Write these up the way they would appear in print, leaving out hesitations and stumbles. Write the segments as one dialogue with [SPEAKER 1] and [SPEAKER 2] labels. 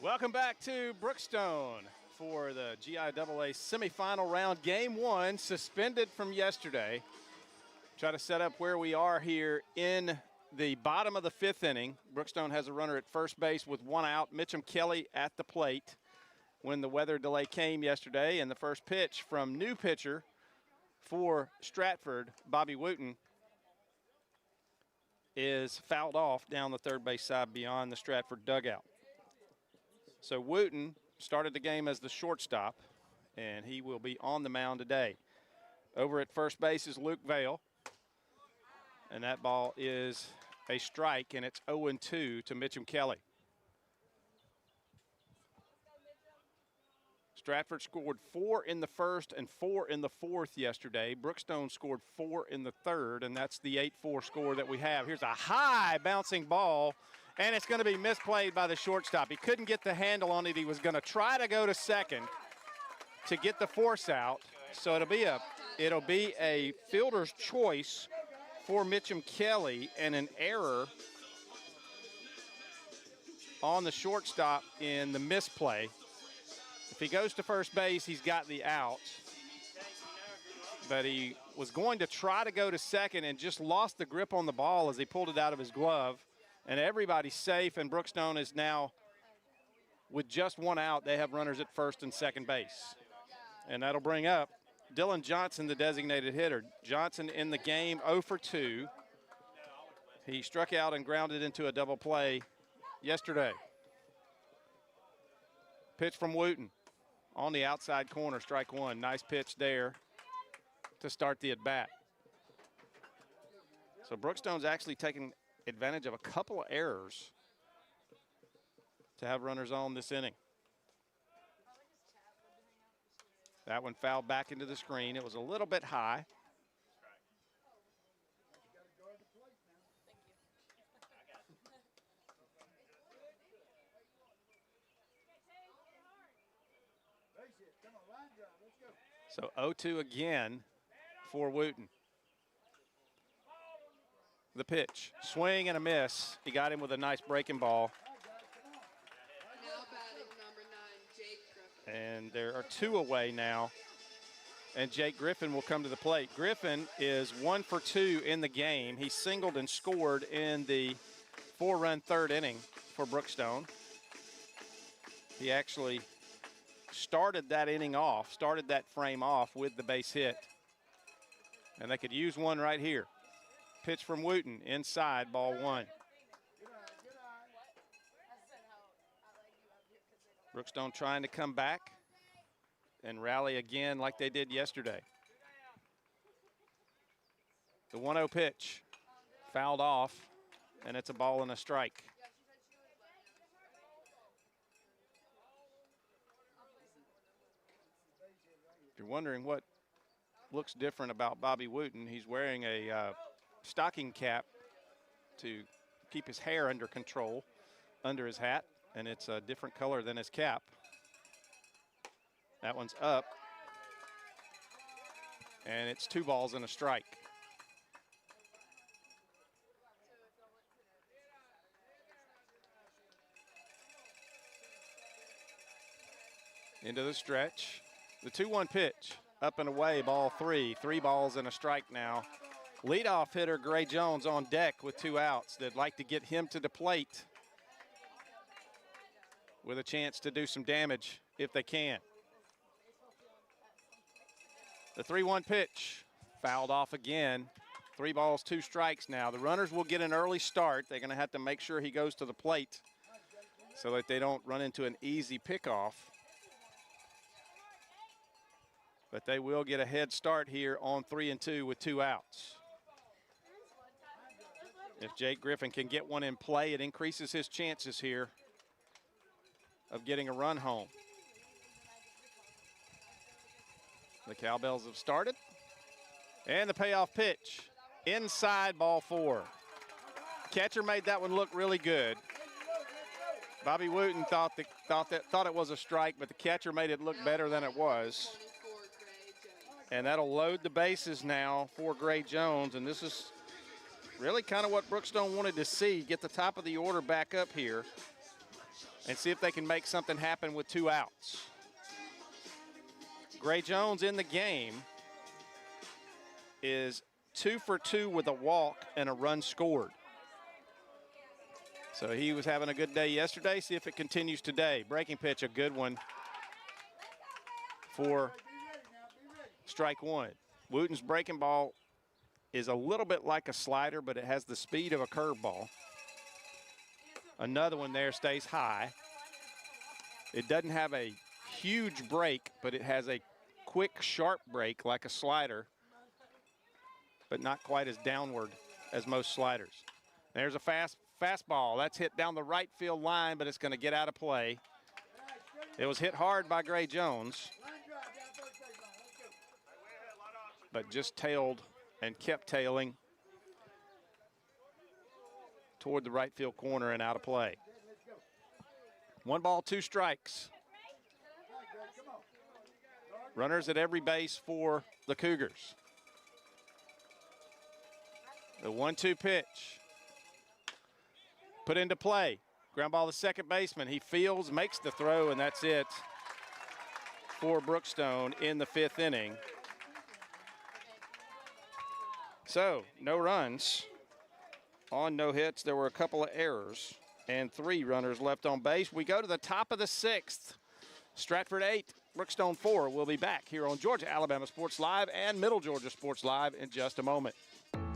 [SPEAKER 1] Welcome back to Brookstone for the GIAA semifinal round. Game one, suspended from yesterday. Try to set up where we are here in the bottom of the fifth inning. Brookstone has a runner at first base with one out. Mitchum Kelly at the plate when the weather delay came yesterday. And the first pitch from new pitcher for Stratford, Bobby Wooten, is fouled off down the third base side beyond the Stratford dugout. So Wooten started the game as the shortstop, and he will be on the mound today. Over at first base is Luke Vale, and that ball is a strike, and it's 0-2 to Mitchum Kelly. Stratford scored 4 in the first and 4 in the fourth yesterday. Brookstone scored 4 in the third, and that's the 8-4 score that we have. Here's a high bouncing ball, and it's going to be misplayed by the shortstop. He couldn't get the handle on it. He was going to try to go to second to get the force out. So it'll be a fielder's choice for Mitchum Kelly, and an error on the shortstop in the misplay. If he goes to first base, he's got the out. But he was going to try to go to second and just lost the grip on the ball as he pulled it out of his glove. And everybody's safe, and Brookstone is now, with just one out, they have runners at first and second base. And that'll bring up Dylan Johnson, the designated hitter. Johnson in the game, 0 for 2. He struck out and grounded into a double play yesterday. Pitch from Wooten on the outside corner, strike one. Nice pitch there to start the at-bat. So Brookstone's actually taking advantage of a couple of errors to have runners on this inning. That one fouled back into the screen. It was a little bit high. So 0-2 again for Wooten. The pitch, swing and a miss. He got him with a nice breaking ball.
[SPEAKER 2] Now batting number 9, Jake Griffin.
[SPEAKER 1] And there are 2 away now. And Jake Griffin will come to the plate. Griffin is 1 for 2 in the game. He singled and scored in the 4-run third inning for Brookstone. He actually started that inning off, started that frame off with the base hit. And they could use one right here. Pitch from Wooten, inside, ball 1. Brookstone trying to come back and rally again like they did yesterday. The 1-0 pitch, fouled off, and it's a ball and a strike. If you're wondering what looks different about Bobby Wooten, he's wearing a stocking cap to keep his hair under control under his hat, and it's a different color than his cap. That one's up, and it's 2 balls and a strike. Into the stretch. The 2-1 pitch, up and away, ball 3. 3 balls and a strike now. Leadoff hitter Gray Jones on deck with 2 outs. They'd like to get him to the plate with a chance to do some damage if they can. The 3-1 pitch, fouled off again. 3 balls, 2 strikes now. The runners will get an early start. They're going to have to make sure he goes to the plate so that they don't run into an easy pickoff. But they will get a head start here on 3-2 with 2 outs. If Jake Griffin can get one in play, it increases his chances here of getting a run home. The Cowbells have started. And the payoff pitch, inside, ball 4. Catcher made that one look really good. Bobby Wooten thought it was a strike, but the catcher made it look better than it was. And that'll load the bases now for Gray Jones, and this is really kind of what Brookstone wanted to see, get the top of the order back up here. and see if they can make something happen with 2 outs. Gray Jones in the game is 2 for 2 with a walk and a run scored. So he was having a good day yesterday. See if it continues today. Breaking pitch, a good one for strike 1. Wooten's breaking ball is a little bit like a slider, but it has the speed of a curveball. Another one there stays high. It doesn't have a huge break, but it has a quick, sharp break like a slider, but not quite as downward as most sliders. There's a fastball. That's hit down the right field line, but it's going to get out of play. It was hit hard by Gray Jones, but just tailed and kept tailing toward the right field corner and out of play. 1 ball, 2 strikes. Runners at every base for the Cougars. The 1-2 pitch. Put into play. Ground ball to second baseman. He fields, makes the throw, and that's it for Brookstone in the 5th inning. So, no runs on no hits. There were a couple of errors and 3 runners left on base. We go to the top of the 6th. Stratford 8, Brookstone 4. We'll be back here on Georgia Alabama Sports Live and Middle Georgia Sports Live in just a moment.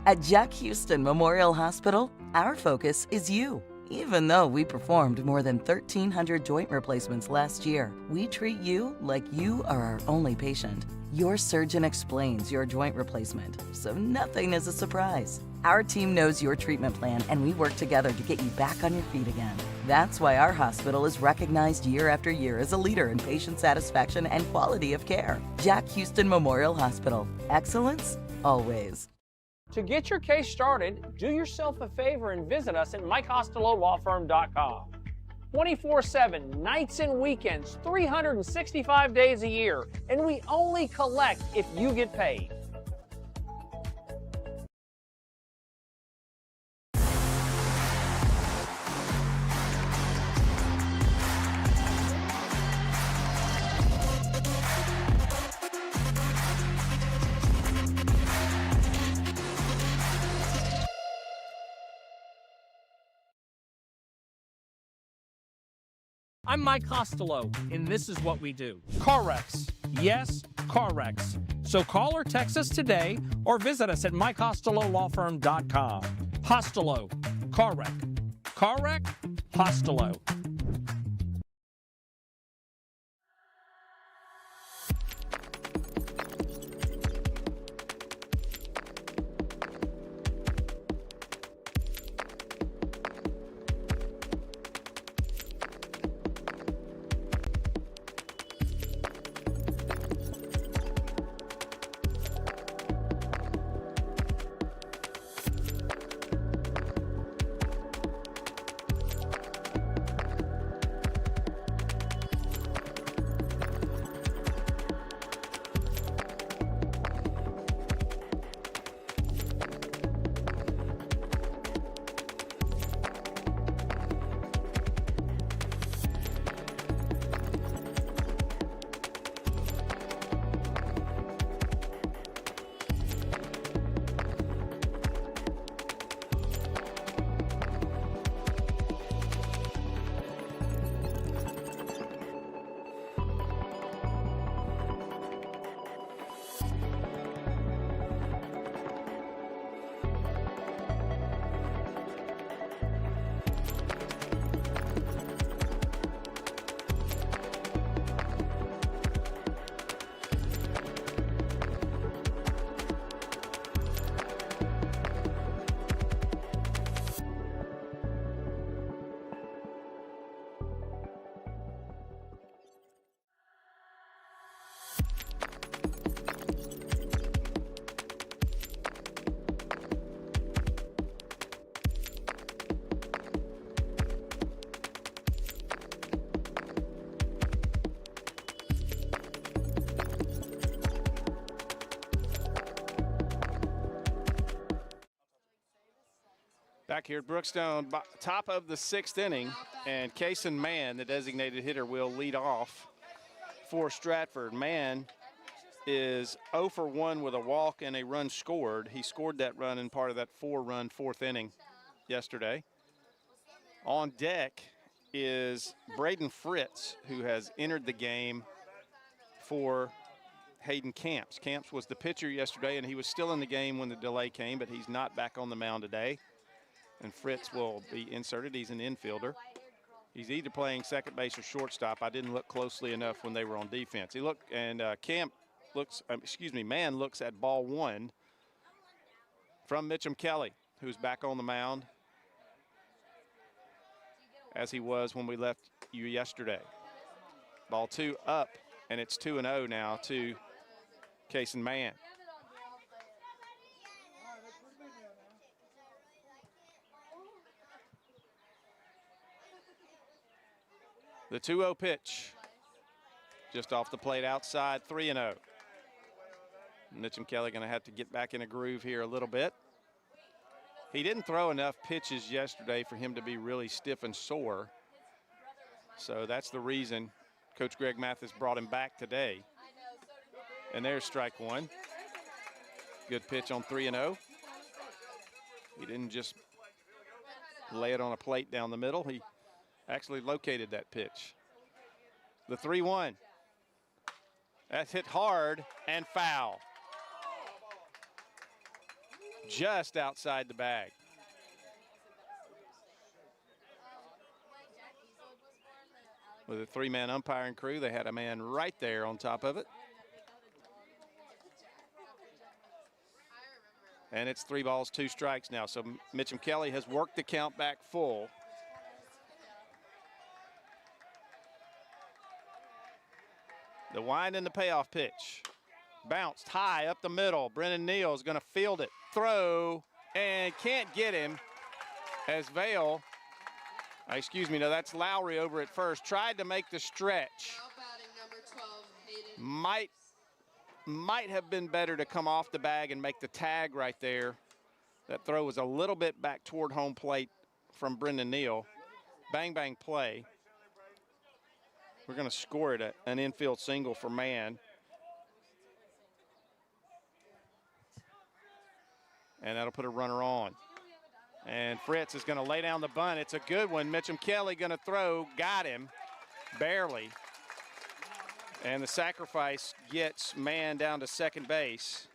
[SPEAKER 3] At Jack Houston Memorial Hospital, our focus is you. Even though we performed more than 1,300 joint replacements last year, we treat you like you are our only patient. Your surgeon explains your joint replacement, so nothing is a surprise. Our team knows your treatment plan, and we work together to get you back on your feet again. That's why our hospital is recognized year after year as a leader in patient satisfaction and quality of care. Jack Houston Memorial Hospital. Excellence, always.
[SPEAKER 4] To get your case started, do yourself a favor and visit us at MikeCostelloLawFirm.com. 24/7, nights and weekends, 365 days a year, and we only collect if you get paid. I'm Mike Costello, and this is what we do. Car wrecks. Yes, car wrecks. So call or text us today or visit us at MikeCostelloLawFirm.com. Costello. Car wreck. Car wreck? Costello.
[SPEAKER 1] Back here at Brookstone, top of the 6th inning, and Kason Mann, the designated hitter, will lead off for Stratford. Mann is 0 for 1 with a walk and a run scored. He scored that run in part of that 4-run 4th inning yesterday. On deck is Braden Fritz, who has entered the game for Hayden Camps. Camps was the pitcher yesterday, and he was still in the game when the delay came, but he's not back on the mound today. And Fritz will be inserted. He's an infielder. He's either playing second base or shortstop. I didn't look closely enough when they were on defense. He looked, and Mann looks at ball 1 from Mitchum Kelly, who's back on the mound as he was when we left you yesterday. Ball 2 up, and it's 2-0 now to Kason Mann. The 2-0 pitch, just off the plate outside, 3-0. Mitchum Kelly going to have to get back in a groove here a little bit. He didn't throw enough pitches yesterday for him to be really stiff and sore. So that's the reason Coach Greg Mathis brought him back today. And there's strike 1. Good pitch on 3-0. He didn't just lay it on a plate down the middle. He actually located that pitch. The 3-1. That's hit hard and foul. Just outside the bag. With a 3-man umpiring crew, they had a man right there on top of it. And it's 3 balls, 2 strikes now. So Mitchum Kelly has worked the count back full. The wind and the payoff pitch. Bounced high up the middle. Brennan Neal is going to field it. Throw, and can't get him as Vale, no, that's Lowry over at first. Tried to make the stretch.
[SPEAKER 2] Now batting number 12, Hayden.
[SPEAKER 1] Might have been better to come off the bag and make the tag right there. That throw was a little bit back toward home plate from Brendan Neal. Bang, bang play. We're going to score it an infield single for Mann. And that'll put a runner on. And Fritz is going to lay down the bunt. It's a good one. Mitchum Kelly going to throw. Got him. Barely. And the sacrifice gets Mann down to second base.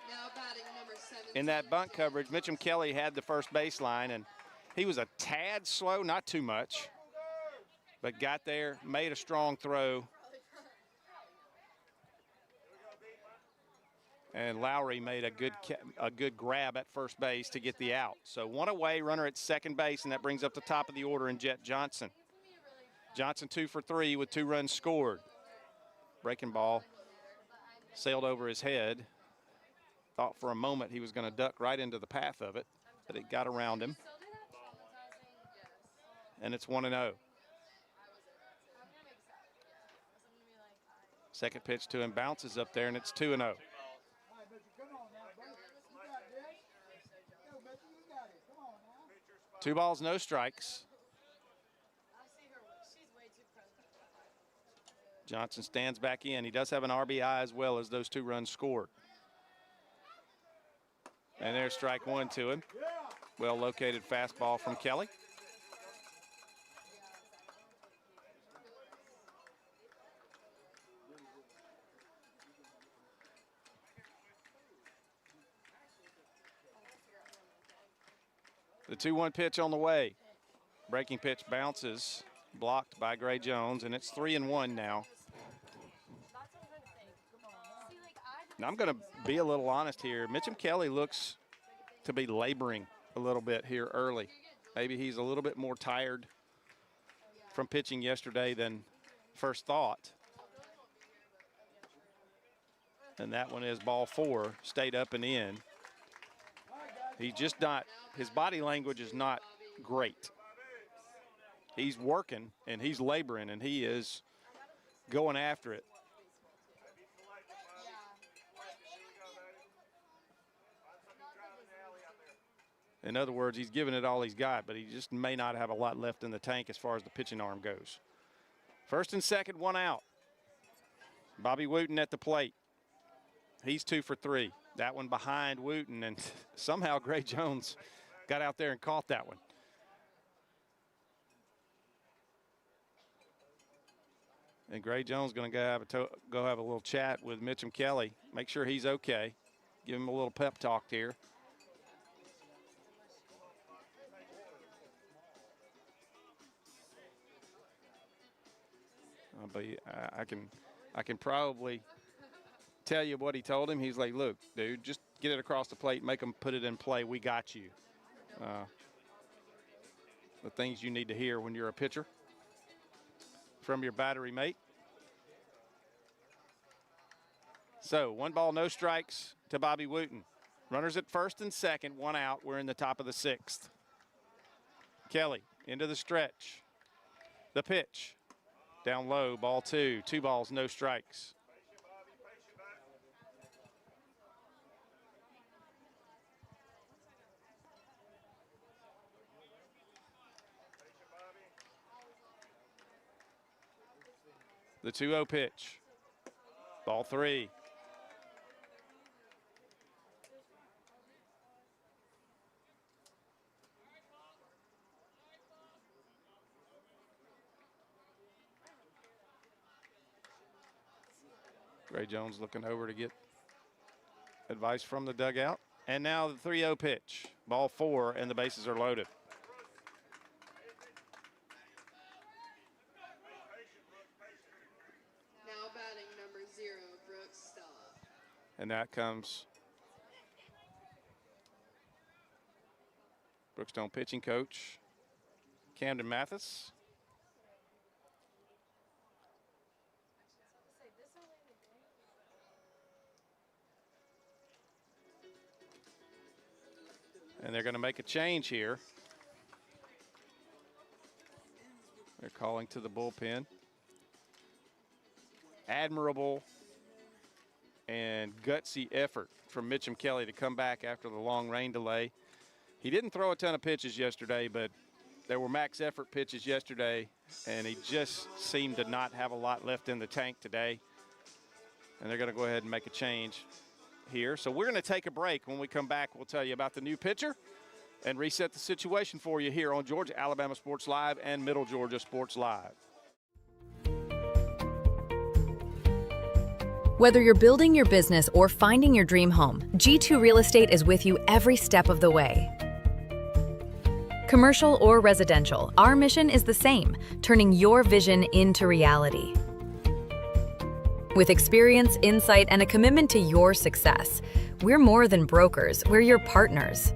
[SPEAKER 2] Now batting number 17.
[SPEAKER 1] In that bunt coverage, Mitchum Kelly had the first baseline, and he was a tad slow, not too much, but got there, made a strong throw. And Lowry made a good grab at first base to get the out. So 1 away, runner at second base, and that brings up the top of the order in Jet Johnson. Johnson 2 for 3 with 2 runs scored. Breaking ball sailed over his head. Thought for a moment he was going to duck right into the path of it, but it got around him. And it's 1-0. Second pitch to him bounces up there, and it's 2-0. 2 balls, no strikes. Johnson stands back in. He does have an RBI as well as those 2 runs scored. And there's strike 1 to him. Well located fastball from Kelly. The 2-1 pitch on the way. Breaking pitch bounces, blocked by Gray Jones, and it's 3-1 now. Now I'm going to be a little honest here. Mitchum Kelly looks to be laboring a little bit here early. Maybe he's a little bit more tired from pitching yesterday than first thought. And that one is ball 4, stayed up and in. He's just not, his body language is not great. He's working and he's laboring and he is going after it. In other words, he's giving it all he's got, but he just may not have a lot left in the tank as far as the pitching arm goes. First and second, one out. Bobby Wooten at the plate. He's 2 for 3. That one behind Wooten, and somehow Gray Jones got out there and caught that one. And Gray Jones going to go have a little chat with Mitchum Kelly. Make sure he's okay. Give him a little pep talk here. But I can probably tell you what he told him. He's like, look, dude, just get it across the plate, make them put it in play. We got you. The things you need to hear when you're a pitcher from your battery mate. So 1 ball, no strikes to Bobby Wooten. Runners at first and second, 1 out. We're in the top of the 6th. Kelly into the stretch. The pitch. Down low, ball 2. 2 balls, no strikes. The 2-0 pitch. Ball 3. Gray Jones looking over to get advice from the dugout. And now the 3-0 pitch. Ball 4, and the bases are loaded.
[SPEAKER 2] Now batting number 0, Brookstone.
[SPEAKER 1] And that comes Brookstone pitching coach Camden Mathis. And they're going to make a change here. They're calling to the bullpen. Admirable and gutsy effort from Mitchum Kelly to come back after the long rain delay. He didn't throw a ton of pitches yesterday, but there were max effort pitches yesterday, and he just seemed to not have a lot left in the tank today. And they're going to go ahead and make a change here. So we're going to take a break. When we come back, we'll tell you about the new pitcher and reset the situation for you here on Georgia Alabama Sports Live and Middle Georgia Sports Live.
[SPEAKER 5] Whether you're building your business or finding your dream home, G2 Real Estate is with you every step of the way. Commercial or residential, our mission is the same, turning your vision into reality. With experience, insight, and a commitment to your success, we're more than brokers, we're your partners.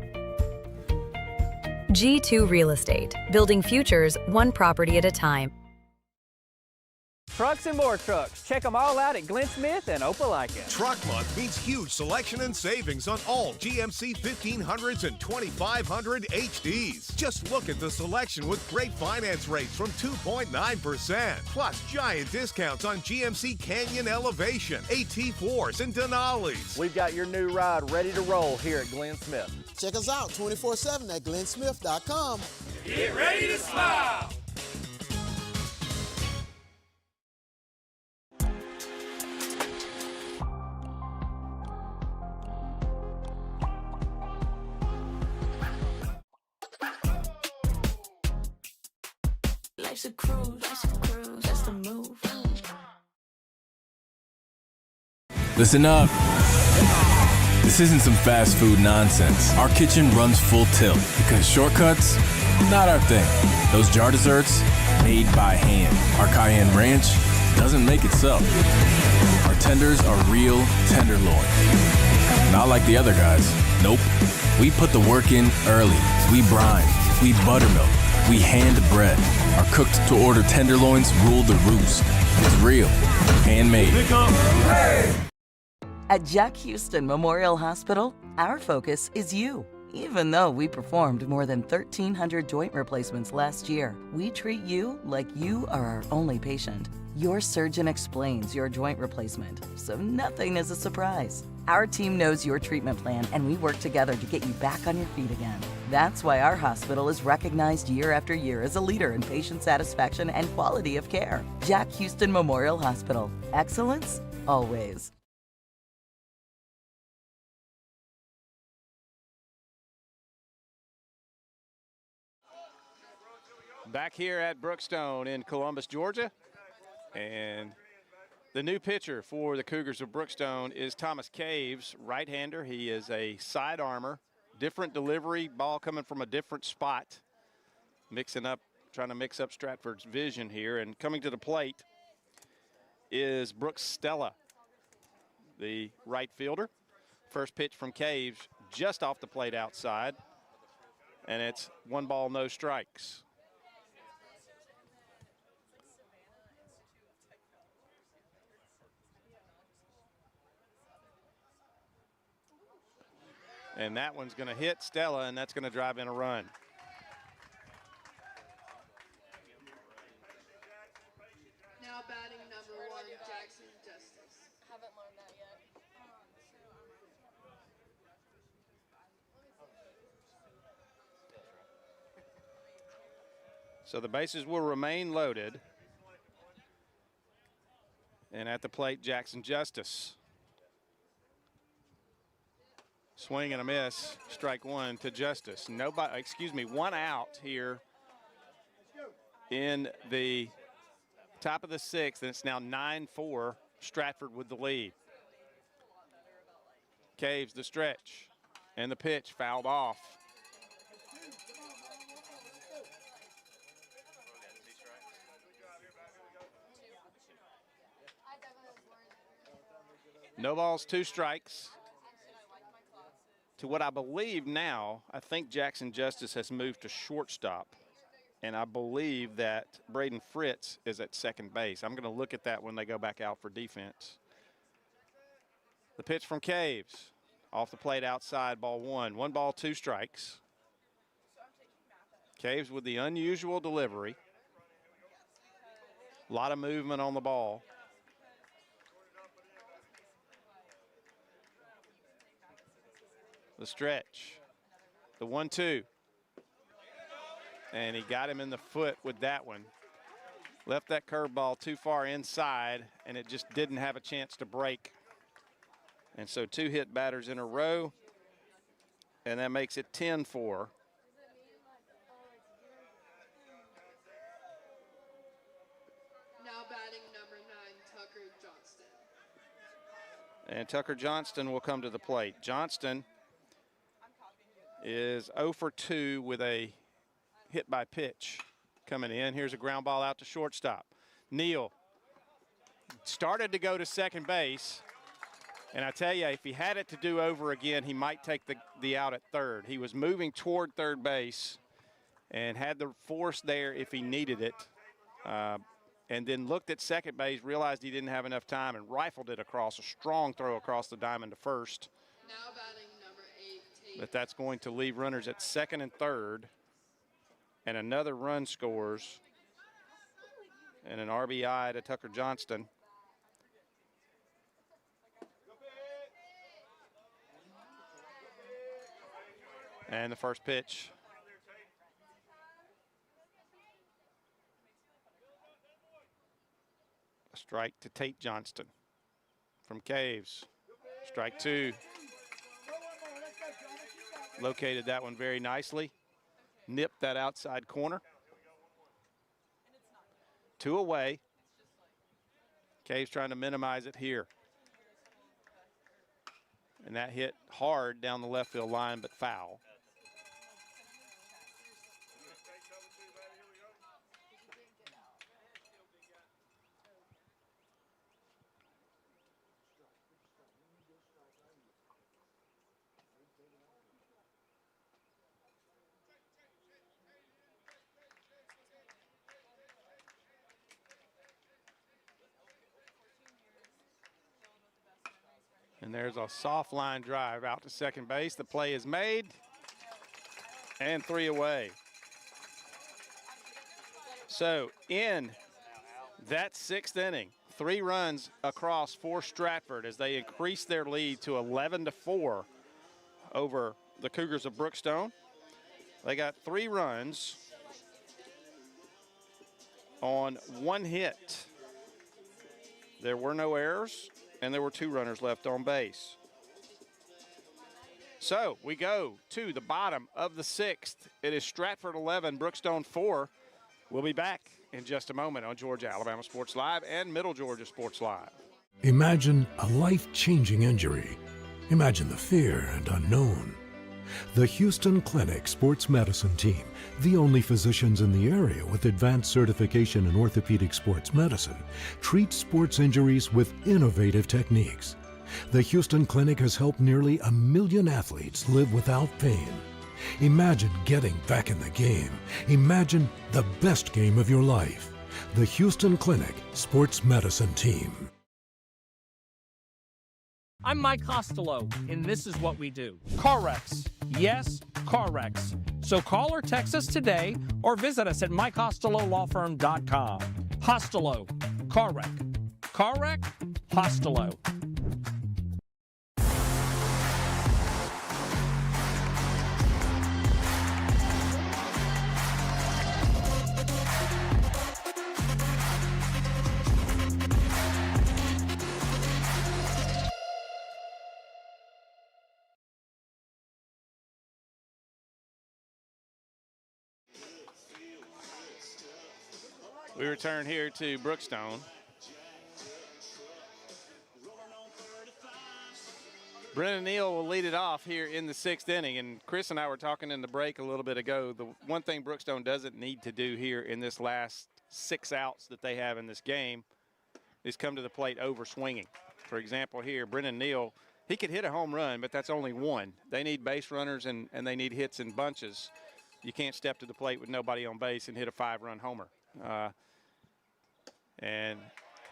[SPEAKER 5] G2 Real Estate, building futures one property at a time.
[SPEAKER 6] Trucks and more trucks. Check them all out at Glenn Smith and Opelika.
[SPEAKER 7] Truck Month means huge selection and savings on all GMC 1500s and 2500 HDs. Just look at the selection with great finance rates from 2.9%. Plus giant discounts on GMC Canyon Elevation, AT4s, and Denali's.
[SPEAKER 6] We've got your new ride ready to roll here at Glenn Smith.
[SPEAKER 8] Check us out 24/7 at glennsmith.com.
[SPEAKER 9] Get ready to smile.
[SPEAKER 10] Life's a cruise, that's the move.
[SPEAKER 11] Listen up. This isn't some fast food nonsense. Our kitchen runs full tilt because shortcuts, not our thing. Those jar desserts, made by hand. Our cayenne ranch doesn't make itself. Our tenders are real tenderloin. Not like the other guys. Nope. We put the work in early. We brine. We buttermilk. We hand bread. Our cooked-to-order tenderloins rule the roost. It's real. Handmade.
[SPEAKER 3] At Jack Houston Memorial Hospital, our focus is you. Even though we performed more than 1,300 joint replacements last year, we treat you like you are our only patient. Your surgeon explains your joint replacement, so nothing is a surprise. Our team knows your treatment plan, and we work together to get you back on your feet again. That's why our hospital is recognized year after year as a leader in patient satisfaction and quality of care. Jack Houston Memorial Hospital. Excellence, always.
[SPEAKER 1] Back here at Brookstone in Columbus, Georgia. And the new pitcher for the Cougars of Brookstone is Thomas Caves, right-hander. He is a side armor, different delivery, ball coming from a different spot. Trying to mix up Stratford's vision here. And coming to the plate is Brooks Stella, the right fielder. First pitch from Caves, just off the plate outside. And it's 1 ball, no strikes. And that one's going to hit Stella, and that's going to drive in a run.
[SPEAKER 2] Now batting number 1, Jackson Justice.
[SPEAKER 12] Haven't learned that yet.
[SPEAKER 1] So the bases will remain loaded. And at the plate, Jackson Justice. Swing and a miss, strike 1 to Justice. One out here in the top of the 6th, and it's now 9-4, Stratford with the lead. Caves the stretch, and the pitch fouled off. No balls, 2 strikes. To what I believe now, I think Jackson Justice has moved to shortstop. And I believe that Braden Fritz is at second base. I'm going to look at that when they go back out for defense. The pitch from Caves. Off the plate outside, ball 1. 1 ball, 2 strikes. Caves with the unusual delivery. A lot of movement on the ball. The stretch, the 1-2. And he got him in the foot with that one. Left that curveball too far inside, and it just didn't have a chance to break. And so 2 hit batters in a row, and that makes it 10-4.
[SPEAKER 2] Now batting number 9, Tucker Johnston.
[SPEAKER 1] And Tucker Johnston will come to the plate. Johnston is 0 for 2 with a hit by pitch coming in. Here's a ground ball out to shortstop. Neal started to go to second base, and I tell you, if he had it to do over again, he might take the out at third. He was moving toward third base and had the force there if he needed it, and then looked at second base, realized he didn't have enough time, and rifled it across, a strong throw across the diamond to first.
[SPEAKER 2] Now batting number 8,
[SPEAKER 1] But that's going to leave runners at second and third, and another run scores, and an RBI to Tucker Johnston. And the first pitch. A strike to Tate Johnston from Caves. Strike 2. Located that one very nicely. Nipped that outside corner. 2 away. Caves trying to minimize it here. And that hit hard down the left field line, but foul. And there's a soft line drive out to second base. The play is made, and 3 away. So in That 6th inning, 3 runs across for Stratford as they increase their lead to 11-4 over the Cougars of Brookstone. They got 3 runs on 1 hit. There were no errors, and there were 2 runners left on base. So we go to the bottom of the 6th. It is Stratford 11, Brookstone 4. We'll be back in just a moment on Georgia Alabama Sports Live and Middle Georgia Sports Live.
[SPEAKER 12] Imagine a life-changing injury. Imagine the fear and unknown. The Houston Clinic Sports Medicine Team, the only physicians in the area with advanced certification in orthopedic sports medicine, treats sports injuries with innovative techniques. The Houston Clinic has helped nearly 1 million athletes live without pain. Imagine getting back in the game. Imagine the best game of your life. The Houston Clinic Sports Medicine Team.
[SPEAKER 4] I'm Mike Costello, and this is what we do. Car wrecks. Yes, car wrecks. So call or text us today or visit us at mycostelolawfirm.com. Costello. Car wreck. Car wreck? Costello.
[SPEAKER 1] We return here to Brookstone. Brennan Neal will lead it off here in the 6th inning, and Chris and I were talking in the break a little bit ago. The one thing Brookstone doesn't need to do here in this last 6 outs that they have in this game is come to the plate over swinging. For example here, Brennan Neal, he could hit a home run, but that's only 1. They need base runners and they need hits in bunches. You can't step to the plate with nobody on base and hit a 5-run homer. And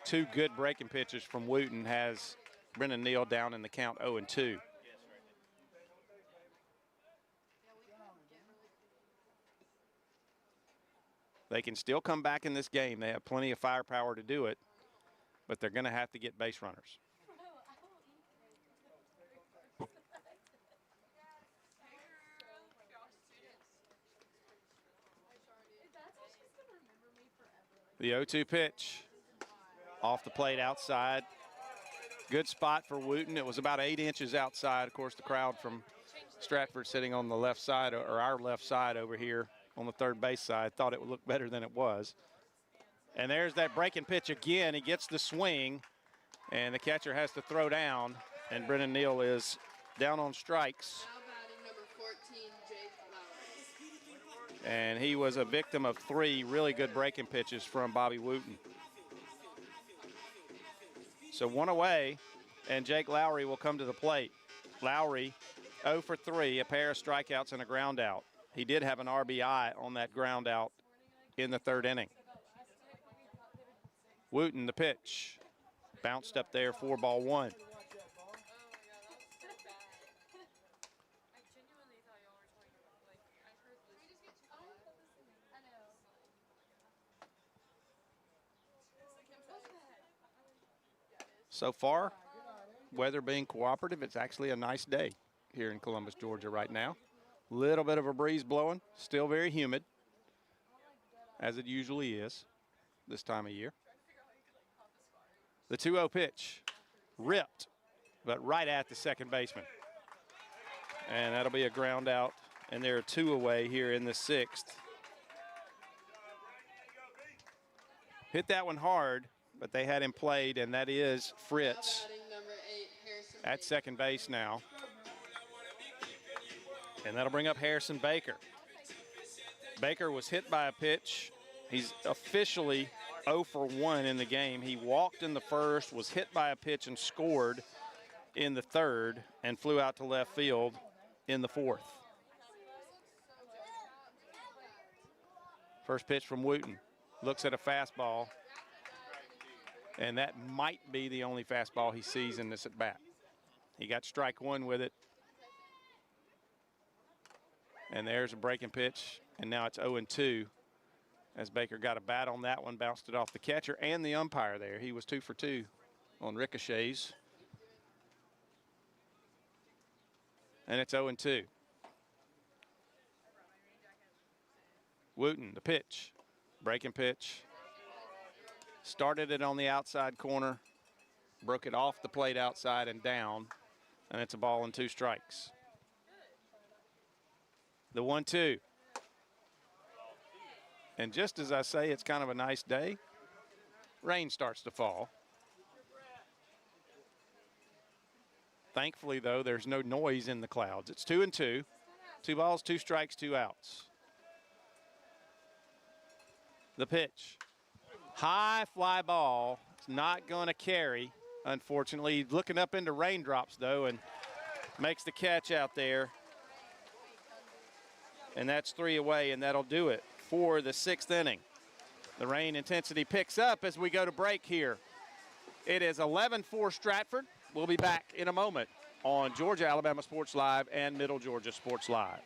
[SPEAKER 1] 2 good breaking pitches from Wooten has Brennan Neal down in the count 0-2. They can still come back in this game. They have plenty of firepower to do it, but they're going to have to get base runners. The 0-2 pitch off the plate outside. Good spot for Wooten. It was about 8 inches outside. Of course, the crowd from Stratford sitting on the left side, or our left side over here on the third base side, thought it would look better than it was. And there's that breaking pitch again. He gets the swing, and the catcher has to throw down, and Brennan Neal is down on strikes. And he was a victim of 3 really good breaking pitches from Bobby Wooten. So 1 away, and Jake Lowry will come to the plate. Lowry 0 for 3, a pair of strikeouts and a ground out. He did have an RBI on that ground out in the 3rd inning. Wooten, the pitch, bounced up there for ball 1. So far, weather being cooperative, it's actually a nice day here in Columbus, Georgia right now. Little bit of a breeze blowing, still very humid, as it usually is this time of year. The 2-0 pitch, ripped, but right at the second baseman. And that'll be a ground out, and there are 2 away here in the 6th. Hit that one hard, but they had him played, and that is Fritz at second base now. And that'll bring up Harrison Baker. Baker was hit by a pitch. He's officially 0 for 1 in the game. He walked in the 1st, was hit by a pitch and scored in the 3rd, and flew out to left field in the 4th. First pitch from Wooten. Looks at a fastball, and that might be the only fastball he sees in this at bat. He got strike 1 with it. And there's a breaking pitch, and now it's 0-2. as Baker got a bat on that one, bounced it off the catcher and the umpire there. He was 2 for 2 on ricochets. And it's 0-2. Wooten, the pitch. Breaking pitch. Started it on the outside corner. Broke it off the plate outside and down. And it's a ball and 2 strikes. The 1-2. And just as I say, it's kind of a nice day. Rain starts to fall. Thankfully, though, there's no noise in the clouds. It's 2-2. 2 balls, 2 strikes, 2 outs. The pitch. High fly ball. It's not going to carry, unfortunately. He's looking up into raindrops, though, and makes the catch out there. And that's 3 away, and that'll do it for the 6th inning. The rain intensity picks up as we go to break here. It is 11-4 Stratford. We'll be back in a moment on Georgia Alabama Sports Live and Middle Georgia Sports Live.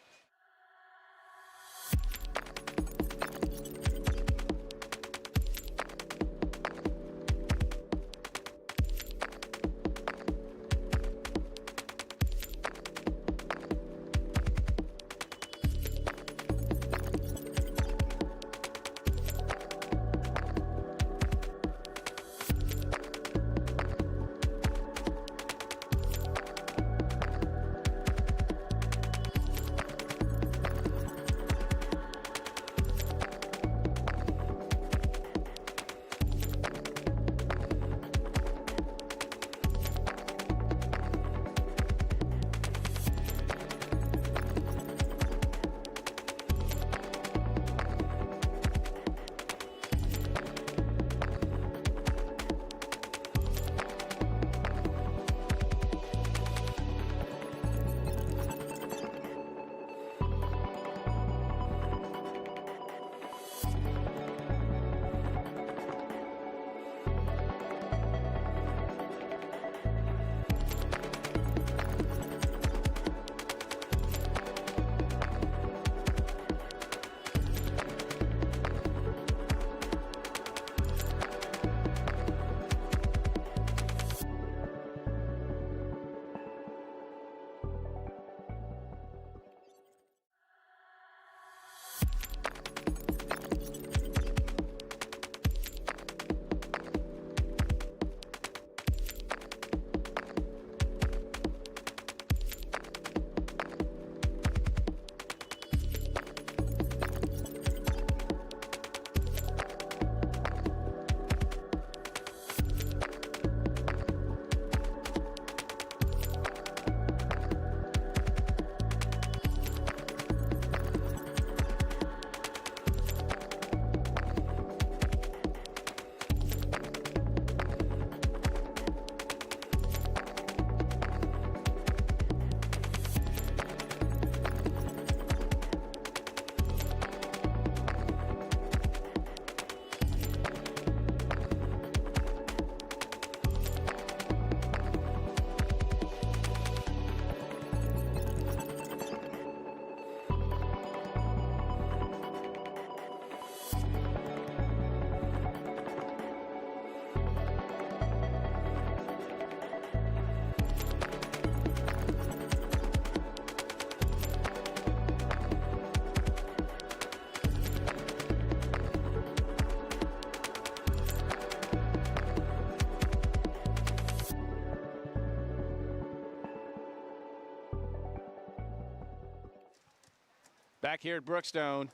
[SPEAKER 1] Back here at Brookstone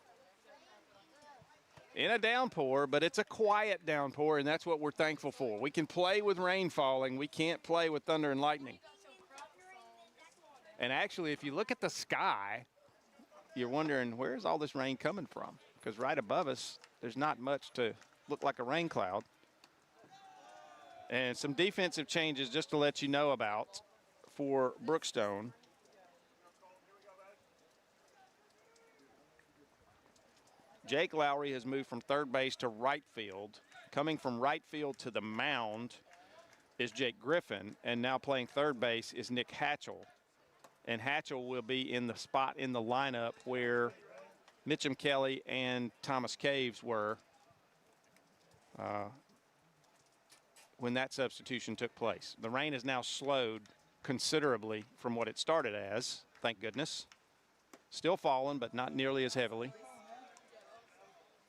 [SPEAKER 1] in a downpour, but it's a quiet downpour, and that's what we're thankful for. We can play with rain falling. We can't play with thunder and lightning. And actually, if you look at the sky, you're wondering, where's all this rain coming from? Because right above us, there's not much to look like a rain cloud. And some defensive changes just to let you know about for Brookstone. Jake Lowry has moved from third base to right field. Coming from right field to the mound is Jake Griffin, and now playing third base is Nick Hatchell. And Hatchell will be in the spot in the lineup where Mitchum Kelly and Thomas Caves were when that substitution took place. The rain has now slowed considerably from what it started as, thank goodness. Still falling, but not nearly as heavily.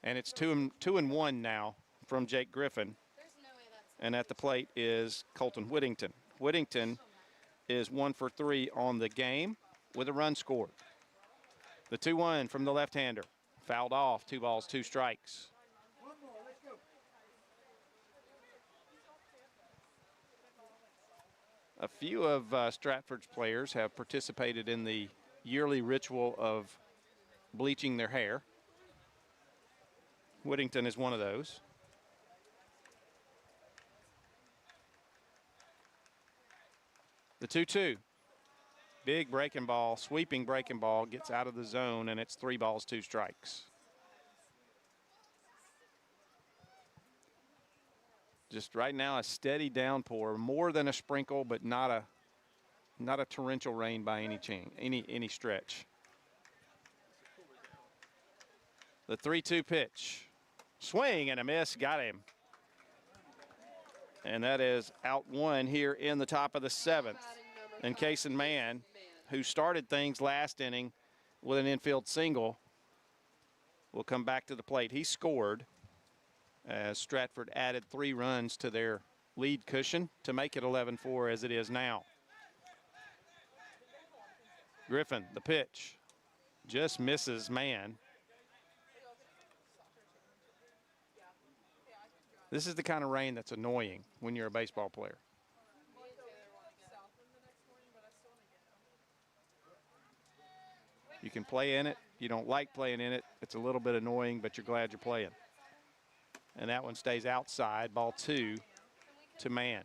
[SPEAKER 1] And it's 2-1 now from Jake Griffin. And at the plate is Colton Whittington. Whittington is 1 for 3 on the game with a run scored. The 2-1 from the left-hander. Fouled off, 2 balls, 2 strikes. A few of Stratford's players have participated in the yearly ritual of bleaching their hair. Whittington is one of those. The 2-2. Big breaking ball, sweeping breaking ball, gets out of the zone, and it's 3 balls, 2 strikes. Just right now a steady downpour, more than a sprinkle, but not a torrential rain by any stretch. The 3-2 pitch. Swing and a miss, got him. And that is out 1 here in the top of the 7th. And Kason Mann, who started things last inning with an infield single, will come back to the plate. He scored as Stratford added 3 runs to their lead cushion to make it 11-4 as it is now. Griffin, the pitch, just misses Mann. This is the kind of rain that's annoying when you're a baseball player. You can play in it. You don't like playing in it. It's a little bit annoying, but you're glad you're playing. And that one stays outside, ball 2 to Mann.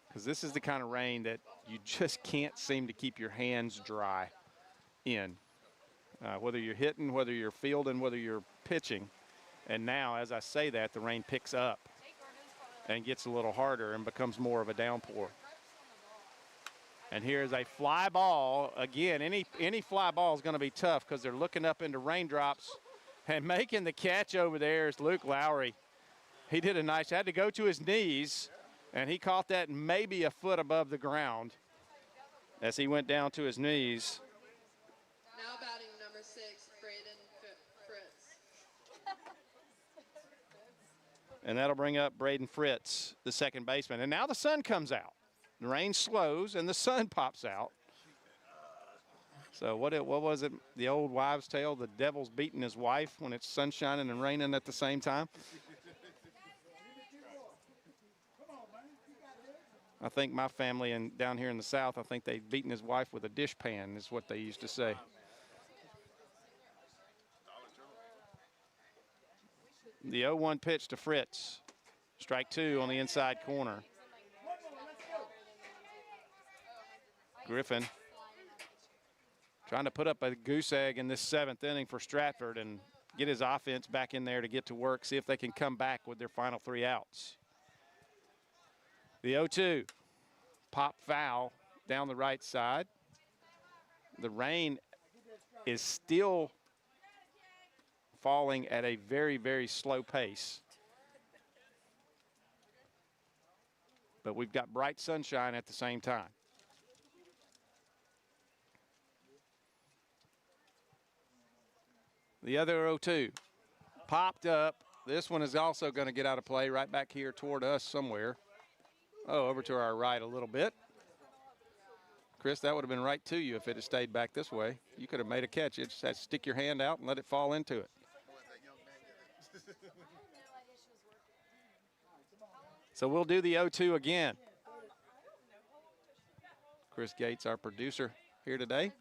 [SPEAKER 1] Because this is the kind of rain that you just can't seem to keep your hands dry in. Whether you're hitting, whether you're fielding, whether you're pitching. And now, as I say that, the rain picks up and gets a little harder and becomes more of a downpour. And here's a fly ball. Again, any fly ball is going to be tough because they're looking up into raindrops. And making the catch over there is Luke Lowry. He did a nice, had to go to his knees, and he caught that maybe a foot above the ground as he went down to his knees.
[SPEAKER 2] Now batting number 6, Braden Fritz.
[SPEAKER 1] And that'll bring up Braden Fritz, the second baseman. And now the sun comes out. The rain slows and the sun pops out. So what was it, the old wives' tale, the devil's beating his wife when it's sunshining and raining at the same time? I think my family down here in the South, I think they've beaten his wife with a dishpan is what they used to say. The 0-1 pitch to Fritz. Strike 2 on the inside corner. Griffin trying to put up a goose egg in this 7th inning for Stratford and get his offense back in there to get to work, see if they can come back with their final 3 outs. The 0-2, pop foul down the right side. The rain is still falling at a very, very slow pace. But we've got bright sunshine at the same time. The other 0-2 popped up. This one is also going to get out of play right back here toward us somewhere. Oh, over to our right a little bit. Chris, that would have been right to you if it had stayed back this way. You could have made a catch. You just had to stick your hand out and let it fall into it. So we'll do the 0-2 again. Chris Gates, our producer here today.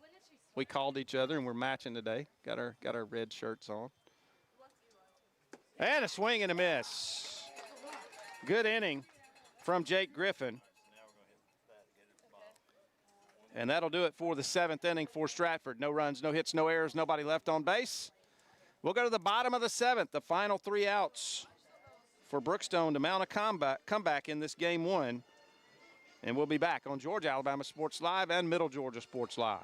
[SPEAKER 1] We called each other and we're matching today. Got our red shirts on. And a swing and a miss. Good inning from Jake Griffin. And that'll do it for the 7th inning for Stratford. No runs, no hits, no errors, nobody left on base. We'll go to the bottom of the 7th, the final 3 outs for Brookstone to mount a comeback in this game 1. And we'll be back on Georgia Alabama Sports Live and Middle Georgia Sports Live.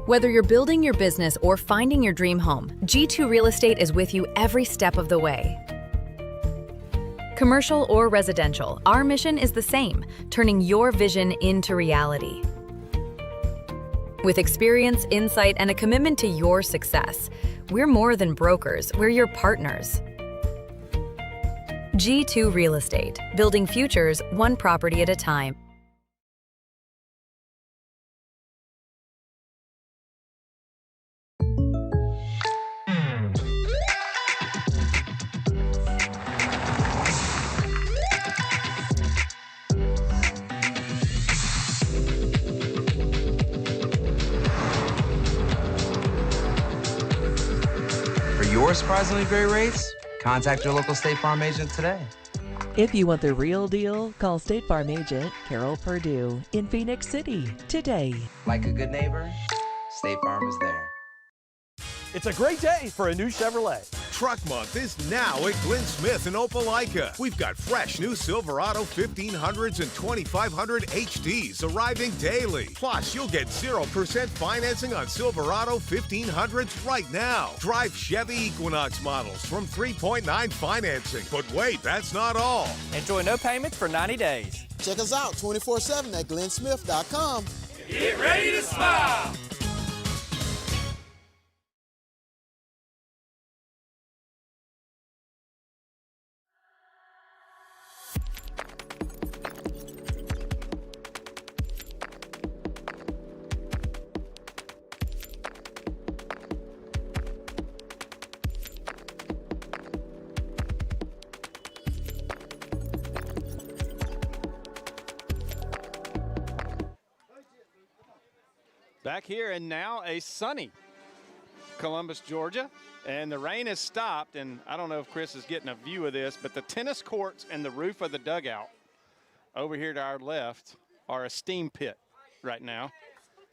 [SPEAKER 5] Whether you're building your business or finding your dream home, G2 Real Estate is with you every step of the way. Commercial or residential, our mission is the same, turning your vision into reality. With experience, insight, and a commitment to your success, we're more than brokers, we're your partners. G2 Real Estate, building futures one property at a time.
[SPEAKER 13] Your surprisingly great rates? Contact your local State Farm agent today.
[SPEAKER 14] If you want the real deal, call State Farm agent Carol Perdue in Phoenix City today.
[SPEAKER 13] Like a good neighbor, State Farm is there.
[SPEAKER 15] It's a great day for a new Chevrolet.
[SPEAKER 7] Truck Month is now at Glenn Smith in Opelika. We've got fresh new Silverado 1500s and 2500 HDs arriving daily. Plus, you'll get 0% financing on Silverado 1500s right now. Drive Chevy Equinox models from 3.9 financing. But wait, that's not all.
[SPEAKER 6] Enjoy no payments for 90 days.
[SPEAKER 8] Check us out 24/7 at glennsmith.com.
[SPEAKER 9] Get ready to smile.
[SPEAKER 1] Back here and now a sunny Columbus, Georgia. And the rain has stopped, and I don't know if Chris is getting a view of this, but the tennis courts and the roof of the dugout over here to our left are a steam pit right now.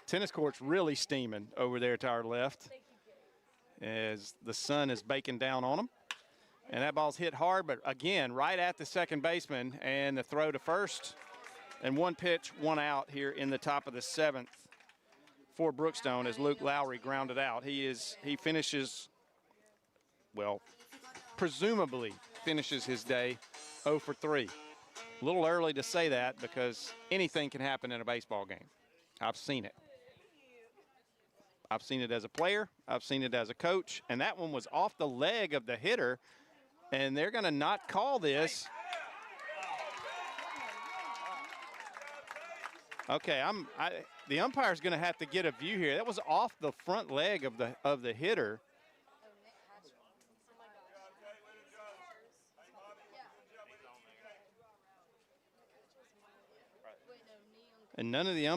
[SPEAKER 1] Tennis court's really steaming over there to our left as the sun is baking down on them. And that ball's hit hard, but again, right at the second baseman, and the throw to first. And one pitch, one out here in the top of the seventh for Brookstone as Luke Lowry grounded out. He finishes, well, presumably finishes his day 0 for 3. A little early to say that because anything can happen in a baseball game. I've seen it. I've seen it as a player. I've seen it as a coach. And that one was off the leg of the hitter, and they're going to not call this. Okay, the umpire's going to have to get a view here. That was off the front leg of the hitter. And none of the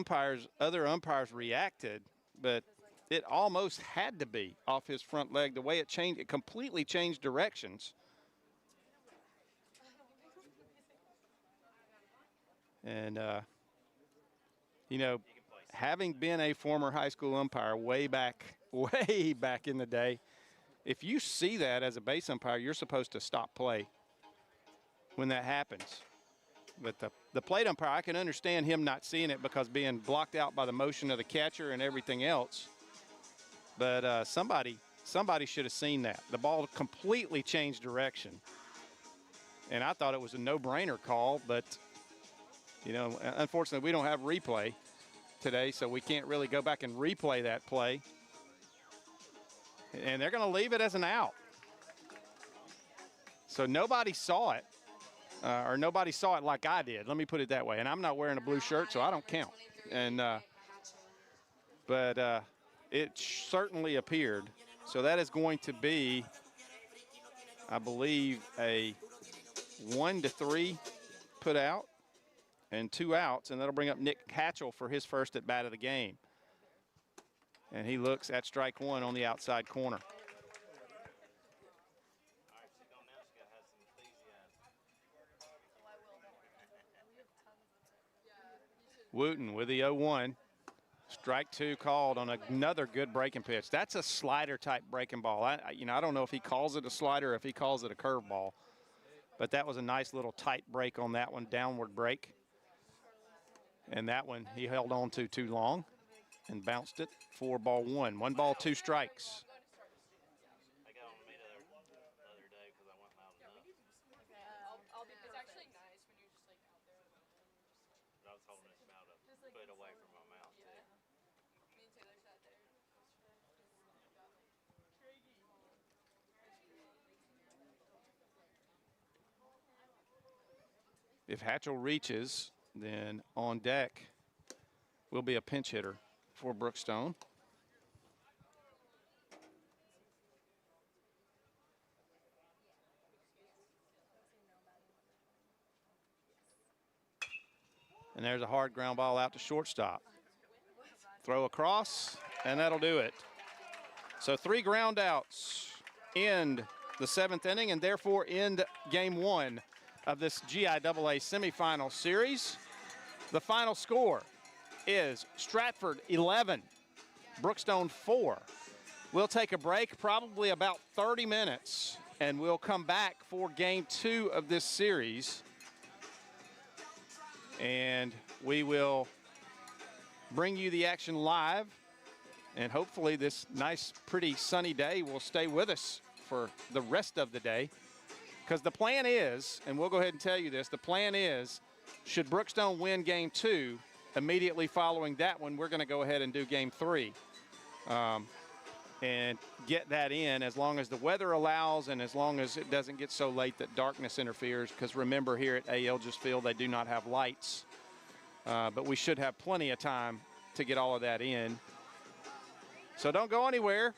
[SPEAKER 1] other umpires reacted, but it almost had to be off his front leg. The way it changed, it completely changed directions. And, you know, having been a former high school umpire way back in the day, if you see that as a base umpire, you're supposed to stop play when that happens. But the plate umpire, I can understand him not seeing it because being blocked out by the motion of the catcher and everything else. But somebody should have seen that. The ball completely changed direction. And I thought it was a no-brainer call, but, you know, unfortunately we don't have replay today, so we can't really go back and replay that play. And they're going to leave it as an out. So nobody saw it, or nobody saw it like I did. Let me put it that way. And I'm not wearing a blue shirt, so I don't count. And but it certainly appeared. So that is going to be, I believe, a 1-3 put out and 2 outs, and that'll bring up Nick Hatchell for his first at bat of the game. And he looks at strike one on the outside corner. Wooten with the 0-1. Strike two called on another good breaking pitch. That's a slider type breaking ball. I don't know if he calls it a slider or if he calls it a curveball, but that was a nice little tight break on that one, downward break. And that one he held on to too long. and bounced it for ball one. 1 ball, 2 strikes. If Hatchell reaches, then on deck will be a pinch hitter for Brookstone. And there's a hard ground ball out to shortstop. Throw across, and that'll do it. So 3 ground outs end the 7th inning, and therefore end game 1 of this GIAA semifinal series. The final score is Stratford 11, Brookstone 4. We'll take a break, probably about 30 minutes, and we'll come back for game 2 of this series. And we will bring you the action live, and hopefully this nice, pretty sunny day will stay with us for the rest of the day. Because the plan is, and we'll go ahead and tell you this, the plan is, should Brookstone win game 2, immediately following that one, we're going to go ahead and do game 3 and get that in as long as the weather allows and as long as it doesn't get so late that darkness interferes. Because remember, here at Alges Field, they do not have lights. But we should have plenty of time to get all of that in. So don't go anywhere.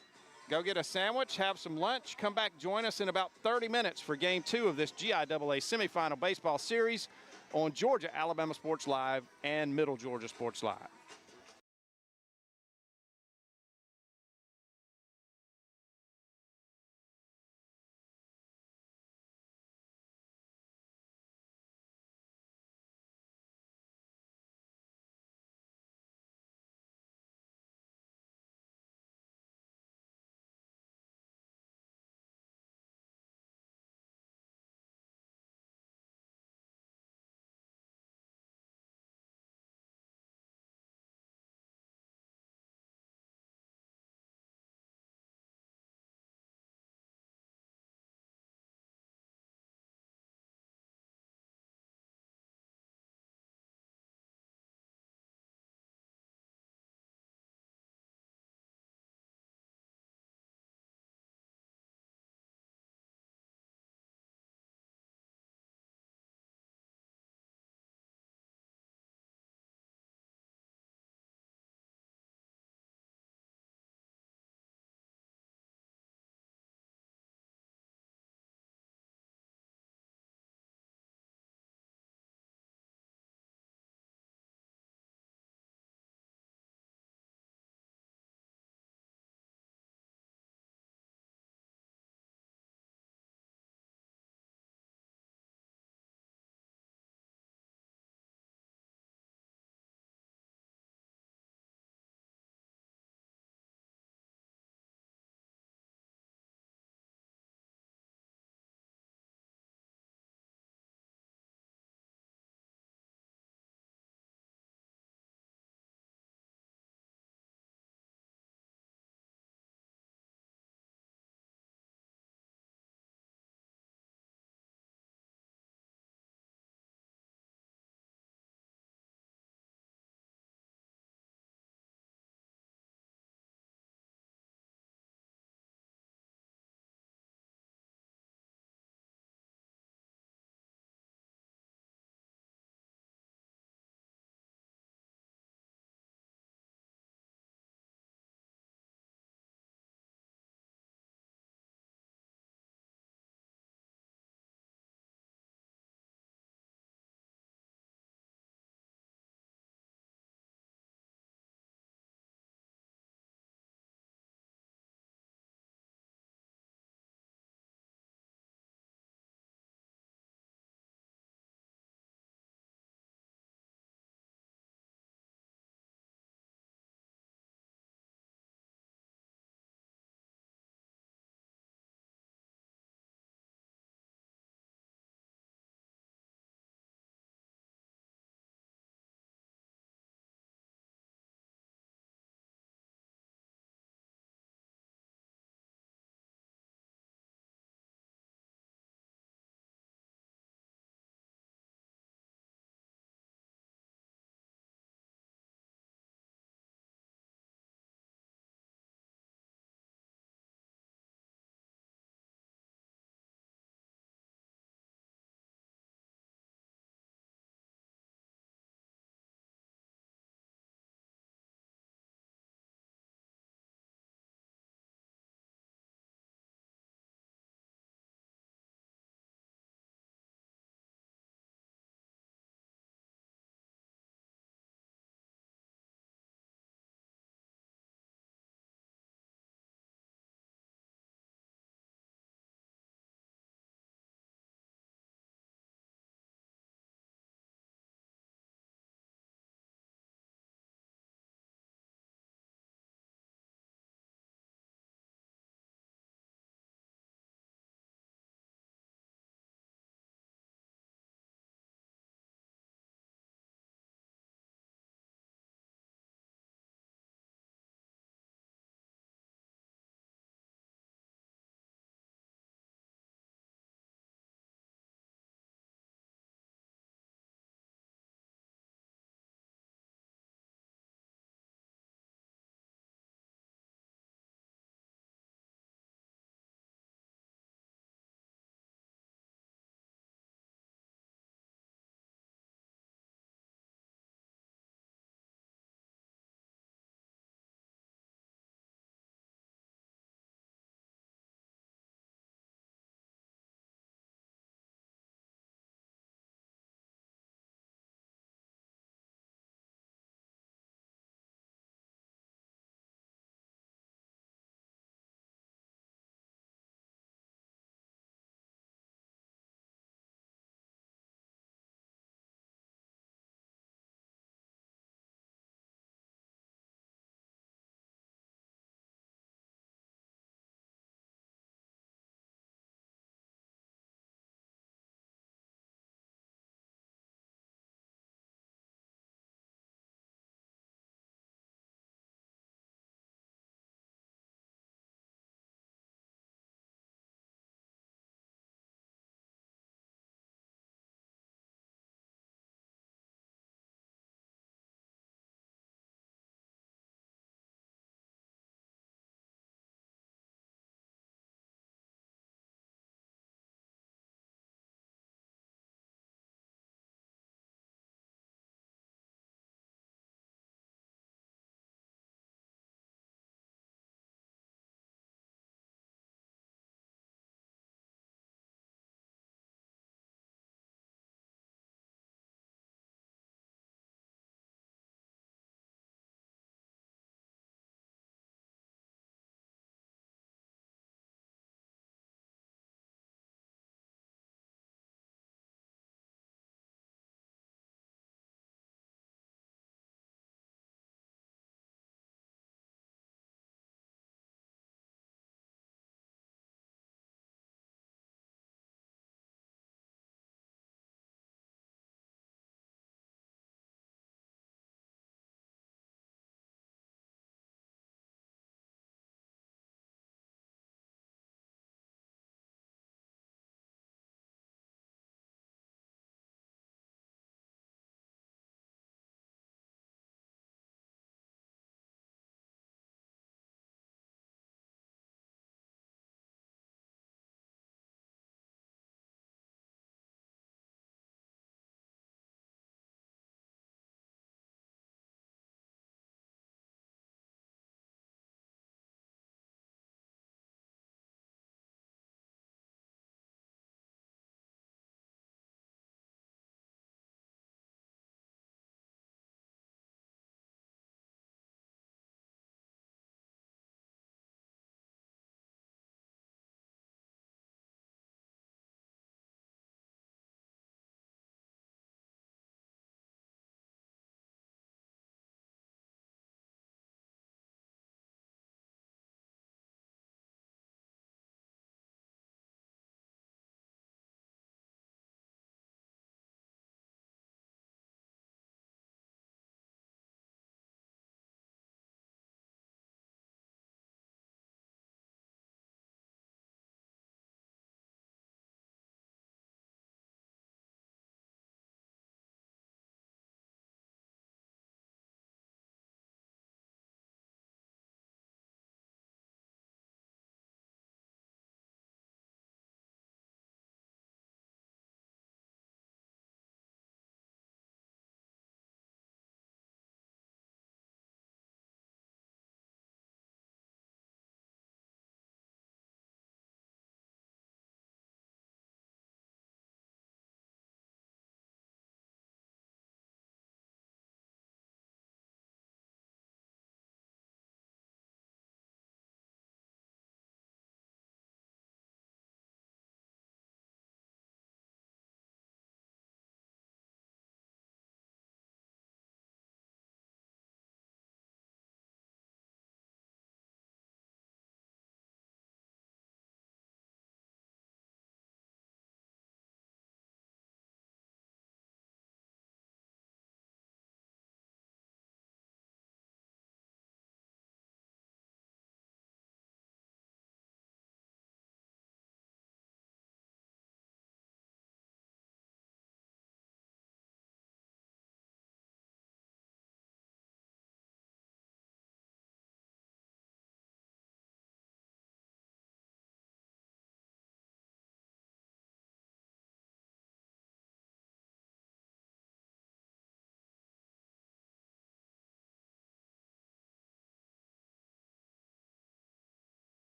[SPEAKER 1] Go get a sandwich, have some lunch, come back, join us in about 30 minutes for game 2 of this GIAA semifinal baseball series on Georgia Alabama Sports Live and Middle Georgia Sports Live.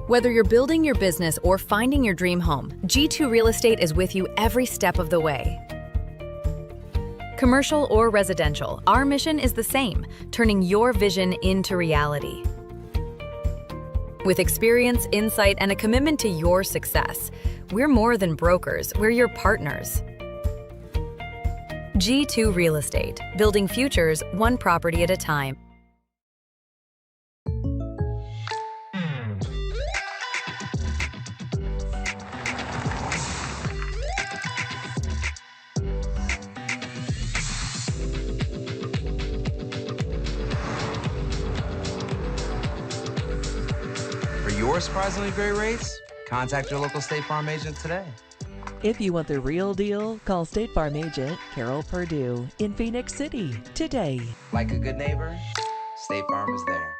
[SPEAKER 5] Whether you're building your business or finding your dream home, G2 Real Estate is with you every step of the way. Commercial or residential, our mission is the same, turning your vision into reality. With experience, insight, and a commitment to your success, we're more than brokers, we're your partners. G2 Real Estate, building futures one property at a time.
[SPEAKER 13] For your surprisingly great rates, contact your local State Farm agent today.
[SPEAKER 14] If you want the real deal, call State Farm agent Carol Purdue in Phoenix City today.
[SPEAKER 13] Like a good neighbor, State Farm is there.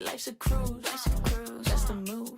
[SPEAKER 10] Life's a cruise, that's the move.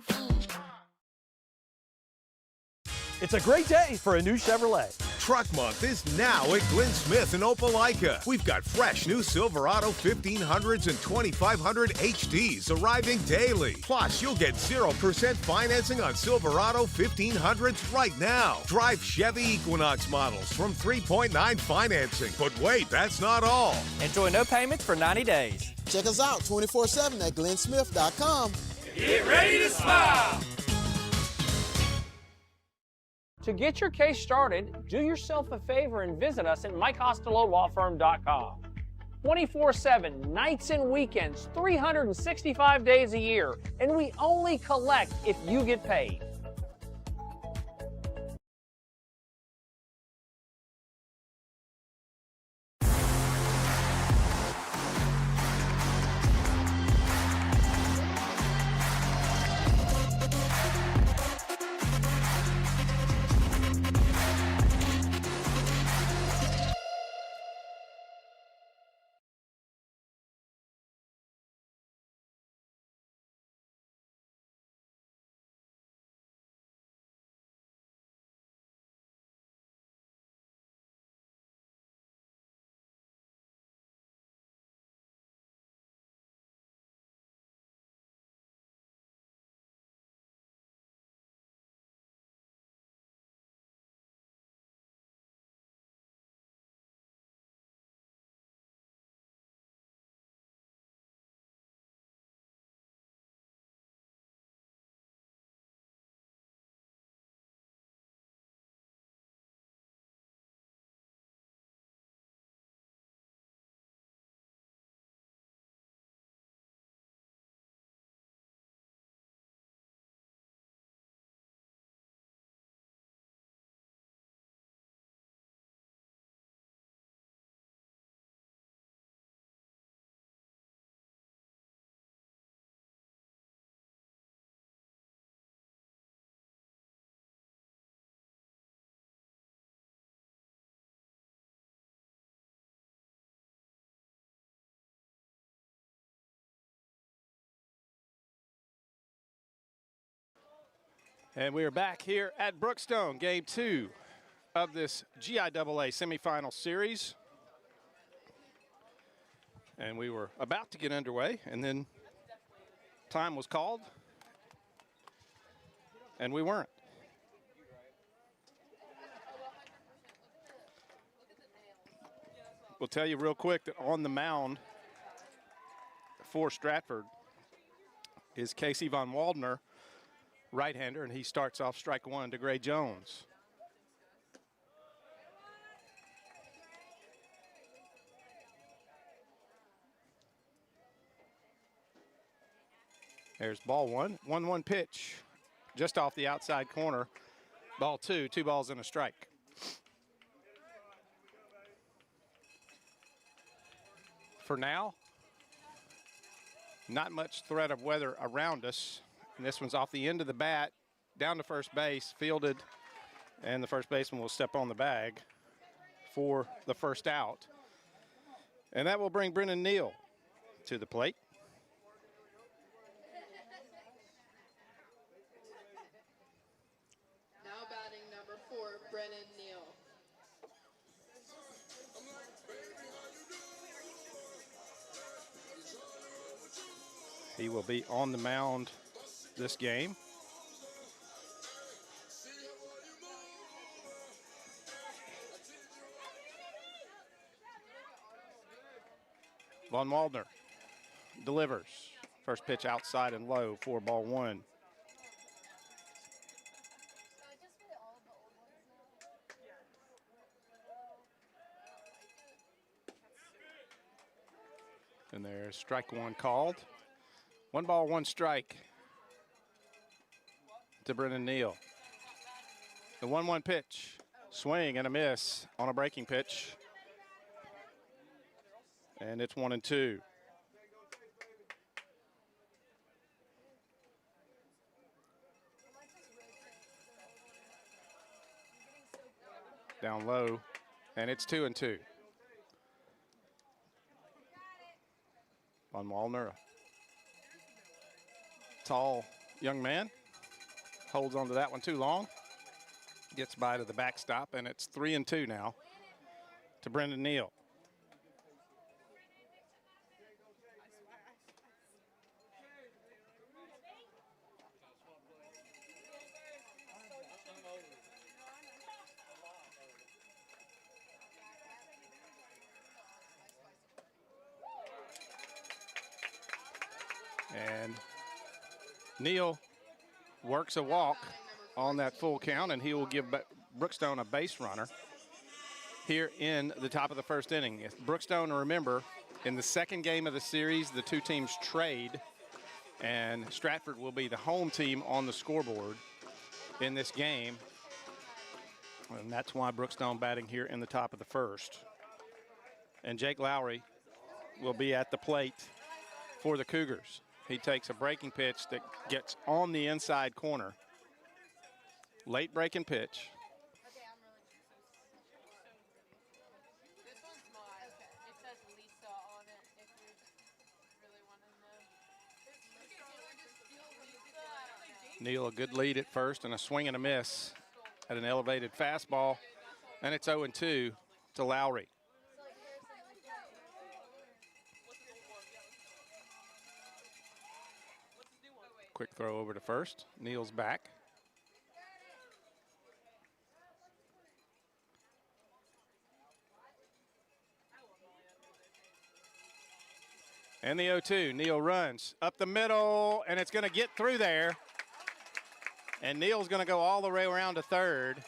[SPEAKER 15] It's a great day for a new Chevrolet.
[SPEAKER 7] Truck Month is now at Glenn Smith in Opelika. We've got fresh new Silverado 1500s and 2500 HDs arriving daily. Plus, you'll get 0% financing on Silverado 1500s right now. Drive Chevy Equinox models from 3.9 financing. But wait, that's not all.
[SPEAKER 6] Enjoy no payments for 90 days.
[SPEAKER 8] Check us out 24/7 at glennsmith.com.
[SPEAKER 9] Get ready to smile.
[SPEAKER 4] To get your case started, do yourself a favor and visit us at MikeCostelloLawFirm.com. 24/7, nights and weekends, 365 days a year, and we only collect if you get paid.
[SPEAKER 1] And we are back here at Brookstone, game 2 of this GIAA semifinal series. And we were about to get underway, and then time was called, and we weren't. We'll tell you real quick that on the mound for Stratford is Casey Von Waldner, right-hander, and he starts off strike one to Gray Jones. There's ball one. 1-1 pitch just off the outside corner. Ball two, 2 balls and a strike. For now, not much threat of weather around us. And this one's off the end of the bat down to first base, fielded, and the first baseman will step on the bag for the first out. And that will bring Brennan Neal to the plate.
[SPEAKER 2] Now batting number 4, Brennan Neal.
[SPEAKER 1] He will be on the mound this game. Von Waldner delivers. First pitch outside and low, 4-1. And there's strike one called. 1-1 strike to Brennan Neal. The 1-1 pitch, swing and a miss on a breaking pitch. And it's 1-2. Down low, and it's 2-2. Von Waldner, a tall young man, holds on to that one too long. Gets by to the backstop, and it's 3-2 now to Brendan Neal. And Neal works a walk on that full count, and he will give Brookstone a base runner here in the top of the first inning. If Brookstone, remember, in the second game of the series, the two teams trade, and Stratford will be the home team on the scoreboard in this game. And that's why Brookstone batting here in the top of the first. And Jake Lowry will be at the plate for the Cougars. He takes a breaking pitch that gets on the inside corner. Late breaking pitch. Neal, a good lead at first and a swing and a miss at an elevated fastball. And it's 0-2 to Lowry. Quick throw over to first. Neal's back. And the 0-2. Neal runs up the middle, and it's going to get through there. And Neal's going to go all the way around to third.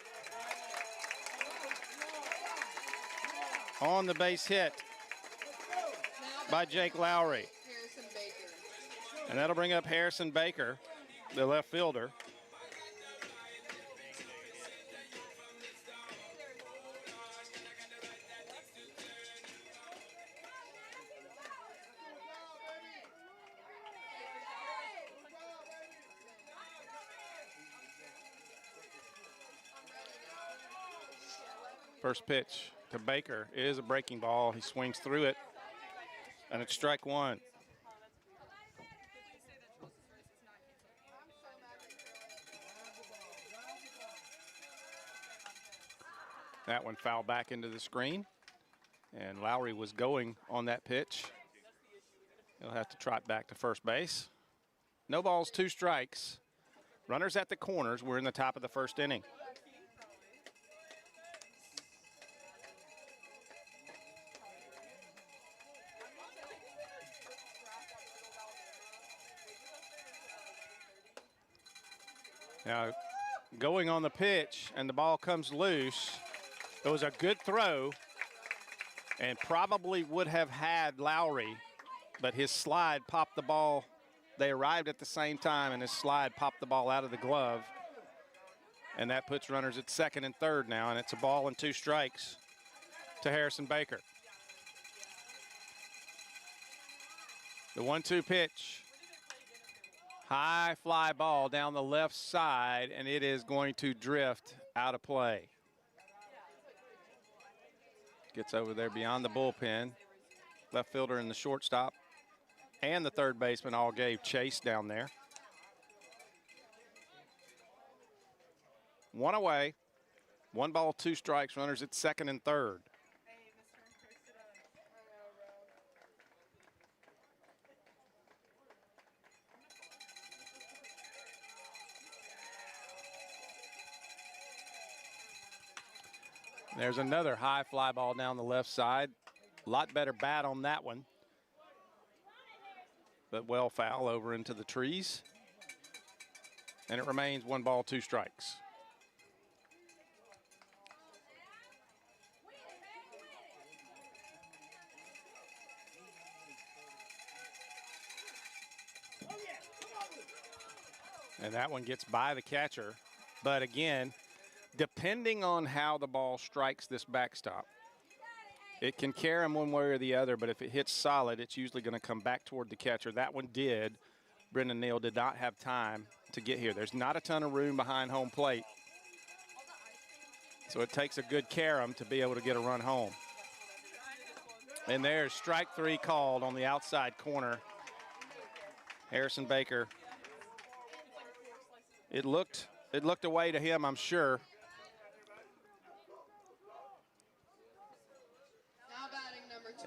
[SPEAKER 1] On the base hit by Jake Lowry. And that'll bring up Harrison Baker, the left fielder. First pitch to Baker is a breaking ball. He swings through it, and it's strike one. That one fouled back into the screen, and Lowry was going on that pitch. He'll have to trot back to first base. No balls, 2 strikes. Runners at the corners. We're in the top of the first inning. Now, going on the pitch, and the ball comes loose. It was a good throw, and probably would have had Lowry, but his slide popped the ball. They arrived at the same time, and his slide popped the ball out of the glove. And that puts runners at second and third now, and it's a ball and 2 strikes to Harrison Baker. The 1-2 pitch. High fly ball down the left side, and it is going to drift out of play. Gets over there beyond the bullpen. Left fielder and the shortstop and the third baseman all gave chase down there. One away. 1 ball, 2 strikes. Runners at second and third. There's another high fly ball down the left side. A lot better bat on that one. But well foul over into the trees. And it remains 1 ball, 2 strikes. And that one gets by the catcher. But again, depending on how the ball strikes this backstop, it can carry him one way or the other, but if it hits solid, it's usually going to come back toward the catcher. That one did. Brendan Neal did not have time to get here. There's not a ton of room behind home plate, so it takes a good carom to be able to get a run home. And there's strike 3 called on the outside corner. Harrison Baker. It looked away to him, I'm sure.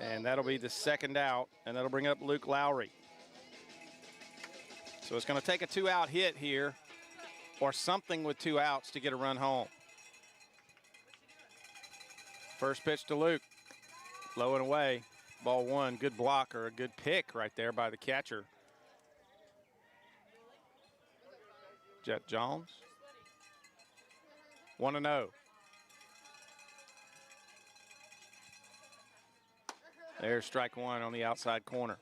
[SPEAKER 1] And that'll be the second out, and that'll bring up Luke Lowry. So it's going to take a 2-out hit here or something with 2 outs to get a run home. First pitch to Luke. Low and away. Ball 1. Good block, or a good pick right there by the catcher. Jet Jones. 1-0. There's strike 1 on the outside corner.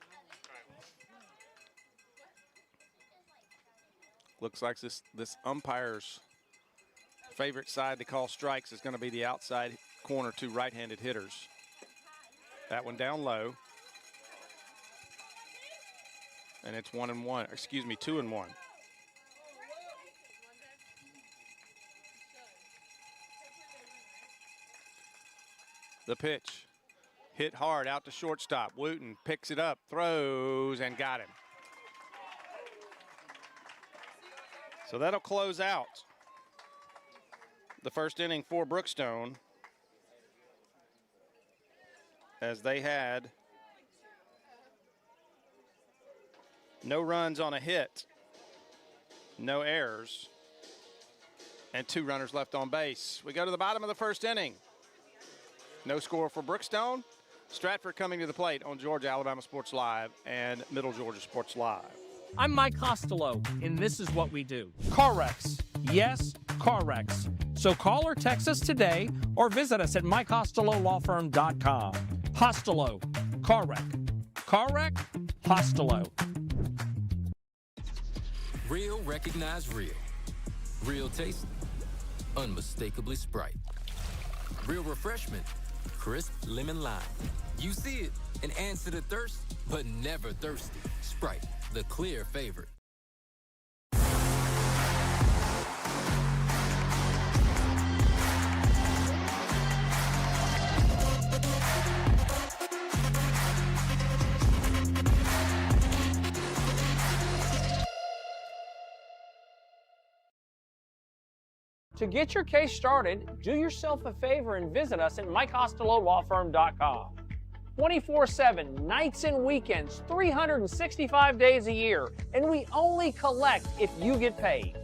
[SPEAKER 1] Looks like this umpire's favorite side to call strikes is going to be the outside corner, 2 right-handed hitters. That one down low. And it's 1-1, excuse me, 2-1. The pitch. Hit hard out to shortstop. Wooten picks it up, throws, and got him. So that'll close out the first inning for Brookstone, as they had no runs on a hit, no errors, and 2 runners left on base. We go to the bottom of the first inning. No score for Brookstone. Stratford coming to the plate on Georgia Alabama Sports Live and Middle Georgia Sports Live.
[SPEAKER 4] I'm Mike Costello, and this is what we do. Car wrecks. Yes, car wrecks. So call or text us today or visit us at mycostellolawfirm.com. Costello, car wreck. Car wreck, Costello.
[SPEAKER 16] Real recognize real. Real taste, unmistakably Sprite. Real refreshment, crisp lemon lime. You see it and answer the thirst, but never thirsty. Sprite, the clear favorite.
[SPEAKER 4] To get your case started, do yourself a favor and visit us at mycostellolawfirm.com. 24/7, nights and weekends, 365 days a year, and we only collect if you get paid.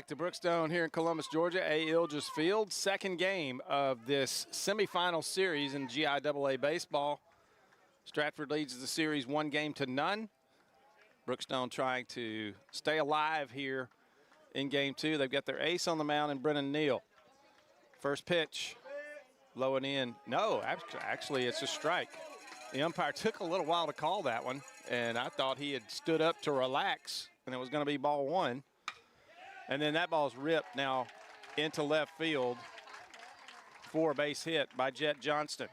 [SPEAKER 1] to Brookstone here in Columbus, Georgia, A. Ilges Field. Second game of this semifinal series in GIAA baseball. Stratford leads the series 1-0. Brookstone trying to stay alive here in game 2. They've got their ace on the mound and Brennan Neal. First pitch, low and in. No, actually it's a strike. The umpire took a little while to call that one, and I thought he had stood up to relax, and it was going to be ball 1. And then that ball's ripped now into left field for a base hit by Jet Johnston.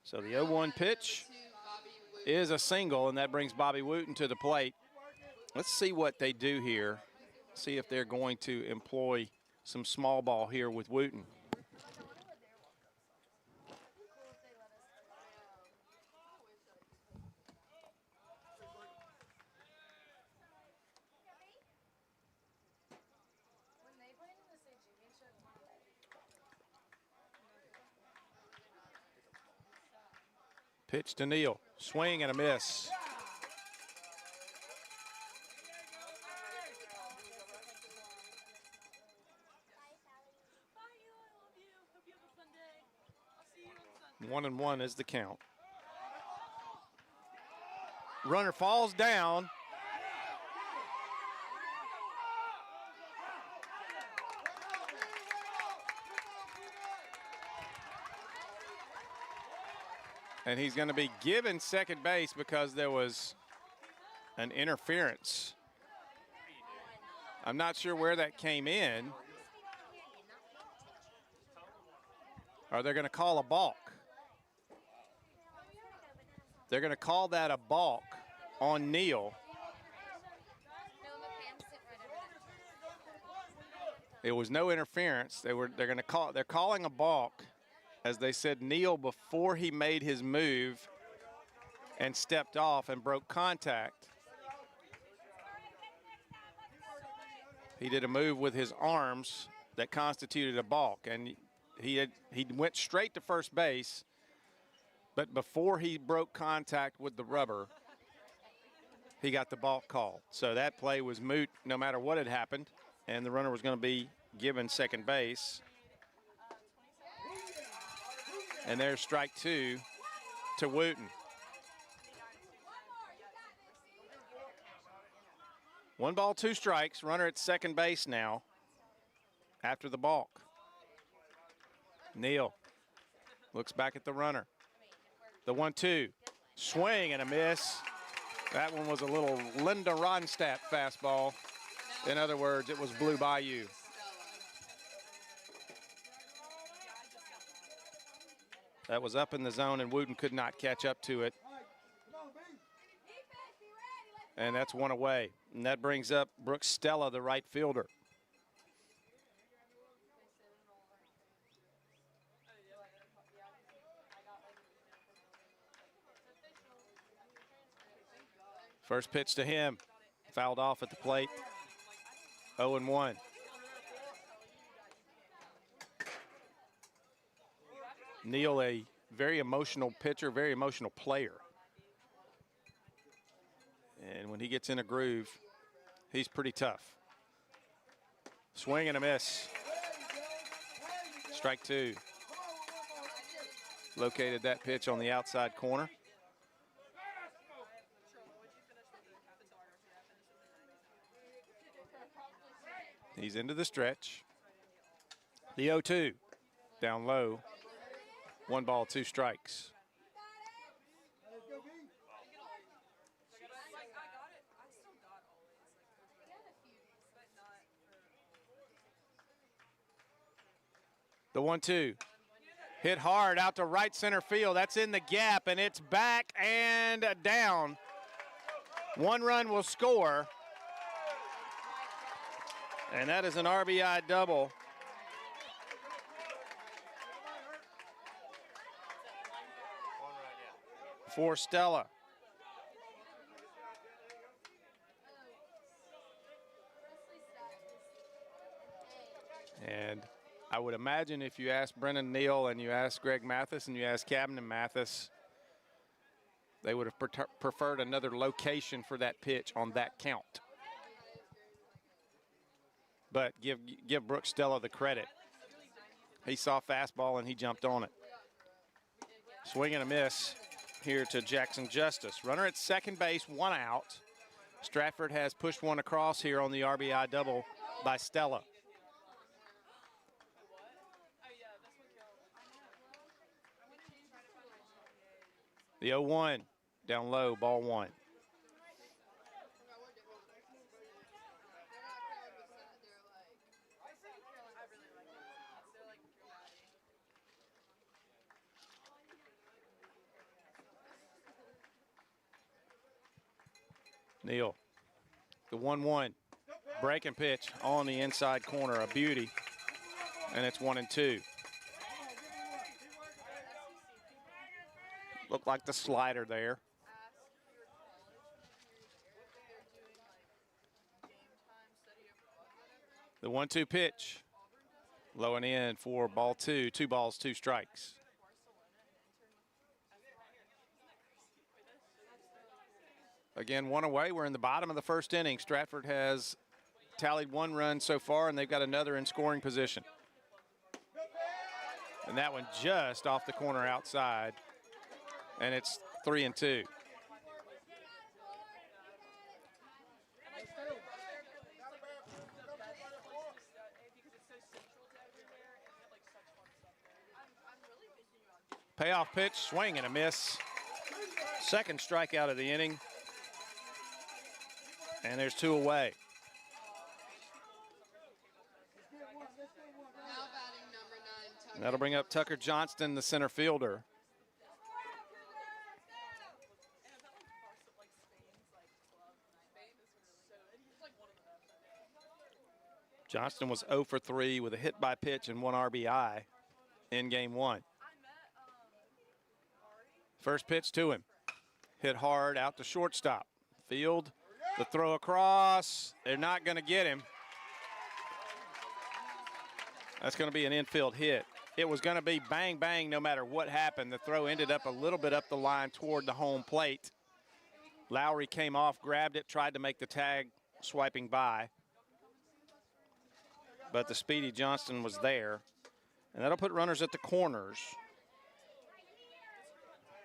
[SPEAKER 1] So the 0-1 pitch is a single, and that brings Bobby Wooten to the plate. Let's see what they do here. See if they're going to employ some small ball here with Wooten. Pitch to Neal, swing and a miss. One and one is the count. Runner falls down. And he's going to be given second base because there was an interference. I'm not sure where that came in. Or they're going to call a balk. They're going to call that a balk on Neal. It was no interference. They're calling a balk. As they said, Neal, before he made his move and stepped off and broke contact, he did a move with his arms that constituted a balk, and he went straight to first base, but before he broke contact with the rubber, he got the balk called. So that play was moot no matter what had happened, and the runner was going to be given second base. And there's strike 2 to Wooten. 1 ball, 2 strikes. Runner at second base now after the balk. Neal looks back at the runner. The 1-2. Swing and a miss. That one was a little Linda Ronstadt fastball. In other words, it was Blue Bayou. That was up in the zone, and Wooten could not catch up to it. And that's 1 away. And that brings up Brooks Stella, the right fielder. First pitch to him. Fouled off at the plate. 0-1. Neal, a very emotional pitcher, very emotional player. And when he gets in a groove, he's pretty tough. Swing and a miss. Strike 2. Located that pitch on the outside corner. He's into the stretch. The 0-2, down low. 1 ball, 2 strikes. The 1-2. Hit hard out to right center field. That's in the gap, and it's back and down. 1 run will score. And that is an RBI double. For Stella. And I would imagine if you ask Brennan Neal and you ask Greg Mathis and you ask Cabin Mathis, they would have preferred another location for that pitch on that count. but give Brooks Stella the credit. He saw fastball and he jumped on it. Swing and a miss here to Jackson Justice. Runner at second base, 1 out. Stratford has pushed one across here on the RBI double by Stella. The 0-1 down low, ball 1. Neal, the 1-1, breaking pitch on the inside corner, a beauty, and it's 1-2. Looked like the slider there. The 1-2 pitch, low and in for ball 2, 2 balls, 2 strikes. Again, 1 away. We're in the bottom of the first inning. Stratford has tallied 1 run so far, and they've got another in scoring position. And that one just off the corner outside, and it's 3-2. Payoff pitch, swing and a miss. Second strikeout of the inning. And there's 2 away. And that'll bring up Tucker Johnston, the center fielder. Johnston was 0 for 3 with a hit by pitch and 1 RBI in game 1. First pitch to him. Hit hard out to shortstop. Field, the throw across. They're not going to get him. That's going to be an infield hit. It was going to be bang, bang no matter what happened. The throw ended up a little bit up the line toward the home plate. Lowry came off, grabbed it, tried to make the tag, swiping by. But the speedy Johnston was there. And that'll put runners at the corners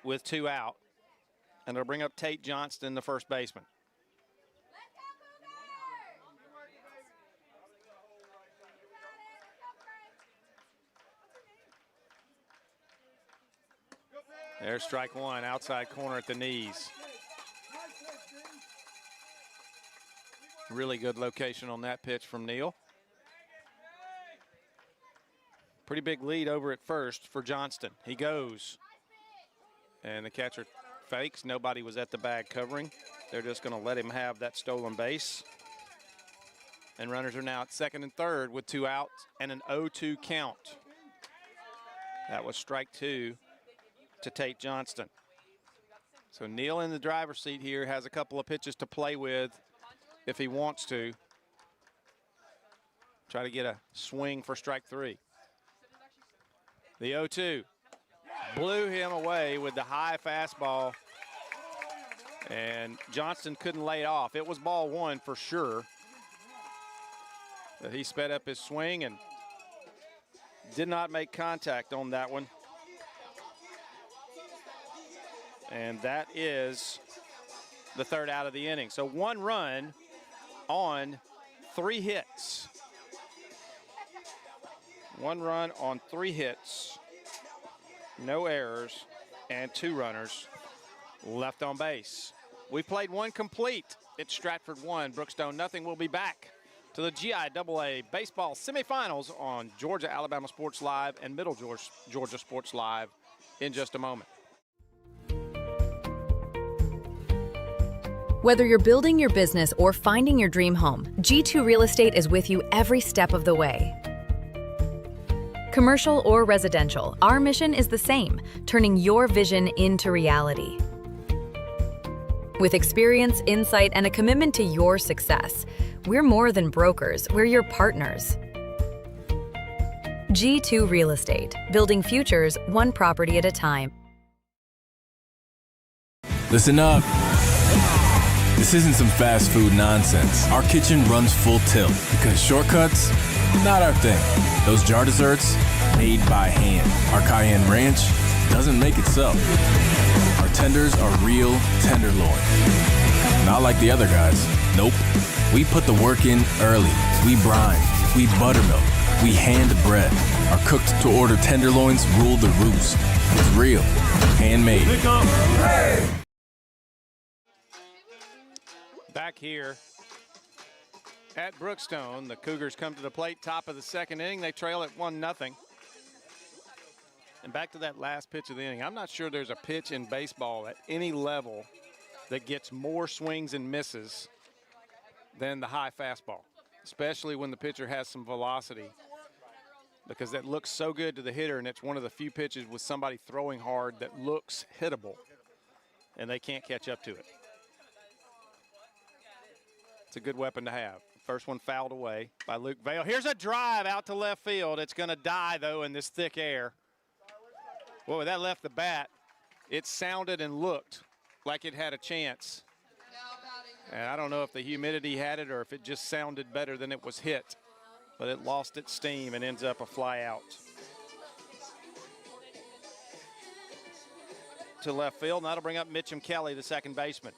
[SPEAKER 1] with 2 out. And it'll bring up Tate Johnston, the first baseman. There's strike 1, outside corner at the knees. Really good location on that pitch from Neal. Pretty big lead over at first for Johnston. He goes. And the catcher fakes. Nobody was at the bag covering. They're just going to let him have that stolen base. And runners are now at second and third with 2 outs and an 0-2 count. That was strike 2 to Tate Johnston. So Neal in the driver's seat here has a couple of pitches to play with if he wants to. Try to get a swing for strike 3. The 0-2 blew him away with the high fastball, and Johnston couldn't lay it off. It was ball 1 for sure. But he sped up his swing and did not make contact on that one. And that is the 3rd out of the inning. So 1 run on 3 hits. 1 run on 3 hits. No errors and 2 runners left on base. We played 1 complete. It's Stratford 1, Brookstone nothing. We'll be back to the GIAA baseball semifinals on Georgia Alabama Sports Live and Middle Georgia Sports Live in just a moment.
[SPEAKER 5] Whether you're building your business or finding your dream home, G2 Real Estate is with you every step of the way. Commercial or residential, our mission is the same, turning your vision into reality. With experience, insight, and a commitment to your success, we're more than brokers, we're your partners. G2 Real Estate, building futures one property at a time.
[SPEAKER 11] Listen up. This isn't some fast food nonsense. Our kitchen runs full tilt because shortcuts, not our thing. Those jar desserts, made by hand. Our cayenne ranch doesn't make itself. Our tenders are real tenderloin. Not like the other guys. Nope. We put the work in early. We brine. We buttermilk. We hand bread. Our cooked-to-order tenderloins rule the roost. It's real. Handmade.
[SPEAKER 1] Back here at Brookstone, the Cougars come to the plate, top of the second inning. They trail at 1-0. And back to that last pitch of the inning. I'm not sure there's a pitch in baseball at any level that gets more swings and misses than the high fastball, especially when the pitcher has some velocity, because that looks so good to the hitter, and it's one of the few pitches with somebody throwing hard that looks hittable, and they can't catch up to it. It's a good weapon to have. First one fouled away by Luke Vale. Here's a drive out to left field. It's going to die, though, in this thick air. Well, when that left the bat, it sounded and looked like it had a chance. And I don't know if the humidity had it or if it just sounded better than it was hit. But it lost its steam and ends up a fly out to left field. And that'll bring up Mitchum Kelly, the second baseman.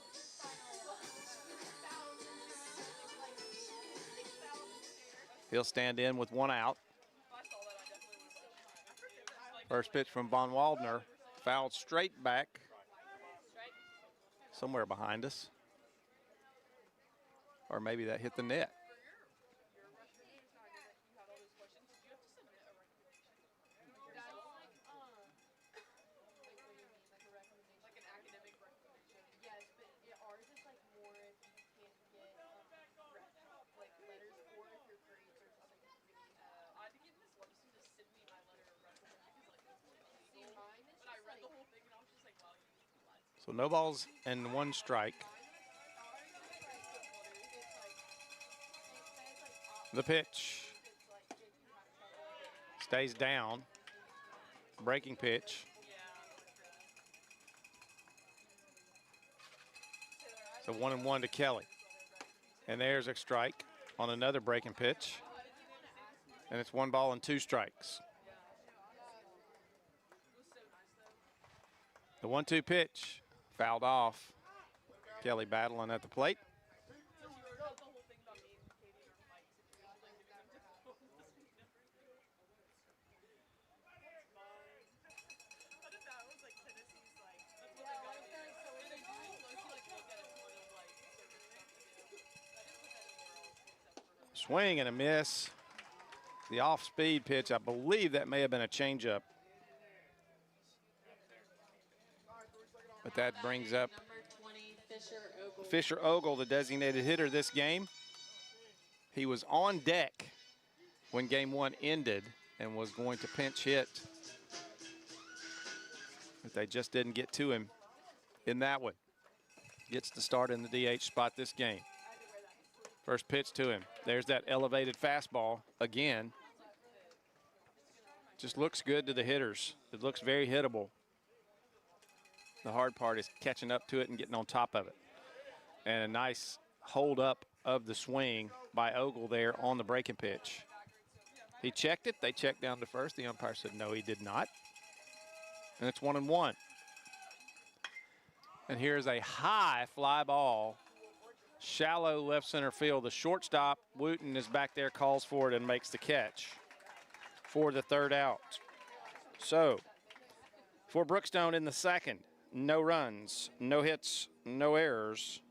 [SPEAKER 1] He'll stand in with one out. First pitch from Von Waldner, fouled straight back, somewhere behind us. Or maybe that hit the net. So no balls and one strike. The pitch stays down. Breaking pitch. So 1-1 to Kelly. And there's a strike on another breaking pitch. And it's 1 ball and 2 strikes. The 1-2 pitch. Fouled off. Kelly battling at the plate. Swing and a miss. The off-speed pitch, I believe that may have been a changeup. But that brings up Fisher Ogle, the designated hitter this game. He was on deck when game 1 ended and was going to pinch hit. But they just didn't get to him in that one. Gets the start in the DH spot this game. First pitch to him. There's that elevated fastball again. Just looks good to the hitters. It looks very hittable. The hard part is catching up to it and getting on top of it. And a nice hold up of the swing by Ogle there on the breaking pitch. He checked it. They checked down to first. The umpire said no, he did not. And it's 1-1. And here's a high fly ball. Shallow left center field. The shortstop, Wooten, is back there, calls for it and makes the catch for the third out. So for Brookstone in the second, no runs, no hits, no errors,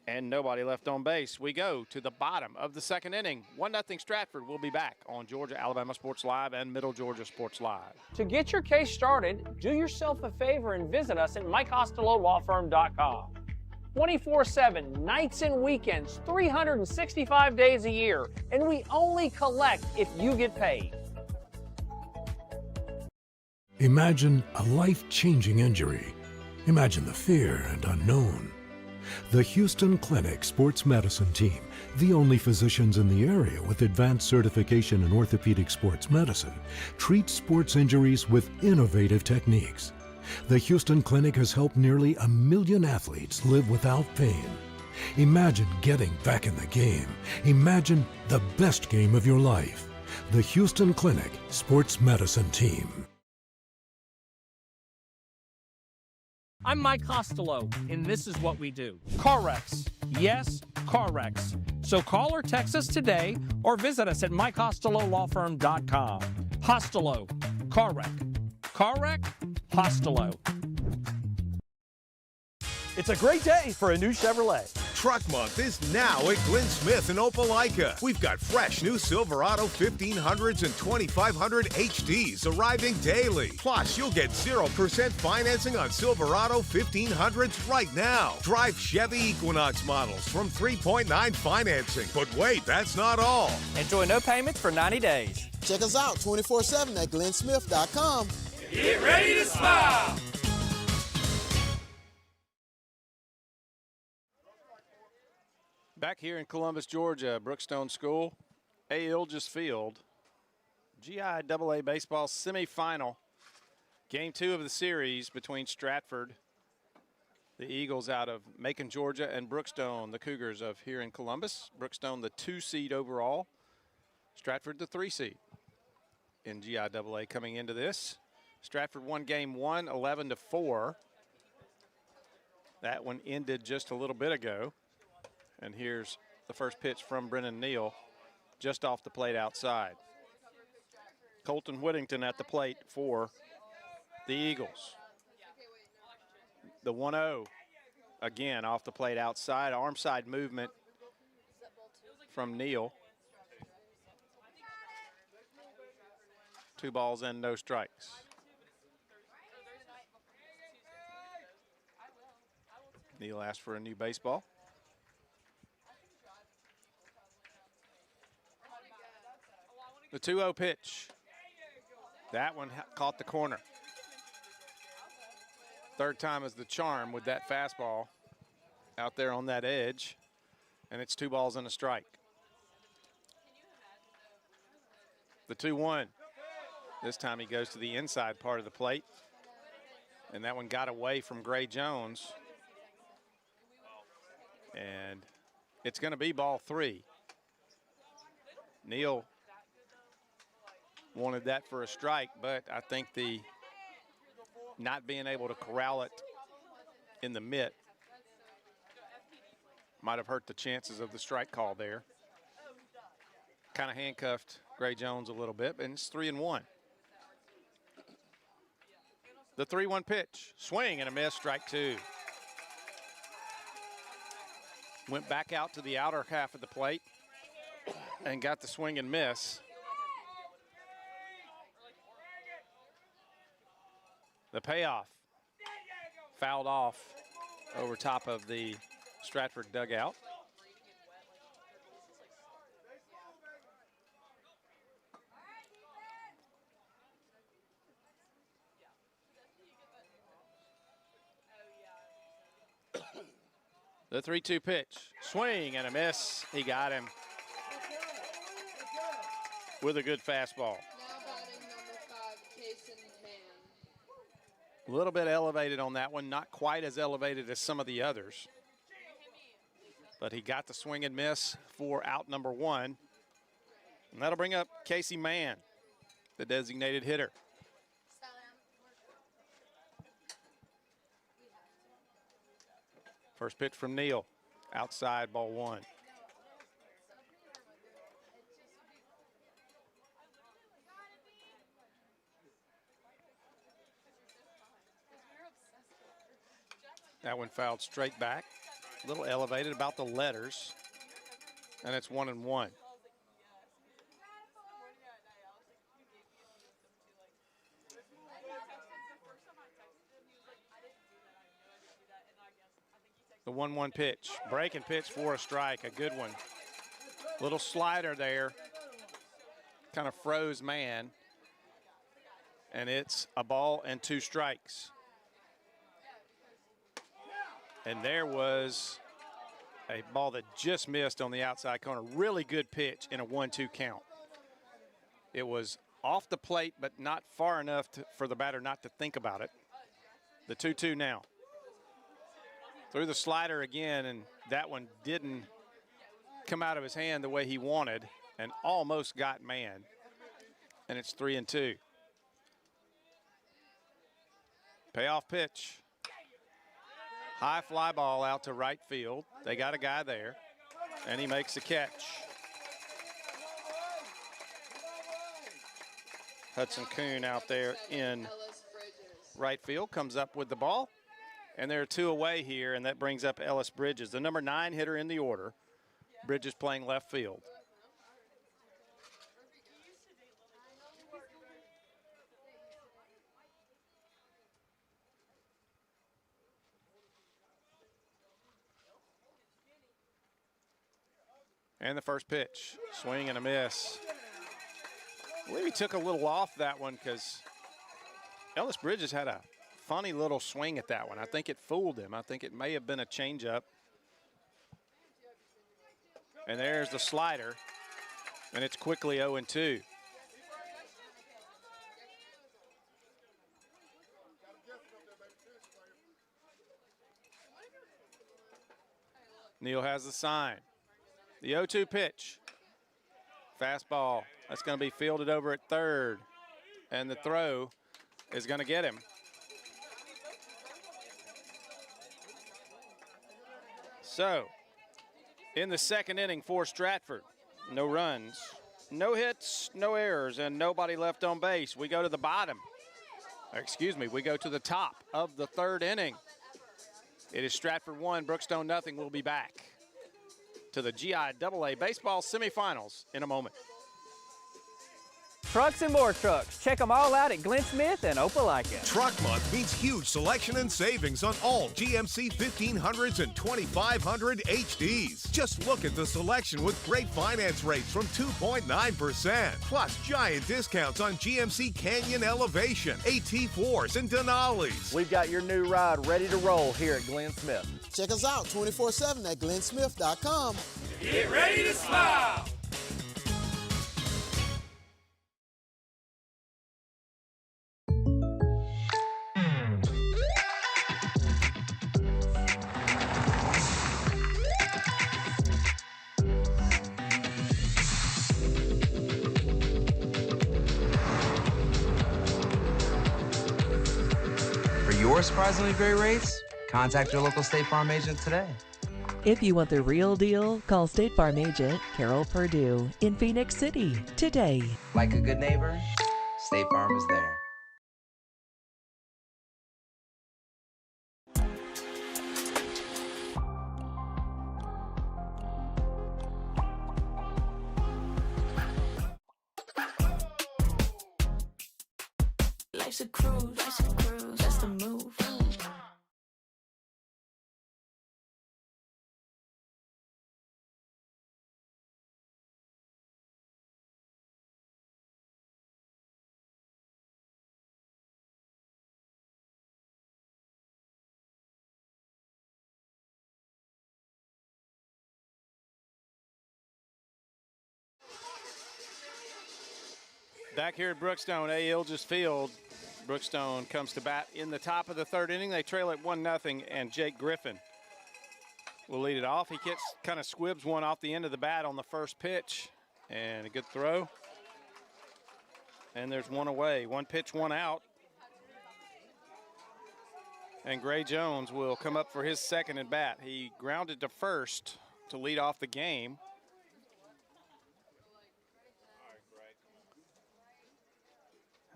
[SPEAKER 1] and nobody left on base. We go to the bottom of the second inning. 1-0 Stratford. We'll be back on Georgia Alabama Sports Live and Middle Georgia Sports Live.
[SPEAKER 4] To get your case started, do yourself a favor and visit us at MikeCostelloLawFirm.com. 24/7, nights and weekends, 365 days a year, and we only collect if you get paid.
[SPEAKER 12] Imagine a life-changing injury. Imagine the fear and unknown. The Houston Clinic Sports Medicine Team, the only physicians in the area with advanced certification in orthopedic sports medicine, treats sports injuries with innovative techniques. The Houston Clinic has helped nearly 1 million athletes live without pain. Imagine getting back in the game. Imagine the best game of your life. The Houston Clinic Sports Medicine Team.
[SPEAKER 4] I'm Mike Costello, and this is what we do. Car wrecks. Yes, car wrecks. So call or text us today or visit us at mycostelolawfirm.com. Costello. Car wreck. Car wreck? Costello.
[SPEAKER 15] It's a great day for a new Chevrolet.
[SPEAKER 7] Truck Month is now at Glenn Smith in Opelika. We've got fresh new Silverado 1500s and 2500 HDs arriving daily. Plus, you'll get 0% financing on Silverado 1500s right now. Drive Chevy Equinox models from 3.9 financing. But wait, that's not all.
[SPEAKER 6] Enjoy no payments for 90 days.
[SPEAKER 8] Check us out 24/7 at glennsmith.com.
[SPEAKER 9] Get ready to smile.
[SPEAKER 1] Back here in Columbus, Georgia, Brookstone School, A. Ilges Field, GIAA baseball semifinal. Game 2 of the series between Stratford, the Eagles out of Macon, Georgia, and Brookstone, the Cougars of here in Columbus. Brookstone, the 2 seed overall. Stratford, the 3 seed in GIAA coming into this. Stratford won game 1, 11-4. That one ended just a little bit ago. And here's the first pitch from Brennan Neal, just off the plate outside. Colton Whittington at the plate for the Eagles. The 1-0, again off the plate outside. Arm side movement from Neal. 2 balls and no strikes. Neal asked for a new baseball. The 2-0 pitch. That one caught the corner. Third time is the charm with that fastball out there on that edge. And it's 2 balls and a strike. The 2-1. This time he goes to the inside part of the plate. And that one got away from Gray Jones. And it's going to be ball 3. Neal wanted that for a strike, but I think the not being able to corral it in the mitt might have hurt the chances of the strike call there. Kind of handcuffed Gray Jones a little bit, and it's 3-1. The 3-1 pitch, swing and a miss, strike 2. Went back out to the outer half of the plate and got the swing and miss. The payoff, fouled off over top of the Stratford dugout. The 3-2 pitch, swing and a miss. He got him with a good fastball. A little bit elevated on that one, not quite as elevated as some of the others. But he got the swing and miss for out number 1. And that'll bring up Casey Mann, the designated hitter. First pitch from Neal, outside, ball 1. That one fouled straight back, a little elevated about the letters, and it's 1-1. The 1-1 pitch, breaking pitch for a strike, a good one. Little slider there, kind of froze Mann, and it's a ball and 2 strikes. And there was a ball that just missed on the outside corner. Really good pitch in a 1-2 count. It was off the plate, but not far enough for the batter not to think about it. The 2-2 now. Threw the slider again, and that one didn't come out of his hand the way he wanted and almost got man. And it's 3-2. Payoff pitch. High fly ball out to right field. They got a guy there, and he makes a catch. Hudson Kuhn out there in right field comes up with the ball, and there are 2 away here, and that brings up Ellis Bridges, the number 9 hitter in the order. Bridges playing left field. And the first pitch, swing and a miss. I believe he took a little off that one because Ellis Bridges had a funny little swing at that one. I think it fooled him. I think it may have been a changeup. And there's the slider, and it's quickly 0-2. Neal has the sign. The 0-2 pitch. Fastball. That's going to be fielded over at third. And the throw is going to get him. So, in the second inning for Stratford, no runs, no hits, no errors, and nobody left on base. We go to the bottom. Excuse me, we go to the top of the third inning. It is Stratford 1, Brookstone nothing. We'll be back to the GIAA baseball semifinals in a moment.
[SPEAKER 6] Trucks and more trucks. Check them all out at Glenn Smith and Opelika.
[SPEAKER 7] Truck Month means huge selection and savings on all GMC 1500s and 2500 HDs. Just look at the selection with great finance rates from 2.9%. Plus giant discounts on GMC Canyon Elevation, AT4s, and Denali's.
[SPEAKER 15] We've got your new ride ready to roll here at Glenn Smith.
[SPEAKER 8] Check us out 24/7 at glennsmith.com.
[SPEAKER 9] Get ready to smile.
[SPEAKER 13] For surprisingly great rates, contact your local State Farm agent today.
[SPEAKER 14] If you want the real deal, call State Farm agent Carol Purdue in Phoenix City today.
[SPEAKER 13] Like a good neighbor, State Farm is there.
[SPEAKER 10] Life's a cruise, that's the move.
[SPEAKER 1] Back here at Brookstone, A. Ilges Field, Brookstone comes to bat in the top of the third inning. They trail at 1-0, and Jake Griffin will lead it off. He kind of squibs one off the end of the bat on the first pitch, and a good throw. And there's one away. One pitch, one out. And Gray Jones will come up for his second at bat. He grounded to first to lead off the game.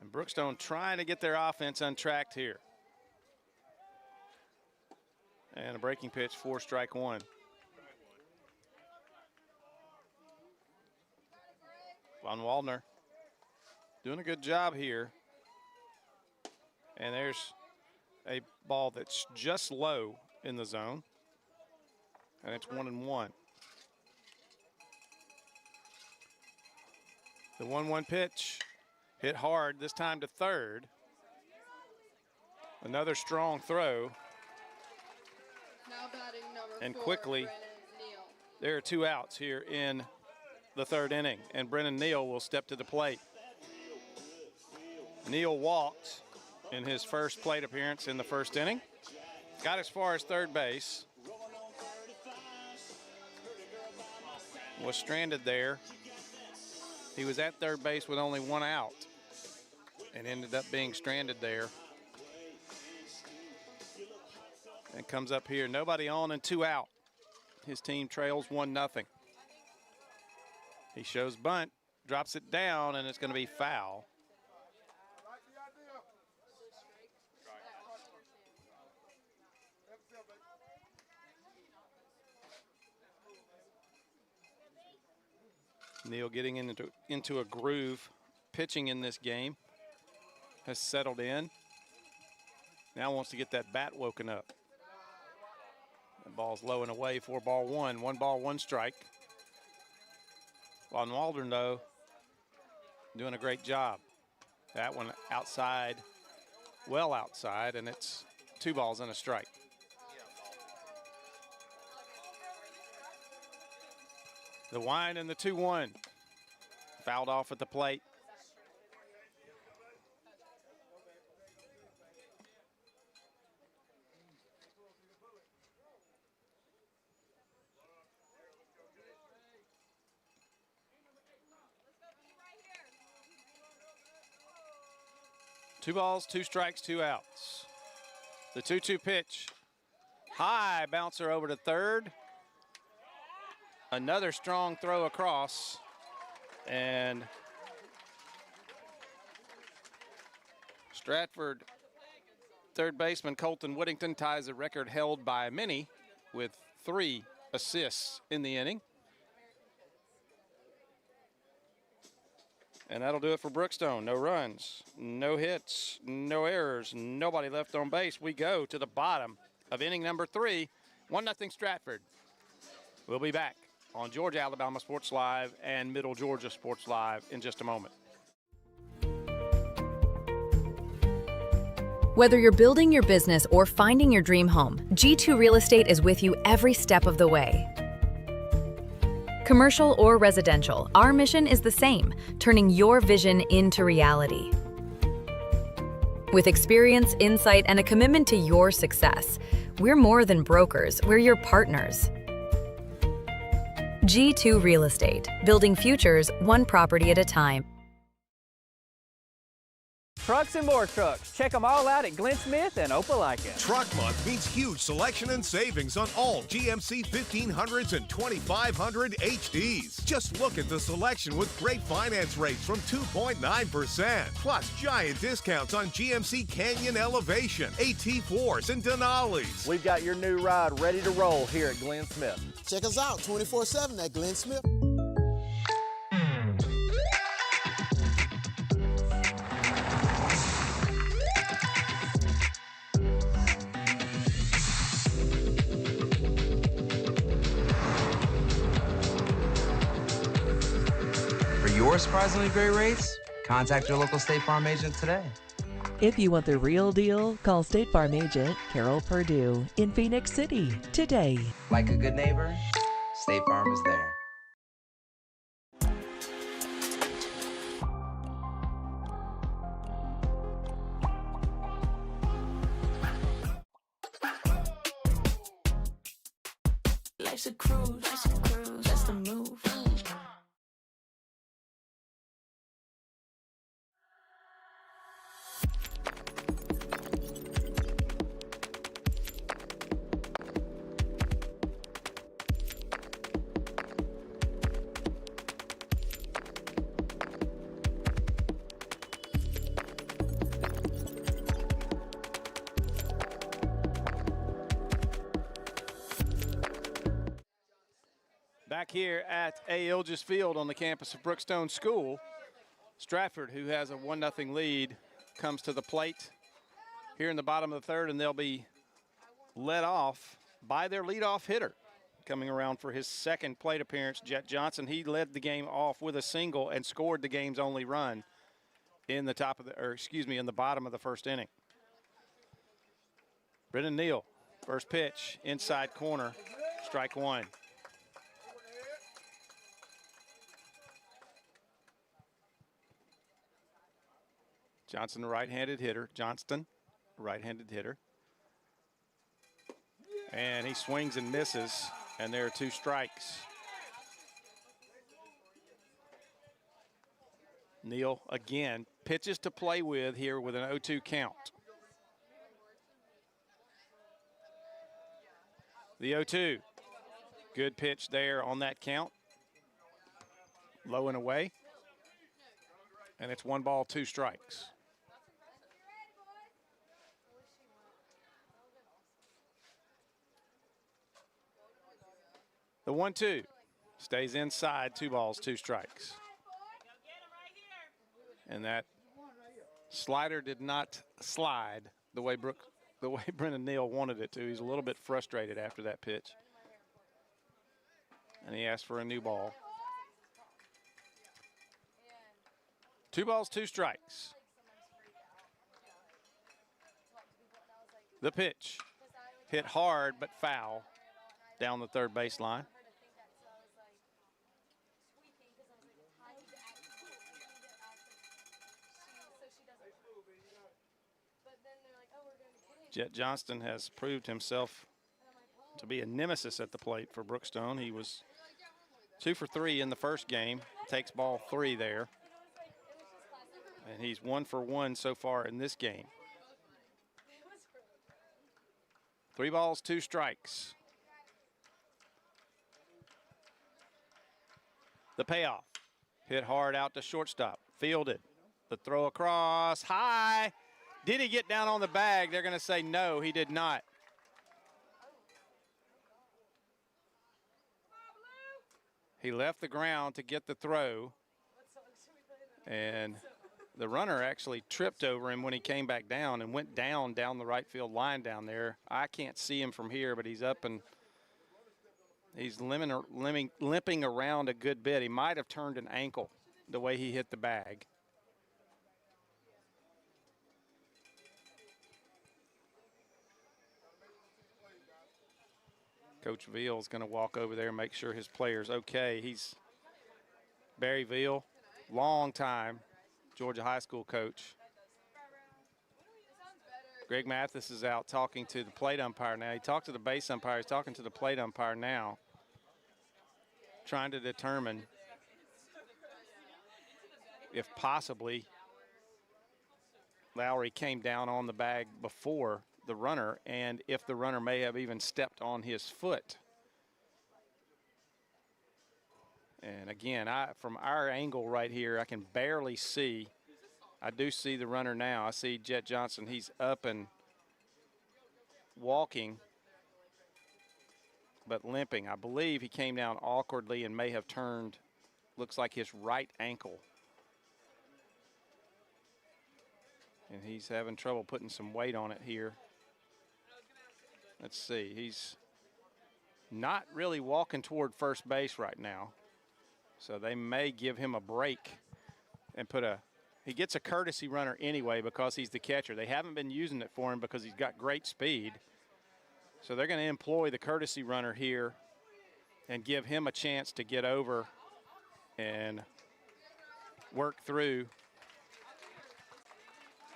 [SPEAKER 1] And Brookstone trying to get their offense untracked here. And a breaking pitch for strike one. Von Waldner doing a good job here. And there's a ball that's just low in the zone. And it's 1-1. The 1-1 pitch. Hit hard, this time to third. Another strong throw.
[SPEAKER 2] Now batting number
[SPEAKER 1] and
[SPEAKER 2] 4,
[SPEAKER 1] quickly, there are 2 outs here in the third inning, and Brennan Neal will step to the plate. Neal walked in his first plate appearance in the first inning. Got as far as third base. Was stranded there. He was at third base with only one out and ended up being stranded there. And comes up here, nobody on and 2 out. His team trails 1-0. He shows bunt, drops it down, and it's going to be foul. Neal getting into a groove, pitching in this game, has settled in. Now wants to get that bat woken up. The ball's low and away, 4-1, 1 ball, 1 strike. Von Waldron, though, doing a great job. That one outside, well outside, and it's 2 balls and a strike. The wind and the 2-1. Fouled off at the plate. Two balls, 2 strikes, 2 outs. The 2-2 pitch. High bouncer over to third. Another strong throw across. And Stratford third baseman Colton Whittington ties a record held by many with 3 assists in the inning. And that'll do it for Brookstone. No runs, no hits, no errors, nobody left on base. We go to the bottom of inning number 3, 1-0 Stratford. We'll be back on Georgia Alabama Sports Live and Middle Georgia Sports Live in just a moment.
[SPEAKER 5] Whether you're building your business or finding your dream home, G2 Real Estate is with you every step of the way. Commercial or residential, our mission is the same, turning your vision into reality. With experience, insight, and a commitment to your success, we're more than brokers, we're your partners. G2 Real Estate, building futures one property at a time.
[SPEAKER 6] Trucks and more trucks. Check them all out at Glenn Smith and Opelika.
[SPEAKER 7] Truck Month means huge selection and savings on all GMC 1500s and 2500 HDs. Just look at the selection with great finance rates from 2.9%. Plus giant discounts on GMC Canyon Elevation, AT4s, and Denali's.
[SPEAKER 15] We've got your new ride ready to roll here at Glenn Smith.
[SPEAKER 8] Check us out 24/7 at Glenn Smith.
[SPEAKER 13] For your surprisingly great rates, contact your local State Farm agent today.
[SPEAKER 14] If you want the real deal, call State Farm agent Carol Purdue in Phoenix City today.
[SPEAKER 13] Like a good neighbor, State Farm is there.
[SPEAKER 10] Life's a cruise, that's the move.
[SPEAKER 1] Back here at A. Ilges Field on the campus of Brookstone School, Stratford, who has a 1-0 lead, comes to the plate here in the bottom of the third, and they'll be led off by their leadoff hitter. Coming around for his second plate appearance, Jet Johnson. He led the game off with a single and scored the game's only run in the in the bottom of the first inning. Brennan Neal, first pitch, inside corner, strike 1. Johnston, the right-handed hitter. Johnston, right-handed hitter. And he swings and misses, and there are 2 strikes. Neal, again, pitches to play with here with an 0-2 count. The 0-2. Good pitch there on that count. Low and away. And it's 1 ball, 2 strikes. The 1-2 stays inside, 2 balls, 2 strikes. And that slider did not slide the way Brendan Neal wanted it to. He's a little bit frustrated after that pitch. And he asked for a new ball. 2 balls, 2 strikes. The pitch hit hard but foul down the third baseline. Jet Johnston has proved himself to be a nemesis at the plate for Brookstone. He was 2 for 3 in the first game, takes ball 3 there. And he's 1 for 1 so far in this game. 3 balls, 2 strikes. The payoff, hit hard out to shortstop, fielded. The throw across, high. Did he get down on the bag? They're going to say no, he did not. He left the ground to get the throw. And the runner actually tripped over him when he came back down and went down the right field line down there. I can't see him from here, but he's up and he's limping around a good bit. He might have turned an ankle the way he hit the bag. Coach Veal's going to walk over there and make sure his player's okay. He's Barry Veal, long time Georgia high school coach. Greg Mathis is out talking to the plate umpire now. He talked to the base umpire. He's talking to the plate umpire now, trying to determine if possibly Lowry came down on the bag before the runner and if the runner may have even stepped on his foot. And again, from our angle right here, I can barely see. I do see the runner now. I see Jet Johnston. He's up and walking, but limping. I believe he came down awkwardly and may have turned, looks like his right ankle. And he's having trouble putting some weight on it here. Let's see, he's not really walking toward first base right now. So they may give him a break and he gets a courtesy runner anyway because he's the catcher. They haven't been using it for him because he's got great speed. So they're going to employ the courtesy runner here and give him a chance to get over and work through.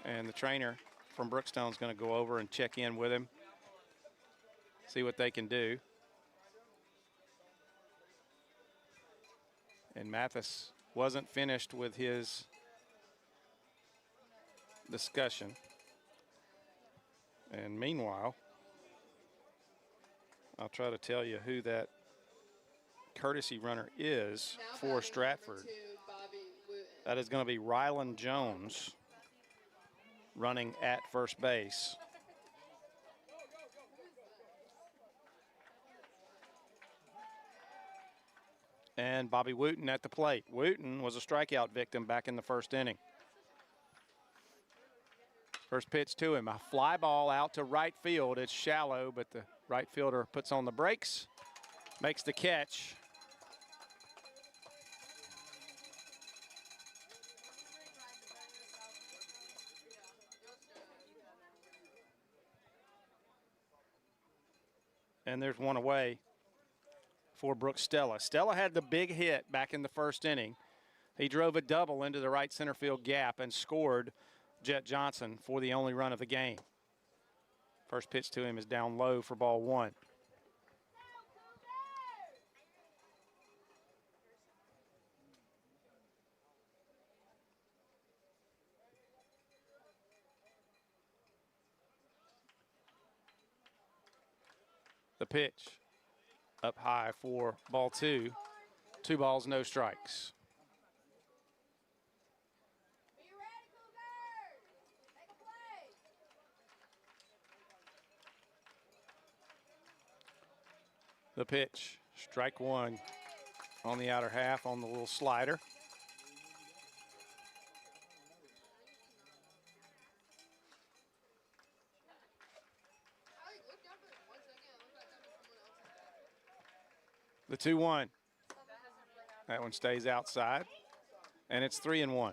[SPEAKER 1] And the trainer from Brookstone is going to go over and check in with him, see what they can do. And Mathis wasn't finished with his discussion. And meanwhile, I'll try to tell you who that courtesy runner is for Stratford. That is going to be Rylan Jones running at first base. And Bobby Wooten at the plate. Wooten was a strikeout victim back in the first inning. First pitch to him, a fly ball out to right field. It's shallow, but the right fielder puts on the brakes, makes the catch. And there's one away for Brooks Stella. Stella had the big hit back in the first inning. He drove a double into the right center field gap and scored Jet Johnson for the only run of the game. First pitch to him is down low for ball 1. The pitch up high for ball 2. 2 balls, no strikes. The pitch, strike 1 on the outer half on the little slider. The 2-1. That one stays outside, and it's 3-1.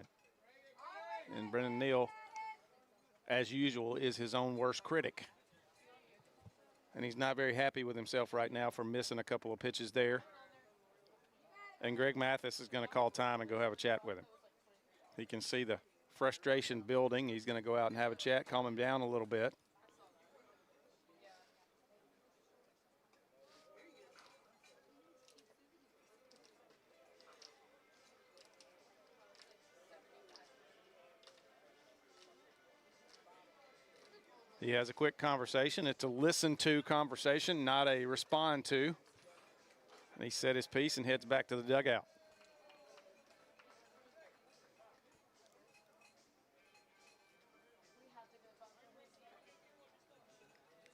[SPEAKER 1] And Brennan Neal, as usual, is his own worst critic. And he's not very happy with himself right now for missing a couple of pitches there. And Greg Mathis is going to call time and go have a chat with him. He can see the frustration building. He's going to go out and have a chat, calm him down a little bit. He has a quick conversation. It's a listen to conversation, not a respond to. And he said his piece and heads back to the dugout.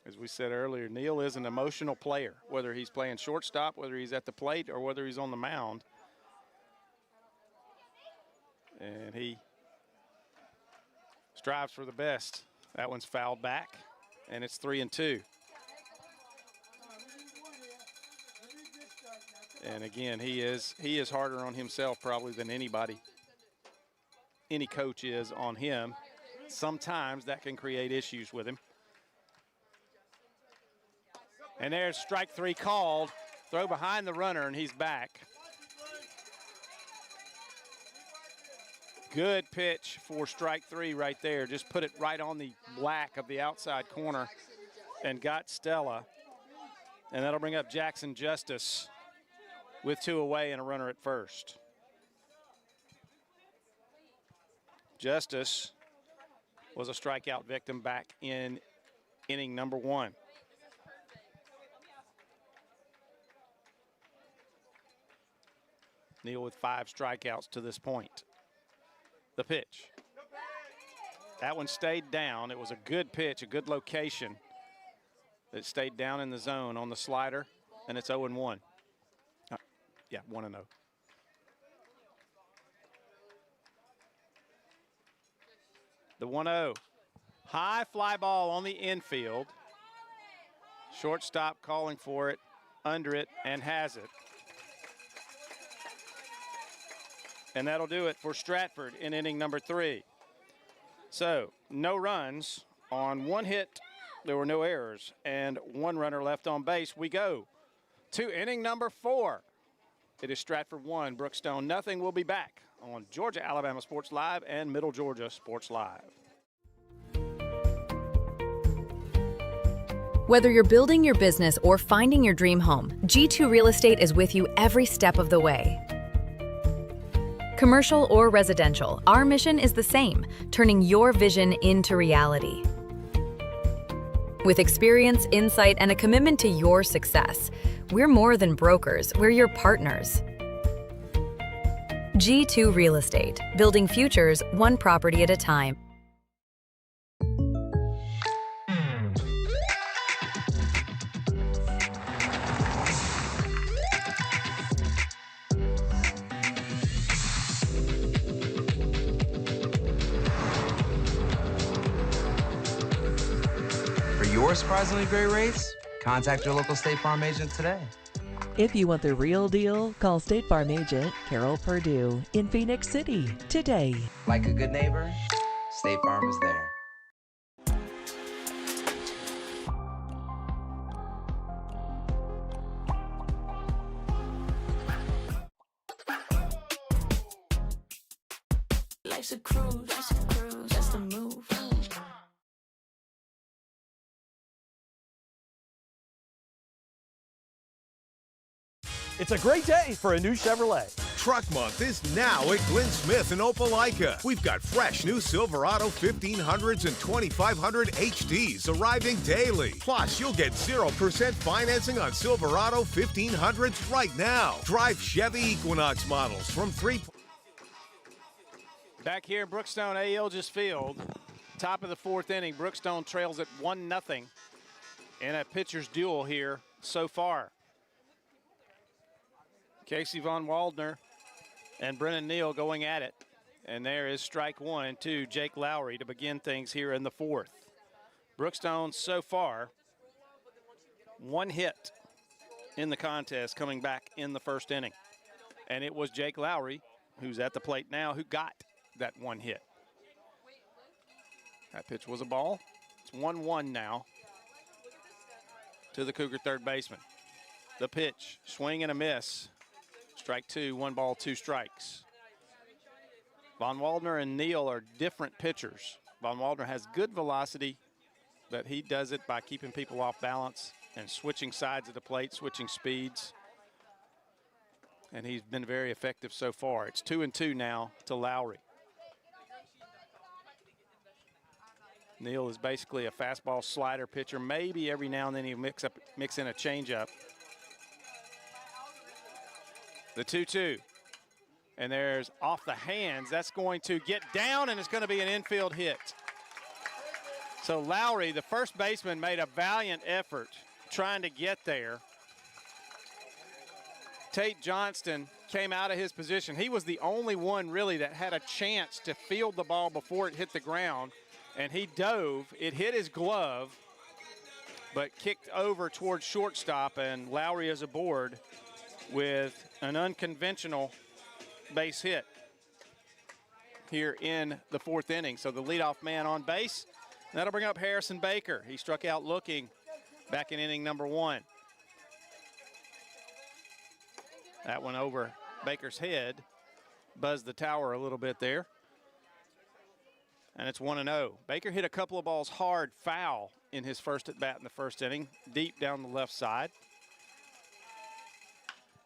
[SPEAKER 1] As we said earlier, Neal is an emotional player, whether he's playing shortstop, whether he's at the plate, or whether he's on the mound. And he strives for the best. That one's fouled back, and it's 3-2. And again, he is harder on himself probably than anybody, any coach is on him. Sometimes that can create issues with him. And there's strike 3 called. Throw behind the runner, and he's back. Good pitch for strike 3 right there. Just put it right on the black of the outside corner and got Stella. And that'll bring up Jackson Justice with 2 away and a runner at first. Justice was a strikeout victim back in inning number 1. Neal with 5 strikeouts to this point. The pitch. That one stayed down. It was a good pitch, a good location. It stayed down in the zone on the slider, and it's 0-1. Yeah, 1-0. The 1-0. High fly ball on the infield. Shortstop calling for it, under it, and has it. And that'll do it for Stratford in inning number 3. So, no runs on 1 hit. There were no errors, and 1 runner left on base. We go to inning number 4. It is Stratford 1, Brookstone nothing. We'll be back on Georgia Alabama Sports Live and Middle Georgia Sports Live.
[SPEAKER 5] Whether you're building your business or finding your dream home, G2 Real Estate is with you every step of the way. Commercial or residential, our mission is the same, turning your vision into reality. With experience, insight, and a commitment to your success, we're more than brokers, we're your partners. G2 Real Estate, building futures one property at a time.
[SPEAKER 13] Your surprisingly great rates? Contact your local State Farm agent today.
[SPEAKER 14] If you want the real deal, call State Farm agent Carol Perdue in Phoenix City today.
[SPEAKER 13] Like a good neighbor, State Farm is there.
[SPEAKER 10] Life's a cruise, just a move.
[SPEAKER 15] It's a great day for a new Chevrolet.
[SPEAKER 7] Truck Month is now at Glenn Smith in Opelika. We've got fresh new Silverado 1500s and 2500 HDs arriving daily. Plus, you'll get 0% financing on Silverado 1500s right now. Drive Chevy Equinox models from 3.
[SPEAKER 1] Back here in Brookstone, A.L. just field. Top of the 4th inning, Brookstone trails at 1-0 in a pitcher's duel here so far. Casey Von Waldner and Brennan Neal going at it. And there is strike 1 to Jake Lowry to begin things here in the 4th. Brookstone so far, 1 hit in the contest coming back in the 1st inning. And it was Jake Lowry, who's at the plate now, who got that 1 hit. That pitch was a ball. It's 1-1 now to the Cougar third baseman. The pitch, swing and a miss. Strike 2, 1 ball, 2 strikes. Von Waldner and Neal are different pitchers. Von Waldner has good velocity, but he does it by keeping people off balance and switching sides of the plate, switching speeds. And he's been very effective so far. It's 2-2 now to Lowry. Neal is basically a fastball slider pitcher. Maybe every now and then he'll mix in a changeup. The 2-2. And there's off the hands. That's going to get down, and it's going to be an infield hit. So Lowry, the first baseman, made a valiant effort trying to get there. Tate Johnston came out of his position. He was the only one really that had a chance to field the ball before it hit the ground. And he dove, it hit his glove, but kicked over towards shortstop, and Lowry is aboard with an unconventional base hit here in the 4th inning. So the leadoff man on base, and that'll bring up Harrison Baker. He struck out looking back in inning number 1. That one over Baker's head, buzzed the tower a little bit there. And it's 1-0. Baker hit a couple of balls hard foul in his first at bat in the 1st inning, deep down the left side.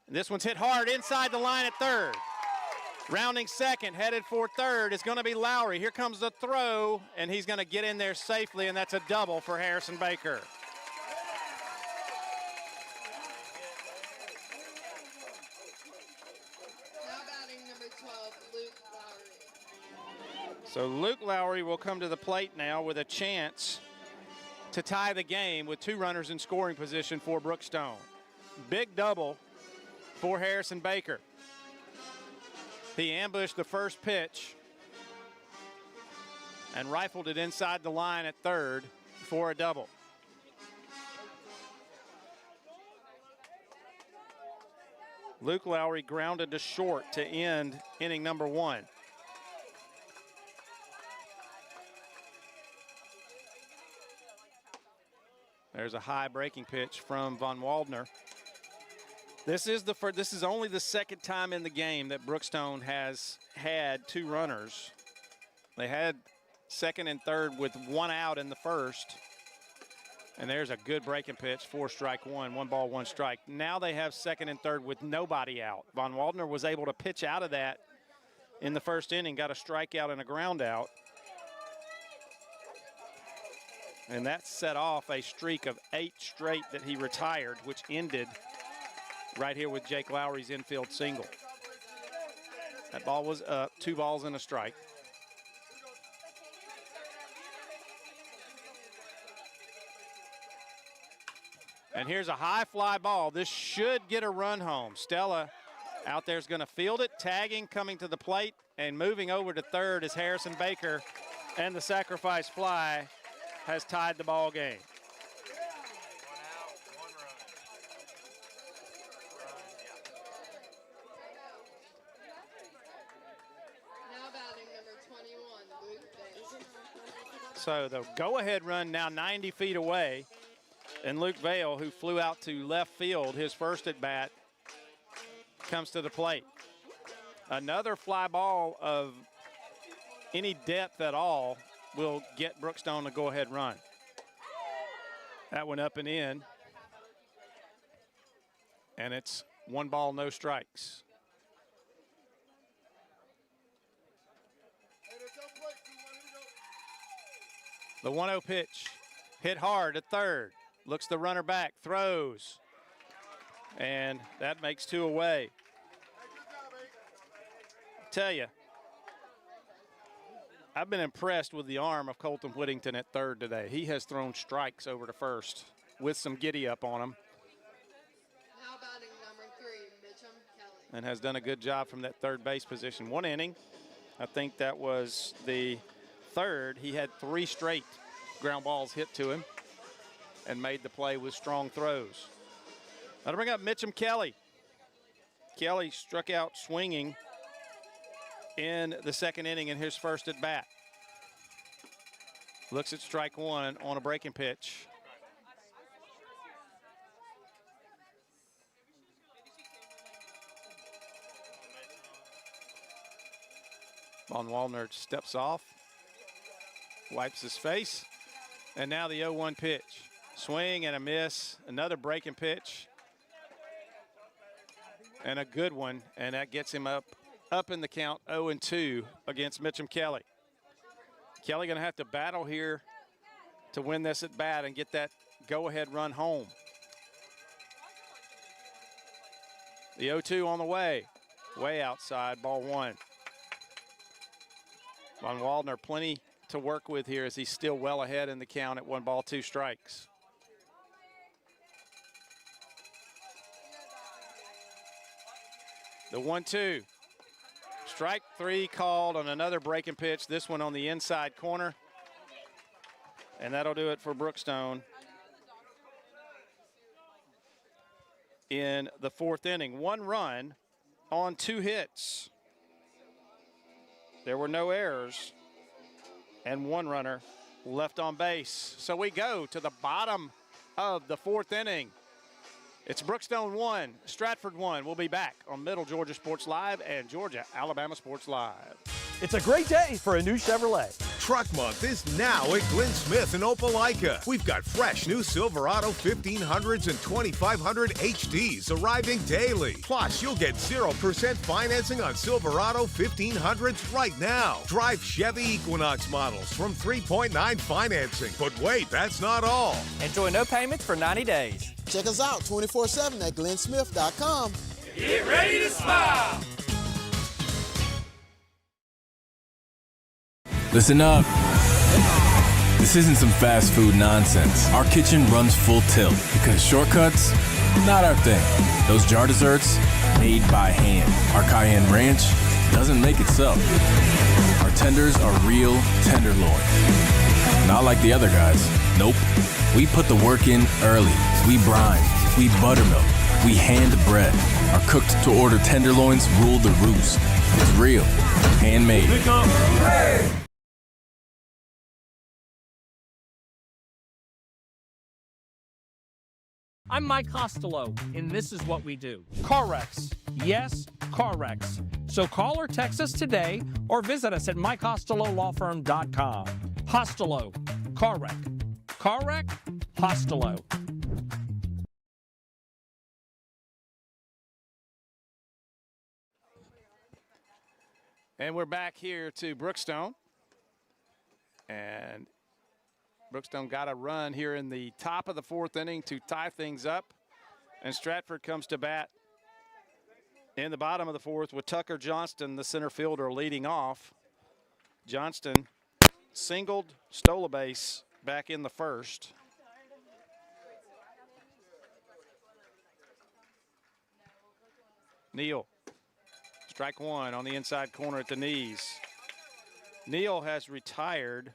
[SPEAKER 1] And this one's hit hard inside the line at 3rd. Rounding 2nd, headed for 3rd is going to be Lowry. Here comes the throw, and he's going to get in there safely, and that's a double for Harrison Baker. So Luke Lowry will come to the plate now with a chance to tie the game with 2 runners in scoring position for Brookstone. Big double for Harrison Baker. He ambushed the first pitch and rifled it inside the line at 3rd for a double. Luke Lowry grounded to short to end inning number 1. There's a high breaking pitch from Von Waldner. This is only the 2nd time in the game that Brookstone has had 2 runners. They had 2nd and 3rd with 1 out in the 1st. And there's a good breaking pitch for strike 1, 1 ball, 1 strike. Now they have 2nd and 3rd with nobody out. Von Waldner was able to pitch out of that in the 1st inning, got a strikeout and a ground out. And that set off a streak of 8 straight that he retired, which ended right here with Jake Lowry's infield single. That ball was up, 2 balls and a strike. And here's a high fly ball. This should get a run home. Stella out there is going to field it, tagging, coming to the plate, and moving over to 3rd is Harrison Baker, and the sacrifice fly has tied the ball game.
[SPEAKER 2] Now batting number 21, Luke Vale.
[SPEAKER 1] So the go-ahead run now 90 feet away, and Luke Vale, who flew out to left field, his first at bat, comes to the plate. Another fly ball of any depth at all will get Brookstone to go-ahead run. That went up and in. And it's 1 ball, no strikes. The 1-0 pitch, hit hard at third. Looks the runner back, throws. And that makes 2 away. Tell you, I've been impressed with the arm of Colton Whittington at third today. He has thrown strikes over to first with some giddy up on him.
[SPEAKER 2] Now batting number 3, Mitchum Kelly.
[SPEAKER 1] And has done a good job from that third base position. 1 inning, I think that was the third. He had 3 straight ground balls hit to him and made the play with strong throws. Now to bring up Mitchum Kelly. Kelly struck out swinging in the second inning in his first at bat. Looks at strike 1 on a breaking pitch. Von Wallner steps off, wipes his face, and now the 0-1 pitch. Swing and a miss, another breaking pitch, and a good one, and that gets him up in the count 0-2 against Mitchum Kelly. Kelly gonna have to battle here to win this at bat and get that go-ahead run home. The 0-2 on the way outside, ball 1. Von Waldner plenty to work with here as he's still well ahead in the count at 1 ball, 2 strikes. The 1-2. Strike 3 called on another breaking pitch, this one on the inside corner. And that'll do it for Brookstone in the 4th inning. 1 run on 2 hits. There were no errors and 1 runner left on base. So we go to the bottom of the 4th inning. It's Brookstone 1, Stratford 1. We'll be back on Middle Georgia Sports Live and Georgia Alabama Sports Live.
[SPEAKER 15] It's a great day for a new Chevrolet.
[SPEAKER 7] Truck Month is now at Glenn Smith in Opelika. We've got fresh new Silverado 1500s and 2500 HDs arriving daily. Plus, you'll get 0% financing on Silverado 1500s right now. Drive Chevy Equinox models from 3.9 financing. But wait, that's not all.
[SPEAKER 6] Enjoy no payments for 90 days.
[SPEAKER 8] Check us out 24/7 at glennsmith.com.
[SPEAKER 9] Get ready to smile.
[SPEAKER 11] Listen up. This isn't some fast food nonsense. Our kitchen runs full tilt because shortcuts, not our thing. Those jar desserts, made by hand. Our cayenne ranch doesn't make itself. Our tenders are real tenderloin. Not like the other guys. Nope. We put the work in early. We brine. We buttermilk. We hand bread. Our cooked-to-order tenderloins rule the roost. It's real. Handmade.
[SPEAKER 4] I'm Mike Costello, and this is what we do. Car wrecks. Yes, car wrecks. So call or text us today or visit us at mycostelolawfirm.com. Costello. Car wreck. Car wreck? Costello.
[SPEAKER 1] And we're back here to Brookstone. And Brookstone got a run here in the top of the 4th inning to tie things up. And Stratford comes to bat in the bottom of the 4th with Tucker Johnston, the center fielder, leading off. Johnston singled, stole a base back in the 1st. Neal, strike 1 on the inside corner at the knees. Neal has retired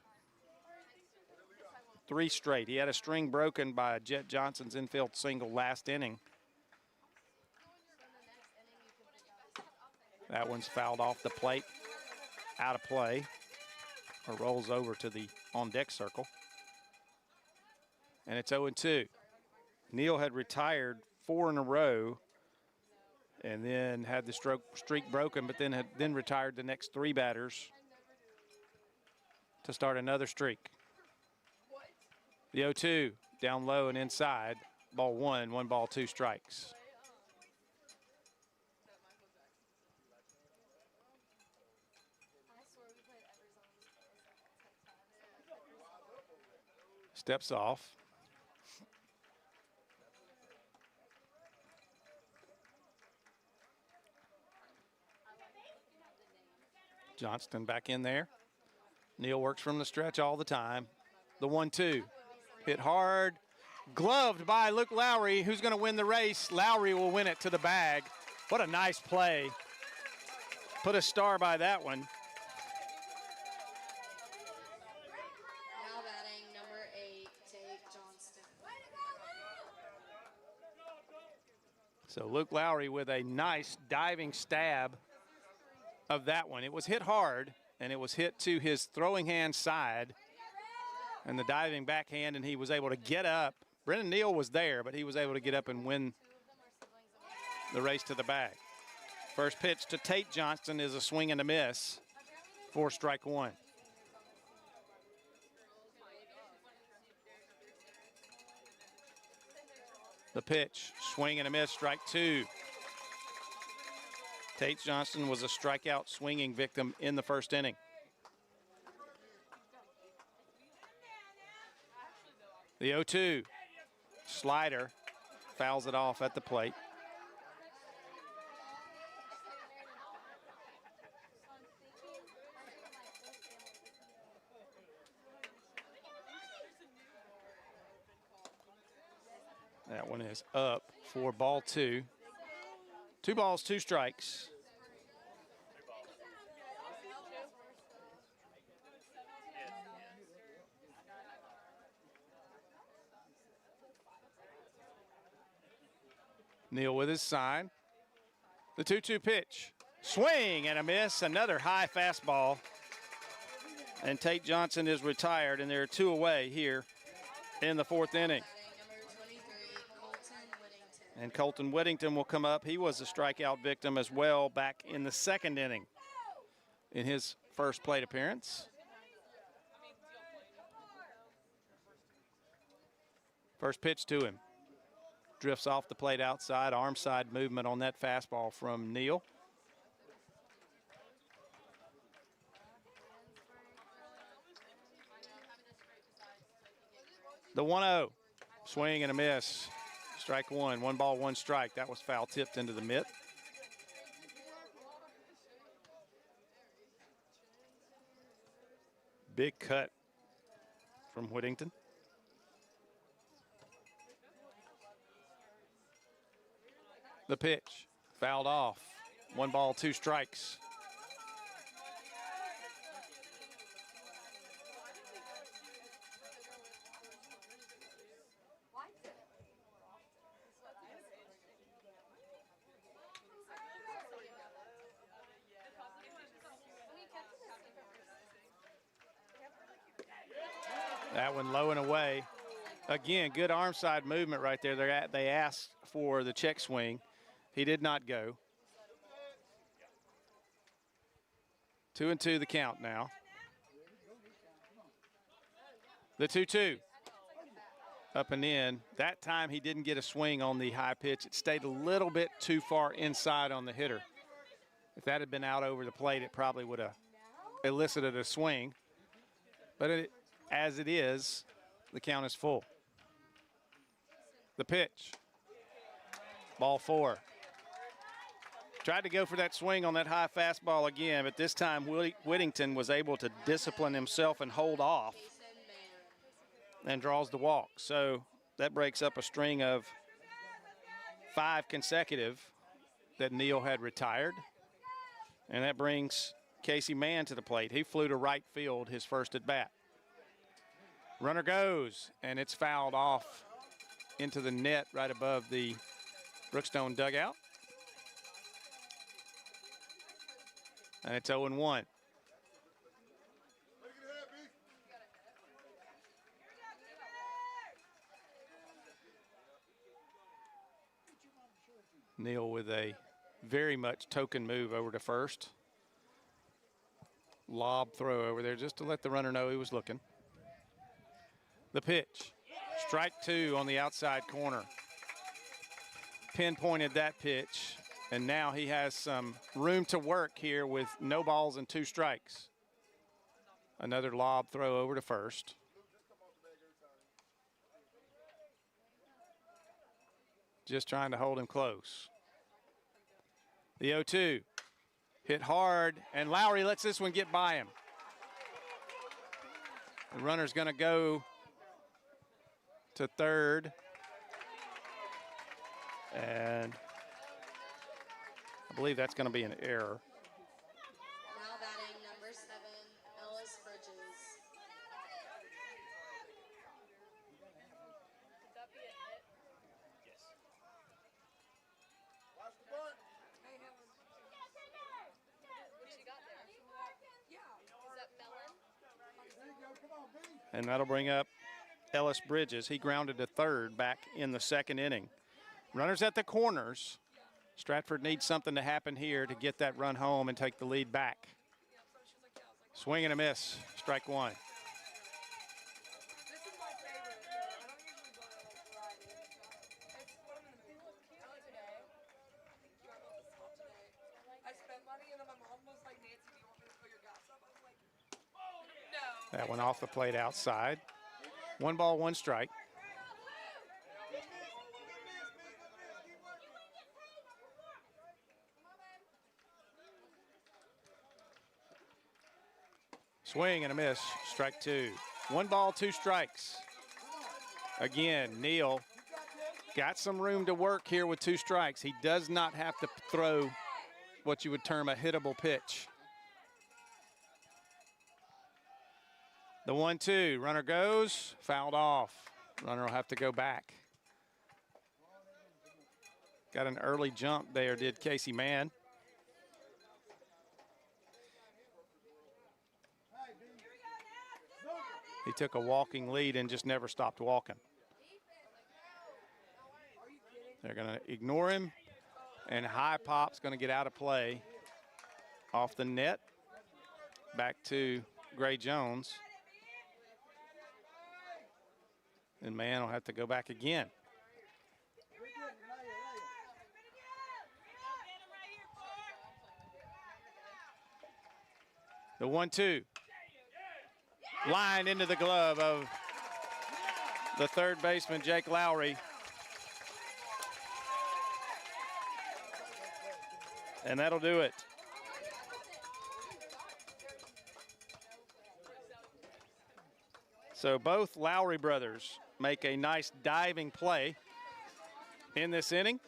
[SPEAKER 1] 3 straight. He had a string broken by Jet Johnson's infield single last inning. That one's fouled off the plate, out of play, or rolls over to the on-deck circle. And it's 0-2. Neal had retired 4 in a row and then had the streak broken, but then retired the next 3 batters to start another streak. The 0-2 down low and inside, ball 1, 1 ball, 2 strikes. steps off. Johnston back in there. Neal works from the stretch all the time. The 1-2. Hit hard. Gloved by Luke Lowry, who's going to win the race. Lowry will win it to the bag. What a nice play. Put a star by that one.
[SPEAKER 2] Now batting number 8, Tate Johnston.
[SPEAKER 1] So Luke Lowry with a nice diving stab of that one. It was hit hard, and it was hit to his throwing hand side and the diving backhand, and he was able to get up. Brennan Neal was there, but he was able to get up and win the race to the bag. First pitch to Tate Johnston is a swing and a miss for strike one. The pitch, swing and a miss, strike two. Tate Johnston was a strikeout swinging victim in the first inning. The 0-2, slider, fouls it off at the plate. That one is up for ball two. 2 balls, 2 strikes. Neal with his sign. The 2-2 pitch. Swing and a miss. Another high fastball. And Tate Johnston is retired, and there are 2 away here in the 4th inning. And Colton Whittington will come up. He was a strikeout victim as well back in the 2nd inning in his first plate appearance. First pitch to him. Drifts off the plate outside, arm side movement on that fastball from Neal. The 1-0, swing and a miss. Strike one, 1 ball, 1 strike. That was foul tipped into the mitt. Big cut from Whittington. The pitch, fouled off. 1 ball, 2 strikes. That one low and away. Again, good arm side movement right there. They asked for the check swing. He did not go. 2-2 the count now. The 2-2. Up and in. That time he didn't get a swing on the high pitch. It stayed a little bit too far inside on the hitter. If that had been out over the plate, it probably would have elicited a swing. But as it is, the count is full. The pitch. Ball 4. Tried to go for that swing on that high fastball again, but this time Whittington was able to discipline himself and hold off and draws the walk. So that breaks up a string of 5 consecutive that Neal had retired. And that brings Casey Mann to the plate. He flew to right field his first at bat. Runner goes, and it's fouled off into the net right above the Brookstone dugout. And it's 0-1. Neal with a very much token move over to first. Lob throw over there just to let the runner know he was looking. The pitch. Strike 2 on the outside corner. Pinpointed that pitch, and now he has some room to work here with no balls and 2 strikes. Another lob throw over to first. just trying to hold him close. The 0-2, hit hard, and Lowry lets this one get by him. The runner's going to go to third. And I believe that's going to be an error.
[SPEAKER 2] Now batting number 7, Ellis Bridges. Could that be a hit?
[SPEAKER 8] Yes. Watch the bunt.
[SPEAKER 2] Hey, Helen. What you got there? Yeah. Is that melon?
[SPEAKER 8] There you go. Come on, B.
[SPEAKER 1] And that'll bring up Ellis Bridges. He grounded to third back in the second inning. Runners at the corners. Stratford needs something to happen here to get that run home and take the lead back. Swing and a miss, strike one.
[SPEAKER 2] This is my favorite. I don't usually buy a variety. It's what I'm in the mood for. Today. Thank you. I bought this top today. I spent money and then my mom was like, Nancy, do you want me to fill your gas up? I was like, no.
[SPEAKER 1] That went off the plate outside. 1 ball, 1 strike. Swing and a miss, strike 2. 1 ball, 2 strikes. Again, Neal got some room to work here with 2 strikes. He does not have to throw what you would term a hittable pitch. The 1-2, runner goes, fouled off. Runner will have to go back. Got an early jump there, did Casey Mann. He took a walking lead and just never stopped walking. They're going to ignore him, and high pop's going to get out of play off the net. Back to Gray Jones. And Mann will have to go back again. The 1-2. Line into the glove of the third baseman, Jake Lowry. And that'll do it. So both Lowry brothers make a nice diving play in this inning.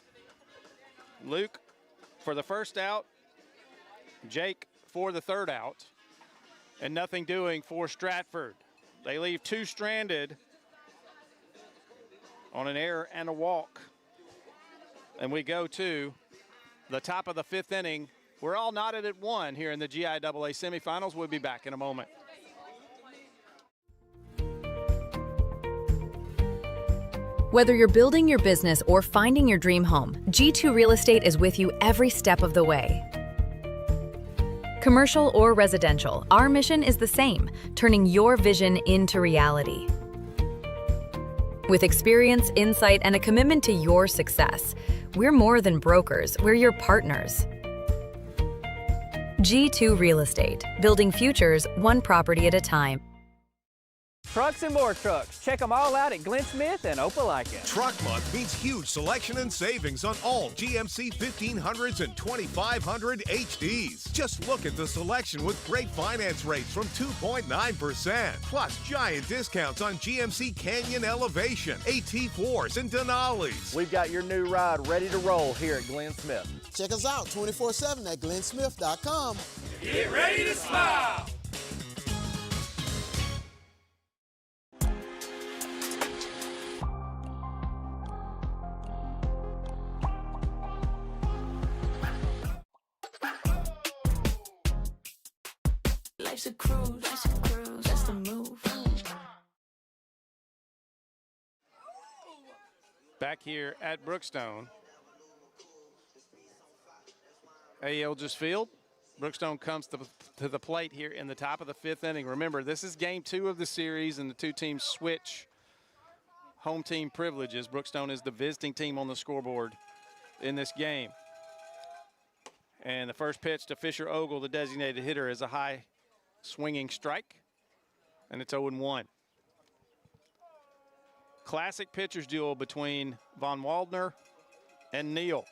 [SPEAKER 1] Luke for the first out, Jake for the third out. And nothing doing for Stratford. They leave 2 stranded on an error and a walk. And we go to the top of the 5th inning. We're all knotted at 1 here in the GIAA semifinals. We'll be back in a moment.
[SPEAKER 5] Whether you're building your business or finding your dream home, G2 Real Estate is with you every step of the way. Commercial or residential, our mission is the same, turning your vision into reality. With experience, insight, and a commitment to your success, we're more than brokers, we're your partners. G2 Real Estate, building futures one property at a time.
[SPEAKER 6] Trucks and more trucks. Check them all out at Glenn Smith and Opelika.
[SPEAKER 7] Truck Month means huge selection and savings on all GMC 1500s and 2500 HDs. Just look at the selection with great finance rates from 2.9%. Plus giant discounts on GMC Canyon Elevation, AT4s, and Denali's.
[SPEAKER 15] We've got your new ride ready to roll here at Glenn Smith.
[SPEAKER 8] Check us out 24/7 at glennsmith.com.
[SPEAKER 9] Get ready to smile.
[SPEAKER 10] Life's a cruise, that's the move.
[SPEAKER 1] Back here at Brookstone. Elgis Field. Brookstone comes to the plate here in the top of the 5th inning. Remember, this is game 2 of the series, and the 2 teams switch home team privileges. Brookstone is the visiting team on the scoreboard in this game. And the first pitch to Fisher Ogle, the designated hitter, is a high swinging strike, and it's 0-1. Classic pitchers duel between Von Waldner and Neal.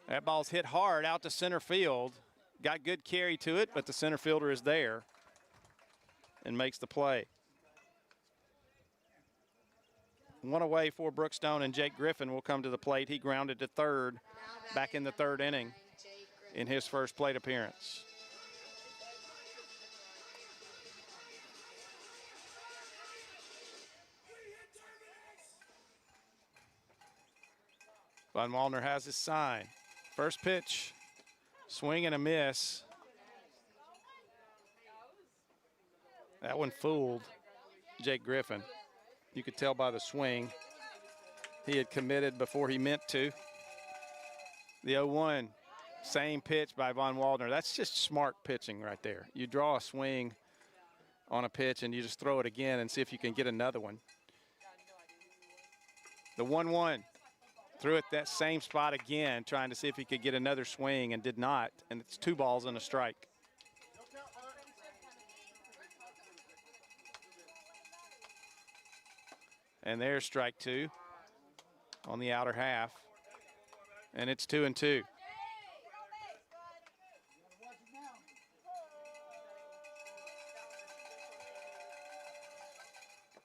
[SPEAKER 1] That ball's hit hard out to center field. Got good carry to it, but the center fielder is there and makes the play. One away for Brookstone, and Jake Griffin will come to the plate. He grounded to third back in the third inning in his first plate appearance. Von Waldner has his sign. First pitch, swing and a miss. That one fooled Jake Griffin. You could tell by the swing. He had committed before he meant to. The 0-1, same pitch by Von Waldner. That's just smart pitching right there. You draw a swing on a pitch and you just throw it again and see if you can get another one. The 1-1. Threw it that same spot again, trying to see if he could get another swing, and did not. And it's 2 balls and a strike. And there's strike 2 on the outer half. And it's 2-2.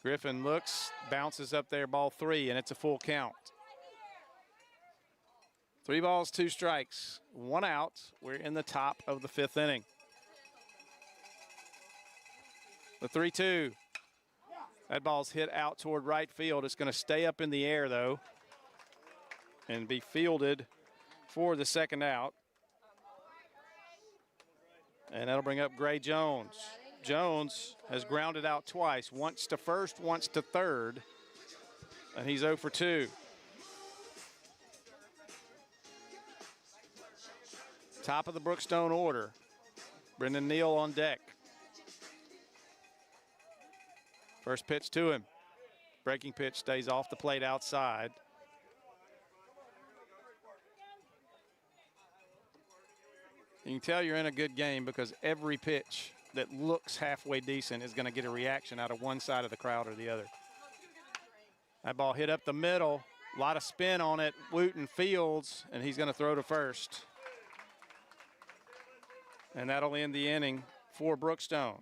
[SPEAKER 1] Griffin looks, bounces up there, ball 3, and it's a full count. 3 balls, 2 strikes, 1 out. We're in the top of the 5th inning. The 3-2. That ball's hit out toward right field. It's going to stay up in the air, though, and be fielded for the second out. And that'll bring up Gray Jones. Jones has grounded out twice, once to first, once to third, and he's 0 for 2. Top of the Brookstone order. Brendan Neal on deck. First pitch to him. Breaking pitch stays off the plate outside. You can tell you're in a good game because every pitch that looks halfway decent is going to get a reaction out of one side of the crowd or the other. That ball hit up the middle. A lot of spin on it. Wooten fields, and he's going to throw to first. And that'll end the inning for Brookstone.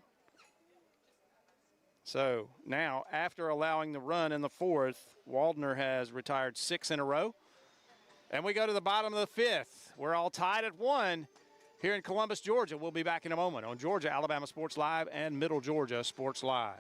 [SPEAKER 1] So now, after allowing the run in the 4th, Waldner has retired 6 in a row. And we go to the bottom of the 5th. We're all tied at 1 here in Columbus, Georgia. We'll be back in a moment on Georgia Alabama Sports Live and Middle Georgia Sports Live.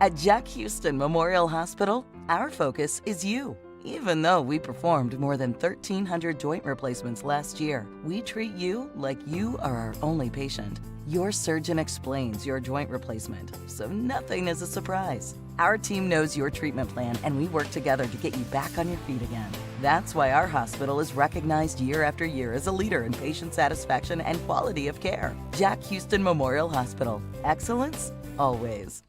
[SPEAKER 3] At Jack Houston Memorial Hospital, our focus is you. Even though we performed more than 1,300 joint replacements last year, we treat you like you are our only patient. Your surgeon explains your joint replacement, so nothing is a surprise. Our team knows your treatment plan, and we work together to get you back on your feet again. That's why our hospital is recognized year after year as a leader in patient satisfaction and quality of care. Jack Houston Memorial Hospital. Excellence, always.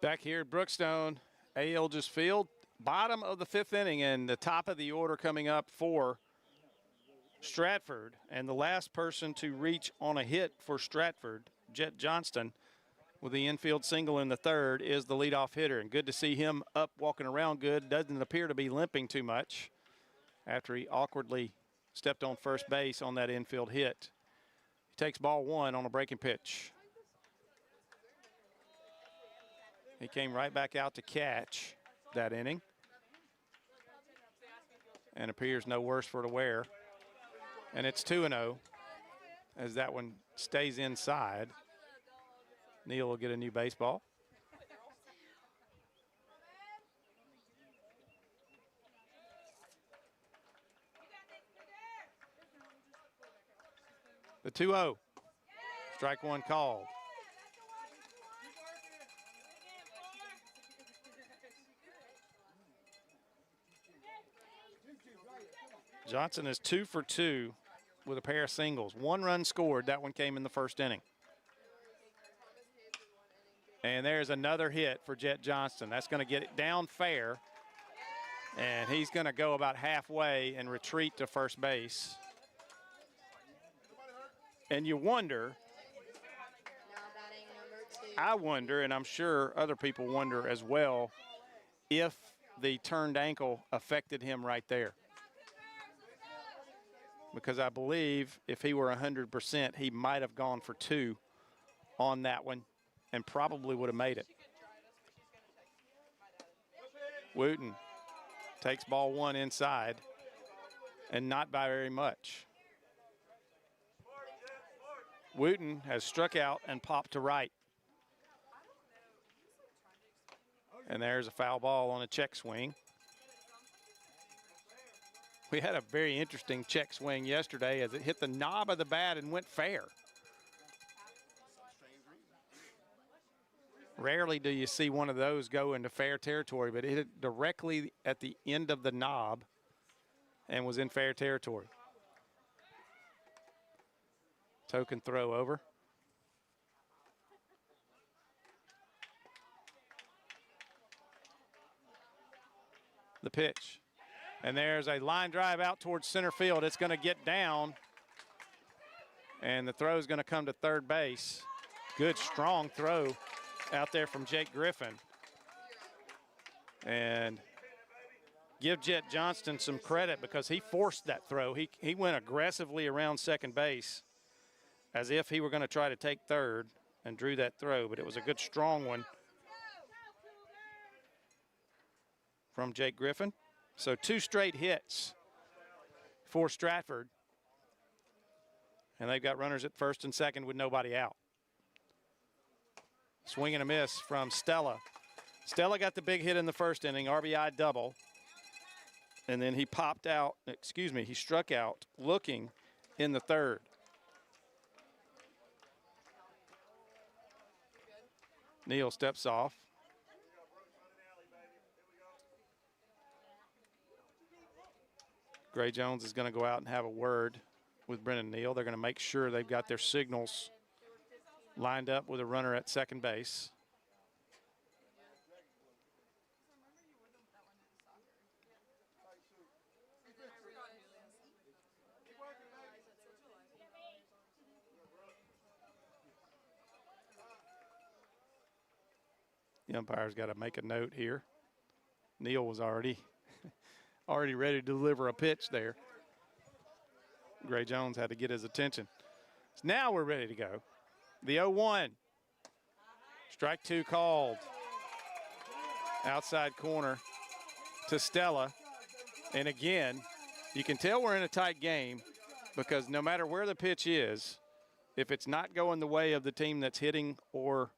[SPEAKER 3] Back here at Brookstone, A. Ilges Field,
[SPEAKER 1] Bottom of the 5th inning and the top of the order coming up for Stratford. And the last person to reach on a hit for Stratford, Jet Johnston, with the infield single in the 3rd, is the leadoff hitter. And good to see him up walking around good. Doesn't appear to be limping too much after he awkwardly stepped on first base on that infield hit. He takes ball 1 on a breaking pitch. He came right back out to catch that inning and appears no worse for the wear. And it's 2-0 as that one stays inside. Neal will get a new baseball. The 2-0. Strike 1 called. Johnson is 2 for 2 with a pair of singles. 1 run scored. That one came in the 1st inning. And there's another hit for Jet Johnston. That's going to get it down fair. And he's going to go about halfway and retreat to first base. And you wonder, I wonder, and I'm sure other people wonder as well, if the turned ankle affected him right there. Because I believe if he were 100%, he might have gone for 2 on that one and probably would have made it. Wooten takes ball 1 inside and not by very much. Wooten has struck out and popped to right. And there's a foul ball on a check swing. We had a very interesting check swing yesterday as it hit the knob of the bat and went fair. Rarely do you see one of those go into fair territory, but it hit directly at the end of the knob and was in fair territory. Token throw over. The pitch. And there's a line drive out towards center field. It's going to get down. And the throw is going to come to third base. Good, strong throw out there from Jake Griffin. And give Jet Johnston some credit because he forced that throw. He went aggressively around second base as if he were going to try to take third and drew that throw, but it was a good, strong one from Jake Griffin. So 2 straight hits for Stratford. And they've got runners at first and second with nobody out. Swing and a miss from Stella. Stella got the big hit in the 1st inning, RBI double. And then he popped out, he struck out looking in the 3rd. Neal steps off. Gray Jones is going to go out and have a word with Brennan Neal. They're going to make sure they've got their signals lined up with a runner at second base. The umpire's got to make a note here. Neal was already ready to deliver a pitch there. Gray Jones had to get his attention. So now we're ready to go. The 0-1. Strike 2 called. Outside corner to Stella. And again, you can tell we're in a tight game because no matter where the pitch is, if it's not going the way of the team that's hitting or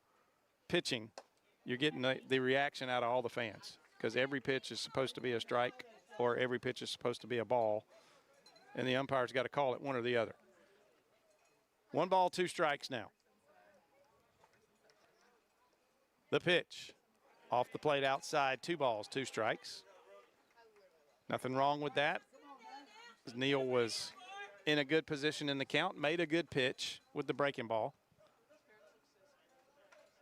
[SPEAKER 1] pitching, you're getting the reaction out of all the fans because every pitch is supposed to be a strike or every pitch is supposed to be a ball, and the umpire's got to call it one or the other. 1 ball, 2 strikes now. The pitch off the plate outside, 2 balls, 2 strikes. Nothing wrong with that. Neal was in a good position in the count, made a good pitch with the breaking ball.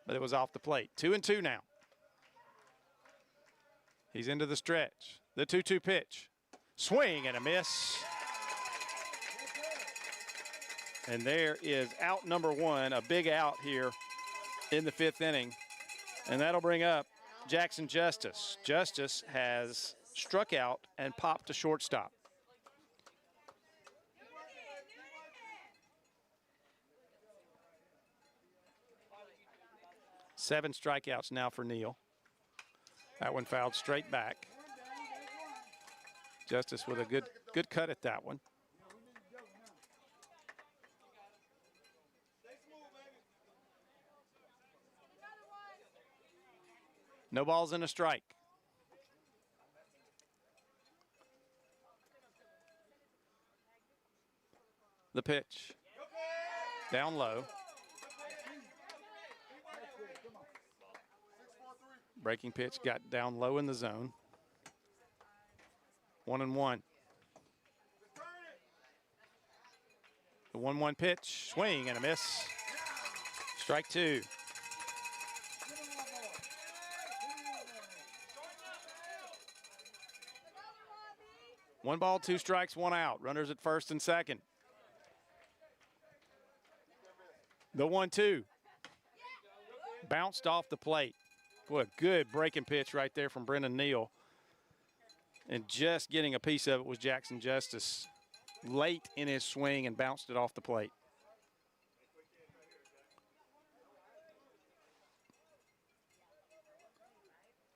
[SPEAKER 1] But it was off the plate. 2-2 now. He's into the stretch. The 2-2 pitch. Swing and a miss. And there is out number one, a big out here in the 5th inning. And that'll bring up Jackson Justice. Justice has struck out and popped to shortstop. Seven strikeouts now for Neal. That one fouled straight back. Justice with a good cut at that one. No balls and a strike. The pitch. Down low. Breaking pitch got down low in the zone. 1-1. The 1-1 pitch, swing and a miss. Strike two. One ball, two strikes, one out. Runners at first and second. The 1-2. Bounced off the plate. What a good breaking pitch right there from Brendan Neal. And just getting a piece of it was Jackson Justice late in his swing and bounced it off the plate.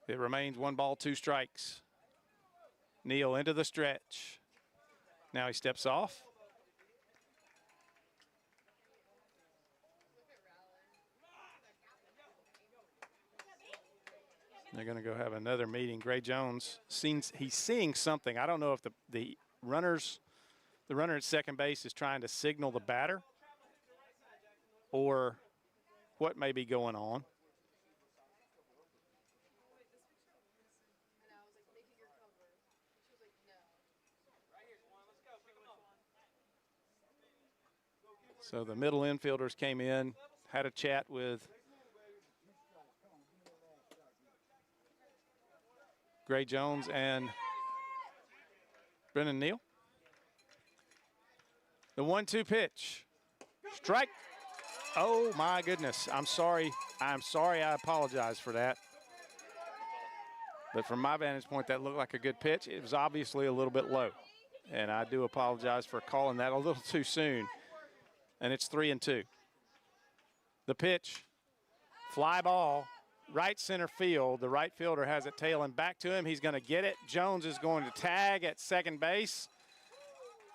[SPEAKER 1] It remains 1 ball, 2 strikes. Neal into the stretch. Now he steps off. They're going to go have another meeting. Gray Jones, he's seeing something. I don't know if the runner at second base is trying to signal the batter or what may be going on. So the middle infielders came in, had a chat with Gray Jones and Brendan Neal. The 1-2 pitch. Strike. Oh my goodness. I'm sorry. I apologize for that. But from my vantage point, that looked like a good pitch. It was obviously a little bit low. And I do apologize for calling that a little too soon. And it's 3-2. The pitch. Fly ball. Right center field. The right fielder has it tailing back to him. He's going to get it. Jones is going to tag at second base.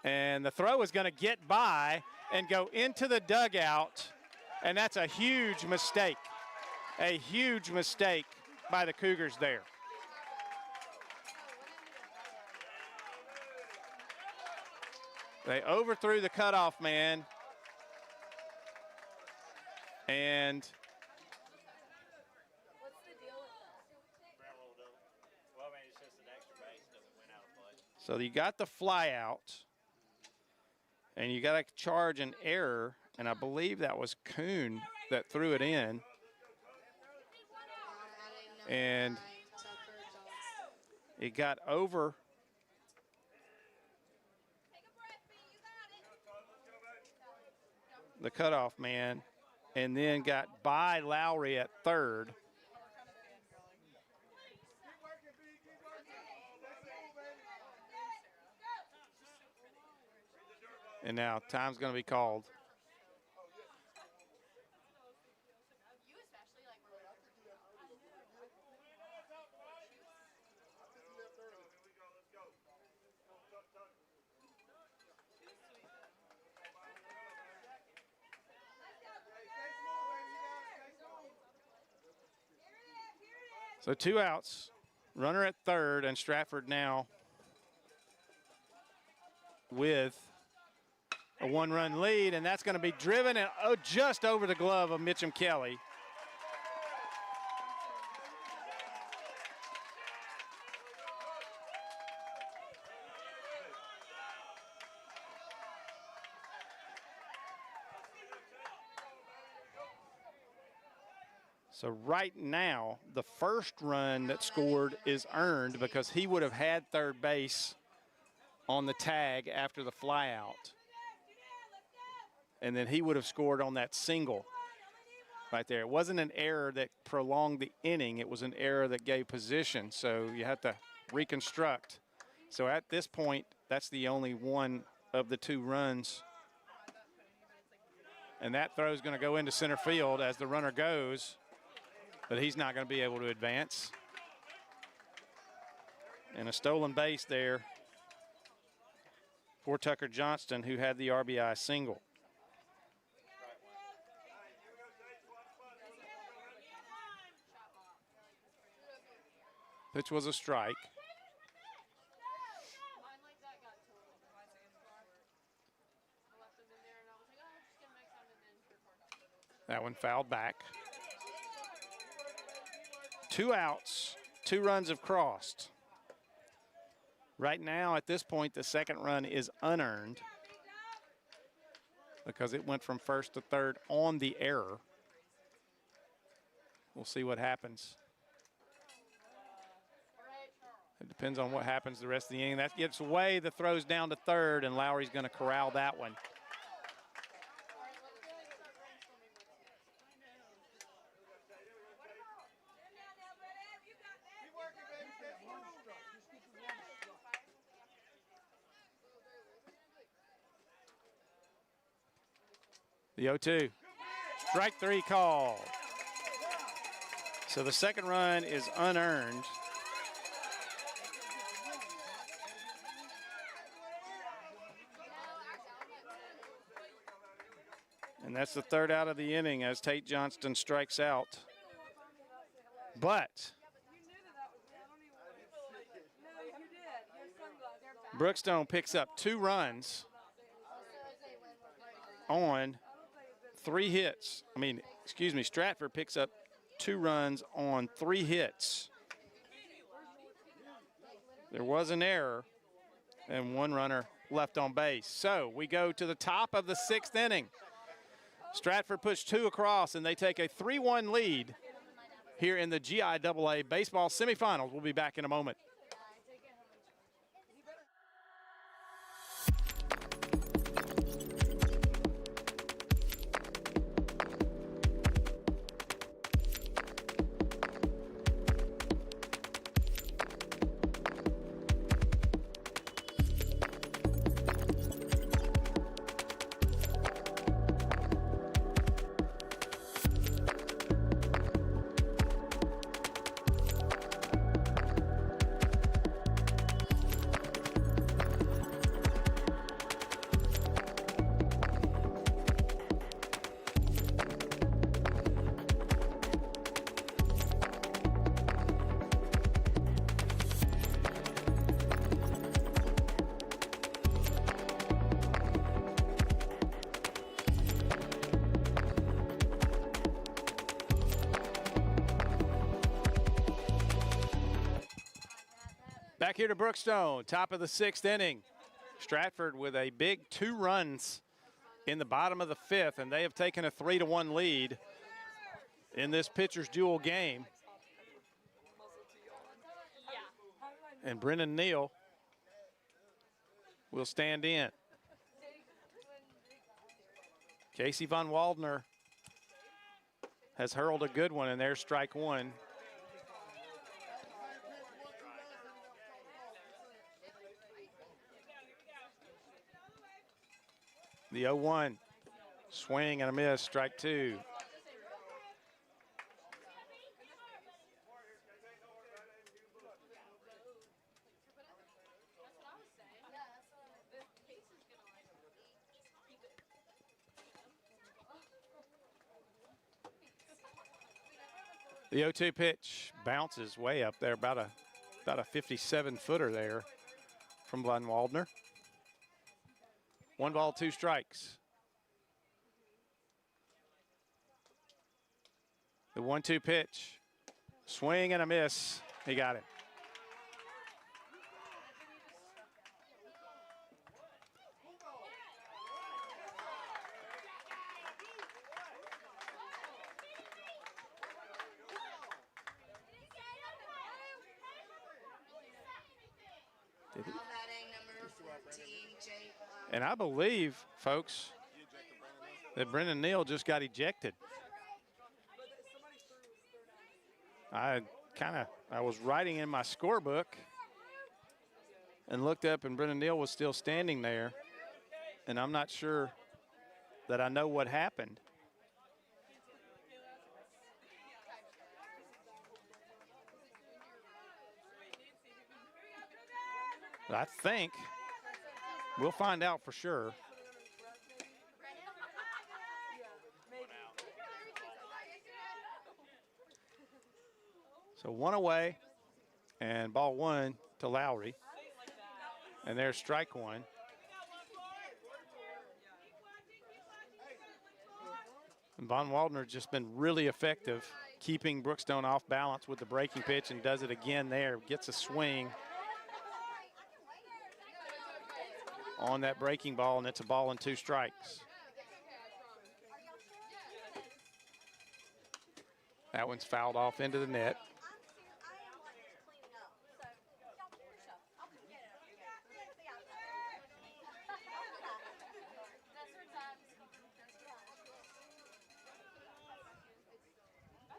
[SPEAKER 1] And the throw is going to get by and go into the dugout. And that's a huge mistake. A huge mistake by the Cougars there. They overthrew the cutoff man. And so you got the fly out, and you got to charge an error, and I believe that was Kuhn that threw it in. And it got over the cutoff man and then got by Lowry at third. And now time's going to be called. So 2 outs, runner at third, and Stratford now with a 1-run lead, and that's going to be driven and just over the glove of Mitchum Kelly. So right now, the first run that scored is earned because he would have had third base on the tag after the fly out. And then he would have scored on that single right there. It wasn't an error that prolonged the inning. It was an error that gave position. So you have to reconstruct. So at this point, that's the only one of the two runs. And that throw is going to go into center field as the runner goes, but he's not going to be able to advance. And a stolen base there for Tucker Johnston, who had the RBI single. Pitch was a strike. That one fouled back. 2 outs, 2 runs have crossed. Right now, at this point, the second run is unearned because it went from first to third on the error. We'll see what happens. It depends on what happens the rest of the inning. That gets away, the throw's down to third, and Lowry's going to corral that one. The 0-2. Strike 3 call. So the second run is unearned. And that's the third out of the inning as Tate Johnston strikes out. But Brookstone picks up 2 runs on 3 hits. Stratford picks up 2 runs on 3 hits. There was an error and 1 runner left on base. So we go to the top of the 6th inning. Stratford pushed 2 across, and they take a 3-1 lead here in the GIAA baseball semifinals. We'll be back in a moment. Back here to Brookstone, top of the 6th inning. Stratford with a big 2 runs in the bottom of the 5th, and they have taken a 3-1 lead in this pitcher's duel game. And Brennan Neal will stand in. Casey Von Waldner has hurled a good one, and there's strike 1. The 0-1, swing and a miss, strike 2. The 0-2 pitch bounces way up there, about a 57-footer there from Von Waldner. 1 ball, 2 strikes. The 1-2 pitch, swing and a miss. He got it. Did he? And I believe, folks, that Brendan Neal just got ejected. I was writing in my scorebook and looked up, and Brendan Neal was still standing there, and I'm not sure that I know what happened. But I think we'll find out for sure. So one away, and ball one to Lowry. And there's strike one. And Von Waldner's just been really effective keeping Brookstone off balance with the breaking pitch, and does it again there. Gets a swing on that breaking ball, and it's a ball and 2 strikes. That one's fouled off into the net.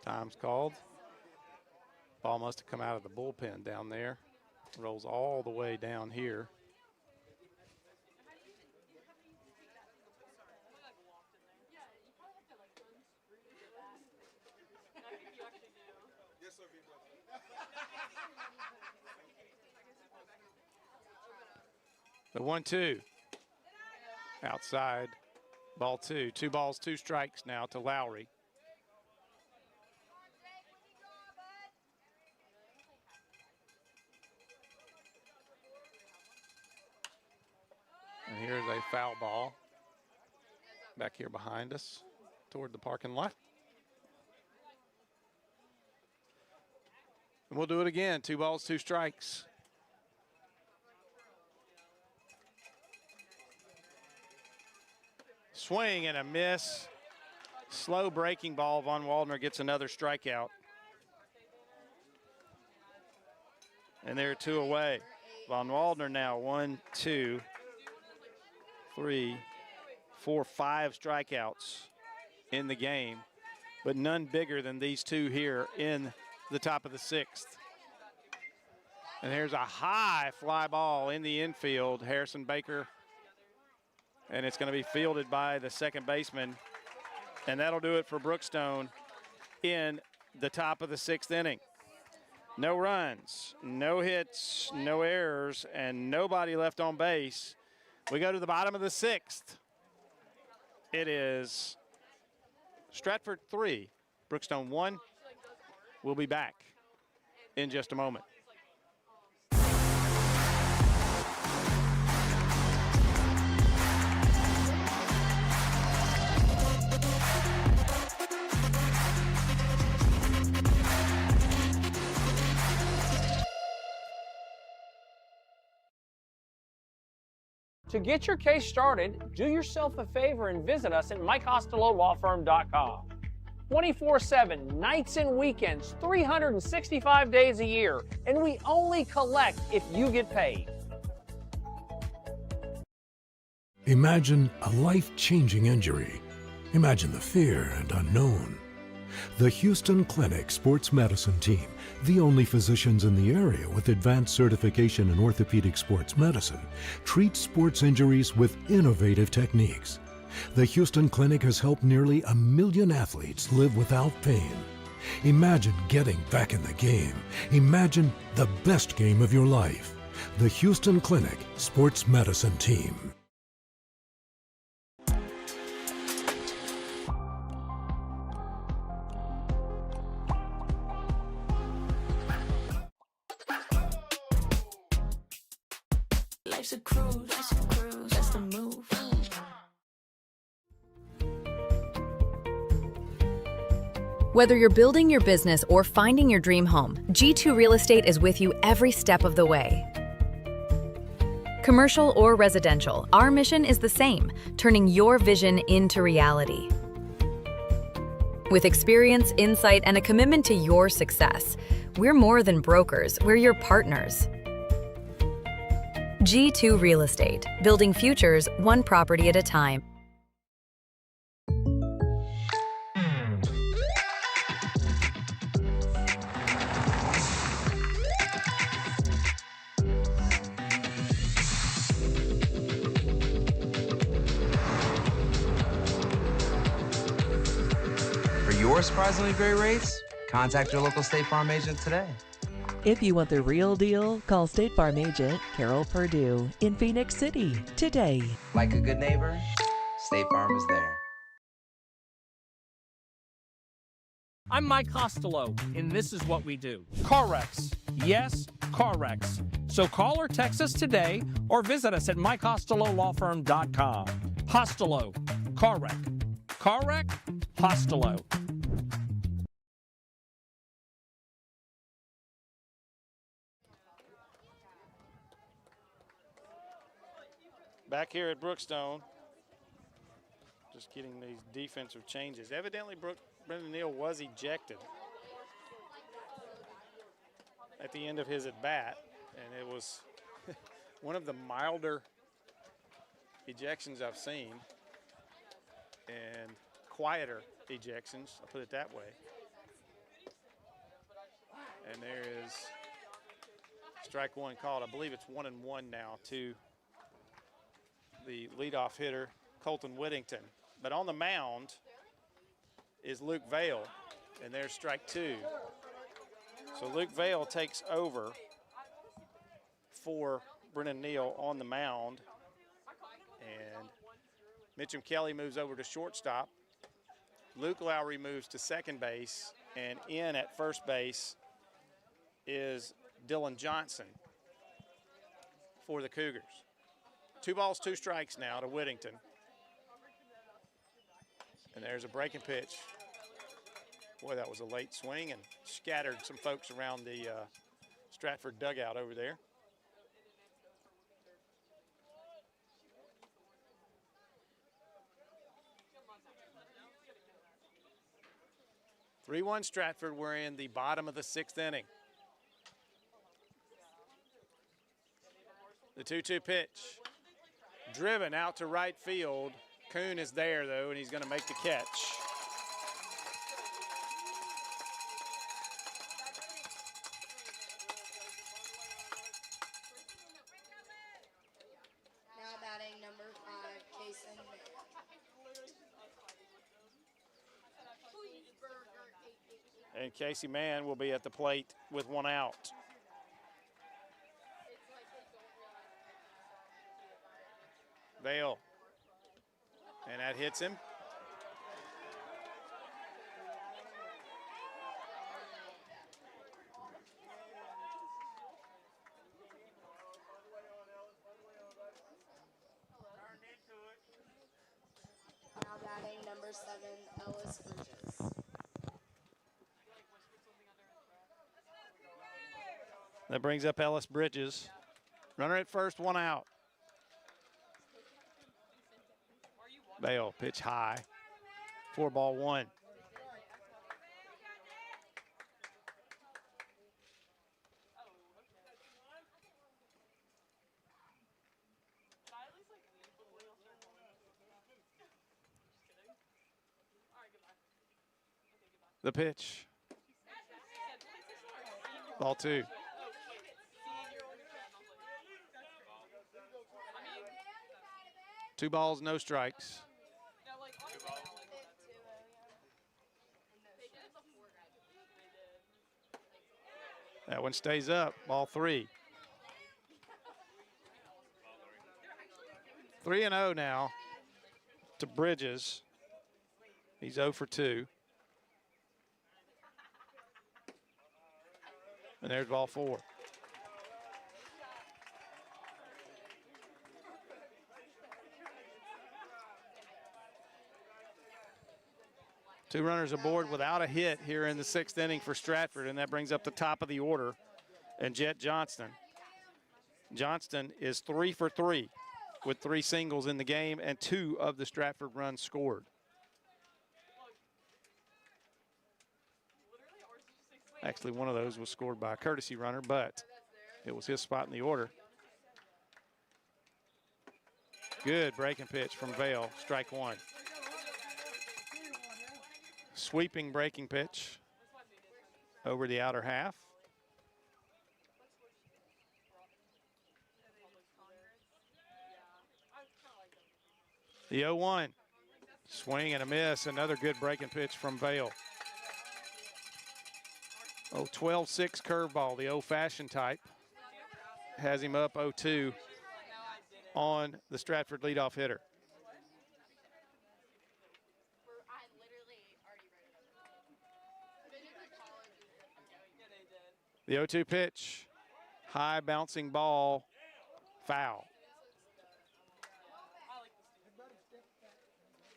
[SPEAKER 1] Time's called. Ball must have come out of the bullpen down there. Rolls all the way down here. The 1-2. Outside. Ball 2. 2 balls, 2 strikes now to Lowry. And here's a foul ball back here behind us toward the parking lot. And we'll do it again. 2 balls, 2 strikes. Swing and a miss. Slow breaking ball. Von Waldner gets another strikeout. And they're 2 away. Von Waldner now 1, 2, 3, 4, 5 strikeouts in the game, but none bigger than these 2 here in the top of the 6th. And here's a high fly ball in the infield, Harrison Baker, and it's going to be fielded by the second baseman, and that'll do it for Brookstone in the top of the 6th inning. No runs, no hits, no errors, and nobody left on base. We go to the bottom of the 6th. It is Stratford 3, Brookstone 1. We'll be back in just a moment.
[SPEAKER 4] To get your case started, do yourself a favor and visit us at MikeCostelloLawFirm.com. 24/7, nights and weekends, 365 days a year, and we only collect if you get paid.
[SPEAKER 12] Imagine a life-changing injury. Imagine the fear and unknown. The Houston Clinic Sports Medicine Team, the only physicians in the area with advanced certification in orthopedic sports medicine, treats sports injuries with innovative techniques. The Houston Clinic has helped nearly 1 million athletes live without pain. Imagine getting back in the game. Imagine the best game of your life. The Houston Clinic Sports Medicine Team.
[SPEAKER 10] Life's a cruise, that's the move.
[SPEAKER 5] Whether you're building your business or finding your dream home, G2 Real Estate is with you every step of the way. Commercial or residential, our mission is the same, turning your vision into reality. With experience, insight, and a commitment to your success, we're more than brokers, we're your partners. G2 Real Estate, building futures one property at a time.
[SPEAKER 13] For your surprisingly great rates, contact your local State Farm agent today.
[SPEAKER 14] If you want the real deal, call State Farm agent Carol Purdue in Phoenix City today.
[SPEAKER 13] Like a good neighbor, State Farm is there.
[SPEAKER 4] I'm Mike Costello, and this is what we do. Car wrecks. Yes, car wrecks. So call or text us today or visit us at mycostelolawfirm.com. Costello. Car wreck. Car wreck? Costello.
[SPEAKER 1] Back here at Brookstone, just getting these defensive changes. Evidently, Brendan Neal was ejected at the end of his at-bat, and it was one of the milder ejections I've seen, and quieter ejections, I'll put it that way. And there is strike one called. I believe it's 1-1 now to the leadoff hitter, Colton Whittington. But on the mound is Luke Vale, and there's strike two. So Luke Vale takes over for Brennan Neal on the mound, and Mitchum Kelly moves over to shortstop. Luke Lowry moves to second base, and in at first base is Dylan Johnson for the Cougars. 2 balls, 2 strikes now to Whittington. And there's a breaking pitch. Boy, that was a late swing and scattered some folks around the Stratford dugout over there. (3-1) Stratford. We're in the bottom of the 6th inning. The 2-2 pitch. Driven out to right field. Kuhn is there, though, and he's going to make the catch.
[SPEAKER 17] Now batting number 5, Kason Mann.
[SPEAKER 1] And Casey Mann will be at the plate with 1 out. Vale. And that hits him.
[SPEAKER 17] Now batting number 7, Ellis Bridges.
[SPEAKER 1] That brings up Ellis Bridges. Runner at first, 1 out. Vale, pitch high. 4-1. The pitch. Ball 2. Two balls, no strikes. That one stays up, ball 3. 3-0 now to Bridges. He's 0 for 2. And there's ball 4. Two runners aboard without a hit here in the 6th inning for Stratford, and that brings up the top of the order and Jet Johnston. Johnston is 3 for 3 with 3 singles in the game and 2 of the Stratford runs scored. Actually, one of those was scored by a courtesy runner, but it was his spot in the order. Good breaking pitch from Vail, strike one. Sweeping breaking pitch over the outer half. The 0-1, swing and a miss, another good breaking pitch from Vail. 12-6 curveball, the old-fashioned type. Has him up 0-2 on the Stratford leadoff hitter. The 0-2 pitch, high bouncing ball, foul.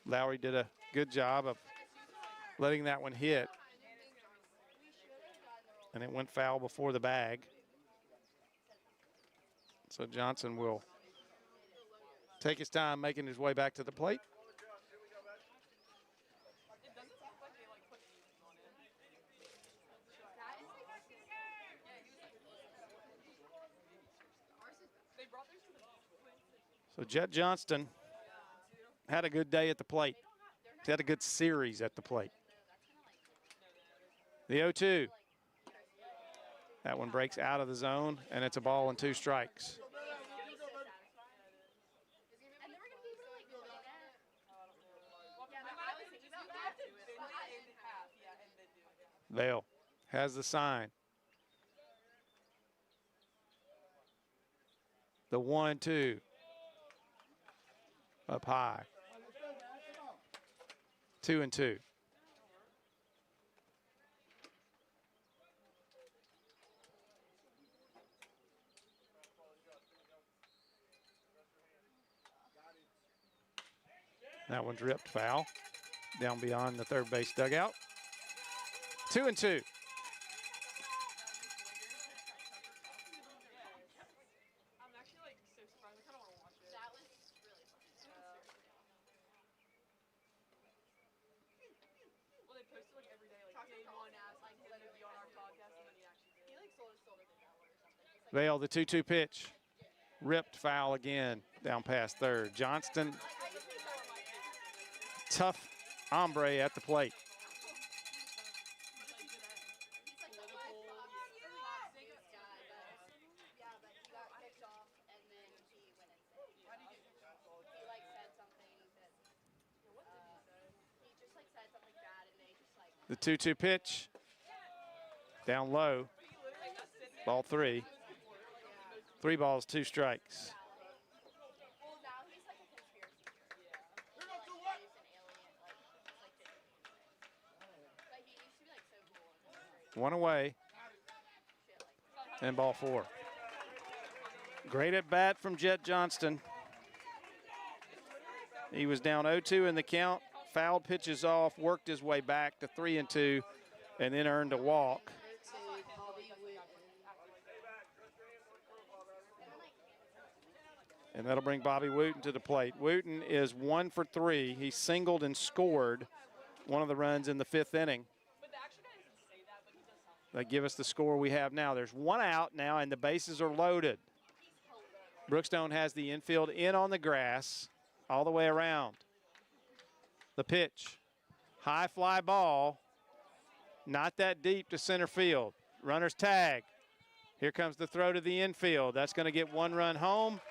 [SPEAKER 1] Lowry did a good job of letting that one hit, and it went foul before the bag. So Johnson will take his time making his way back to the plate. So Jet Johnston had a good day at the plate. He had a good series at the plate. The 0-2. That one breaks out of the zone, and it's a ball and 2 strikes. Vail has the sign. The 1-2. Up high. 2-2. That one's ripped foul down beyond the third base dugout. 2-2. Vail, the 2-2 pitch. Ripped foul again down past third. Johnston, tough hombre at the plate. The 2-2 pitch. Down low. Ball 3. 3 balls, 2 strikes. One away. And ball 4. Great at bat from Jet Johnston. He was down 0-2 in the count, fouled pitches off, worked his way back to 3-2, and then earned a walk. And that'll bring Bobby Wooten to the plate. Wooten is 1 for 3. He singled and scored one of the runs in the 5th inning. That give us the score we have now. There's 1 out now, and the bases are loaded. Brookstone has the infield in on the grass all the way around. The pitch, high fly ball, not that deep to center field. Runner's tag. Here comes the throw to the infield. That's going to get 1 run home.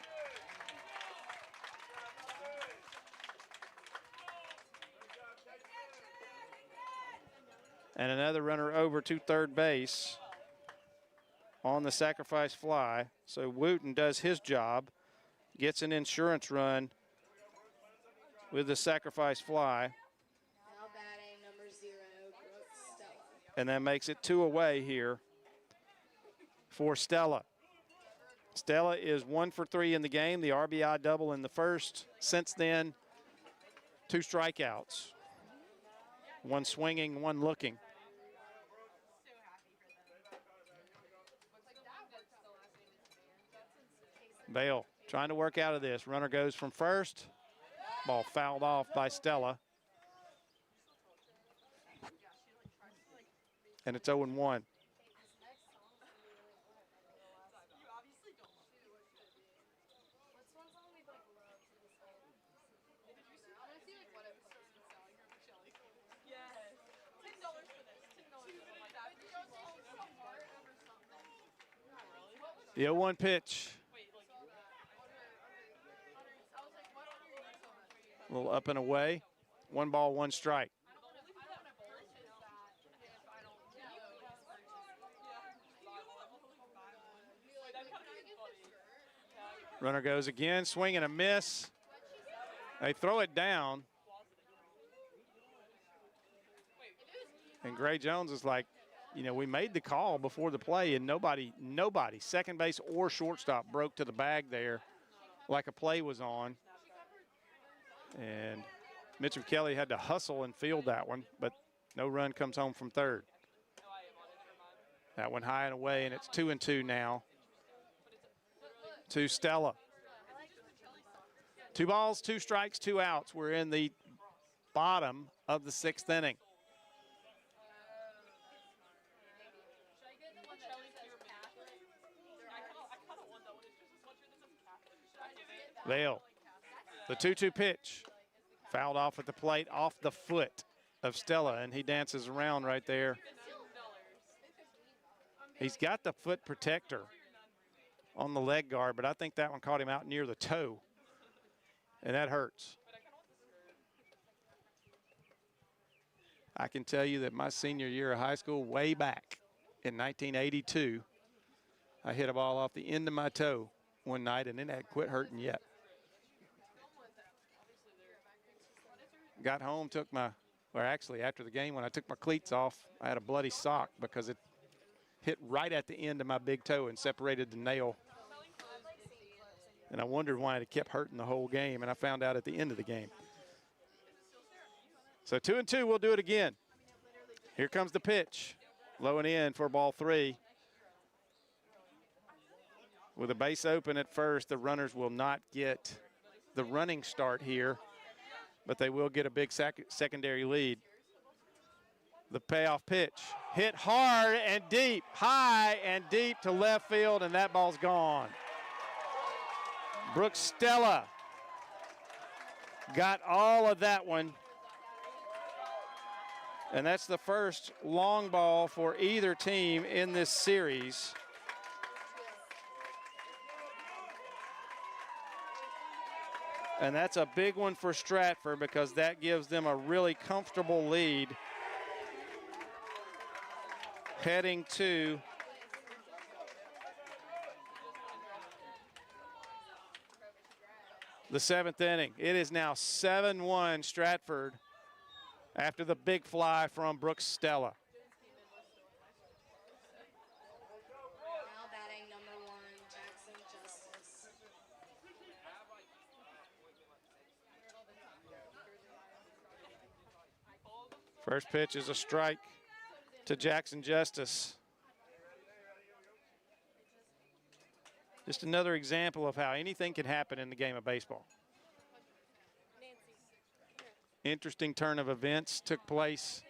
[SPEAKER 1] And another runner over to third base on the sacrifice fly. So Wooten does his job, gets an insurance run with the sacrifice fly.
[SPEAKER 17] Now batting number 0, Brookstone.
[SPEAKER 1] And that makes it 2 away here for Stella. Stella is 1 for 3 in the game, the RBI double in the first. Since then, 2 strikeouts. 1 swinging, 1 looking. Vail trying to work out of this. Runner goes from first. Ball fouled off by Stella. And it's 0-1. The 0-1 pitch. A little up and away. 1 ball, 1 strike. Runner goes again, swing and a miss. They throw it down. And Gray Jones is like, you know, we made the call before the play, and nobody, second base or shortstop, broke to the bag there like a play was on. And Mitchell Kelly had to hustle and field that one, but no run comes home from third. That one high and away, and it's 2-2 now to Stella. 2 balls, 2 strikes, 2 outs. We're in the bottom of the 6th inning. Vale, the 2-2 pitch, fouled off at the plate, off the foot of Stella, and he dances around right there. He's got the foot protector on the leg guard, but I think that one caught him out near the toe, and that hurts. I can tell you that my senior year of high school, way back in 1982, I hit a ball off the end of my toe one night, and it hadn't quit hurting yet. Got home, took my, or actually after the game when I took my cleats off, I had a bloody sock because it hit right at the end of my big toe and separated the nail. And I wondered why it kept hurting the whole game, and I found out at the end of the game. So 2-2, we'll do it again. Here comes the pitch. Low and in for ball 3. With a base open at first, the runners will not get the running start here, but they will get a big secondary lead. The payoff pitch, hit hard and deep, high and deep to left field, and that ball's gone. Brooke Stella got all of that one. And that's the first long ball for either team in this series. And that's a big one for Stratford because that gives them a really comfortable lead heading to the 7th inning. It is now 7-1 Stratford after the big fly from Brooke Stella.
[SPEAKER 17] Now batting number 1, Jackson Justice.
[SPEAKER 1] First pitch is a strike to Jackson Justice. Just another example of how anything can happen in the game of baseball. Interesting turn of events took place.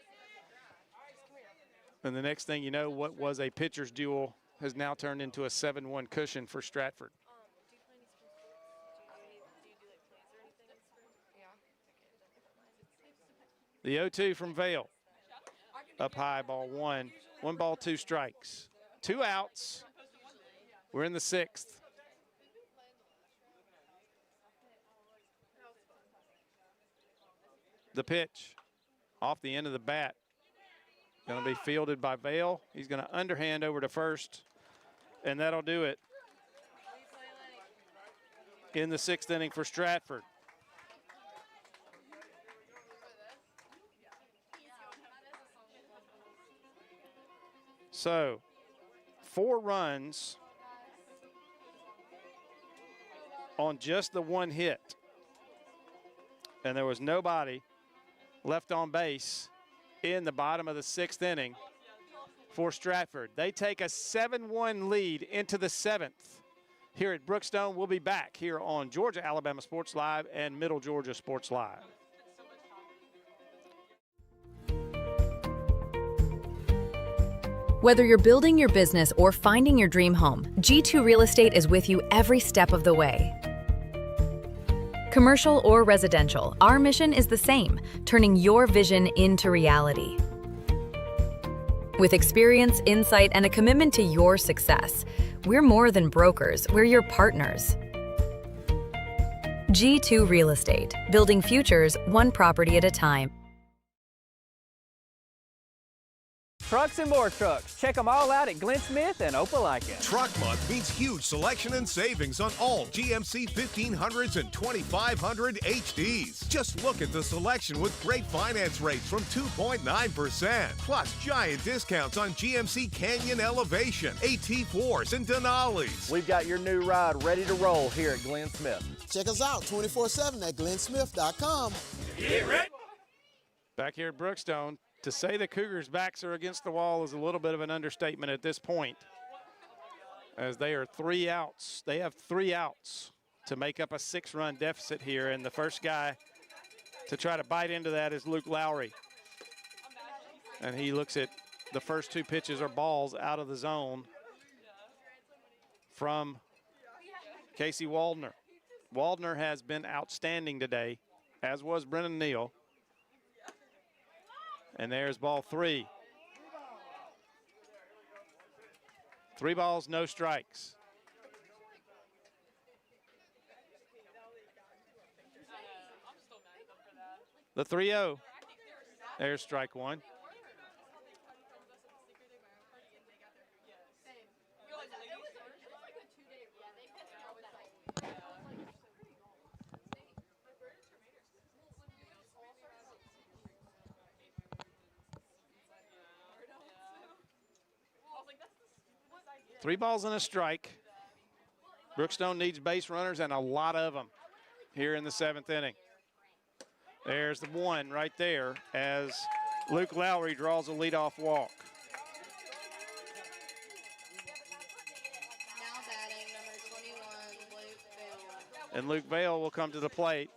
[SPEAKER 1] And the next thing you know, what was a pitcher's duel has now turned into a 7-1 cushion for Stratford. The 0-2 from Vale. Up high, ball 1. 1 ball, 2 strikes. 2 outs. We're in the 6th. The pitch off the end of the bat. Going to be fielded by Vale. He's going to underhand over to first, and that'll do it in the 6th inning for Stratford. So 4 runs on just the 1 hit, and there was nobody left on base in the bottom of the 6th inning for Stratford. They take a 7-1 lead into the 7th. Here at Brookstone, we'll be back here on Georgia Alabama Sports Live and Middle Georgia Sports Live.
[SPEAKER 5] Whether you're building your business or finding your dream home, G2 Real Estate is with you every step of the way. Commercial or residential, our mission is the same, turning your vision into reality. With experience, insight, and a commitment to your success, we're more than brokers, we're your partners. G2 Real Estate, building futures one property at a time.
[SPEAKER 6] Trucks and more trucks. Check them all out at Glenn Smith and Opelika.
[SPEAKER 7] Truck Month means huge selection and savings on all GMC 1500s and 2500 HDs. Just look at the selection with great finance rates from 2.9%. Plus giant discounts on GMC Canyon Elevation, AT4s, and Denali's.
[SPEAKER 15] We've got your new ride ready to roll here at Glenn Smith.
[SPEAKER 8] Check us out 24/7 at glennsmith.com.
[SPEAKER 9] Get ready.
[SPEAKER 1] Back here at Brookstone, to say the Cougars' backs are against the wall is a little bit of an understatement at this point, as they are 3 outs. They have 3 outs to make up a 6-run deficit here, and the first guy to try to bite into that is Luke Lowry. And he looks at the first 2 pitches are balls out of the zone from Casey Waldner. Waldner has been outstanding today, as was Brennan Neal. And there's ball 3. 3 balls, no strikes. The 3-0. There's strike 1. Three balls and a strike. Brookstone needs base runners and a lot of them here in the 7th inning. There's the 1 right there as Luke Lowry draws a leadoff walk.
[SPEAKER 17] Now batting, number 21, Luke Vale.
[SPEAKER 1] And Luke Vale will come to the plate.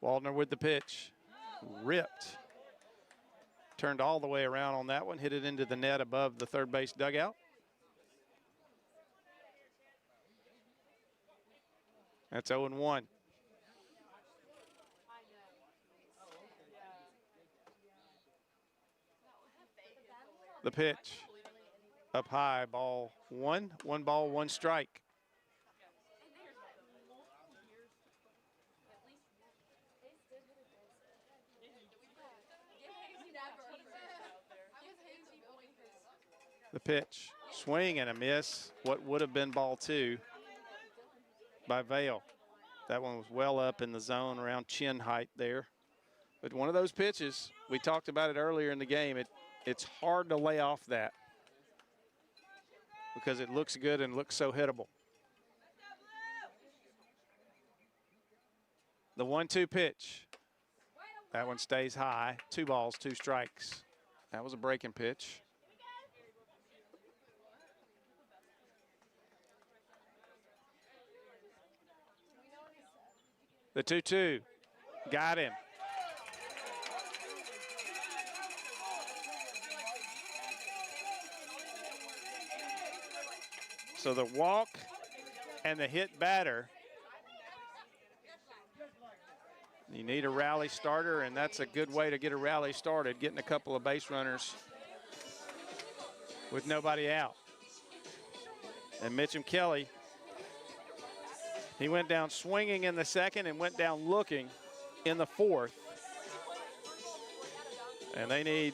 [SPEAKER 1] Waldner with the pitch, ripped. Turned all the way around on that one, hit it into the net above the third base dugout. That's 0-1. The pitch, up high, ball 1, 1 ball, 1 strike. The pitch, swing and a miss. What would have been ball 2 by Vale. That one was well up in the zone around chin height there. But one of those pitches, we talked about it earlier in the game, it's hard to lay off that because it looks good and looks so hittable. The 1-2 pitch, that one stays high. 2 balls, 2 strikes. That was a breaking pitch. The 2-2, got him. So the walk and the hit batter. You need a rally starter, and that's a good way to get a rally started, getting a couple of base runners with nobody out. And Mitchum Kelly, he went down swinging in the 2nd and went down looking in the 4th. And they need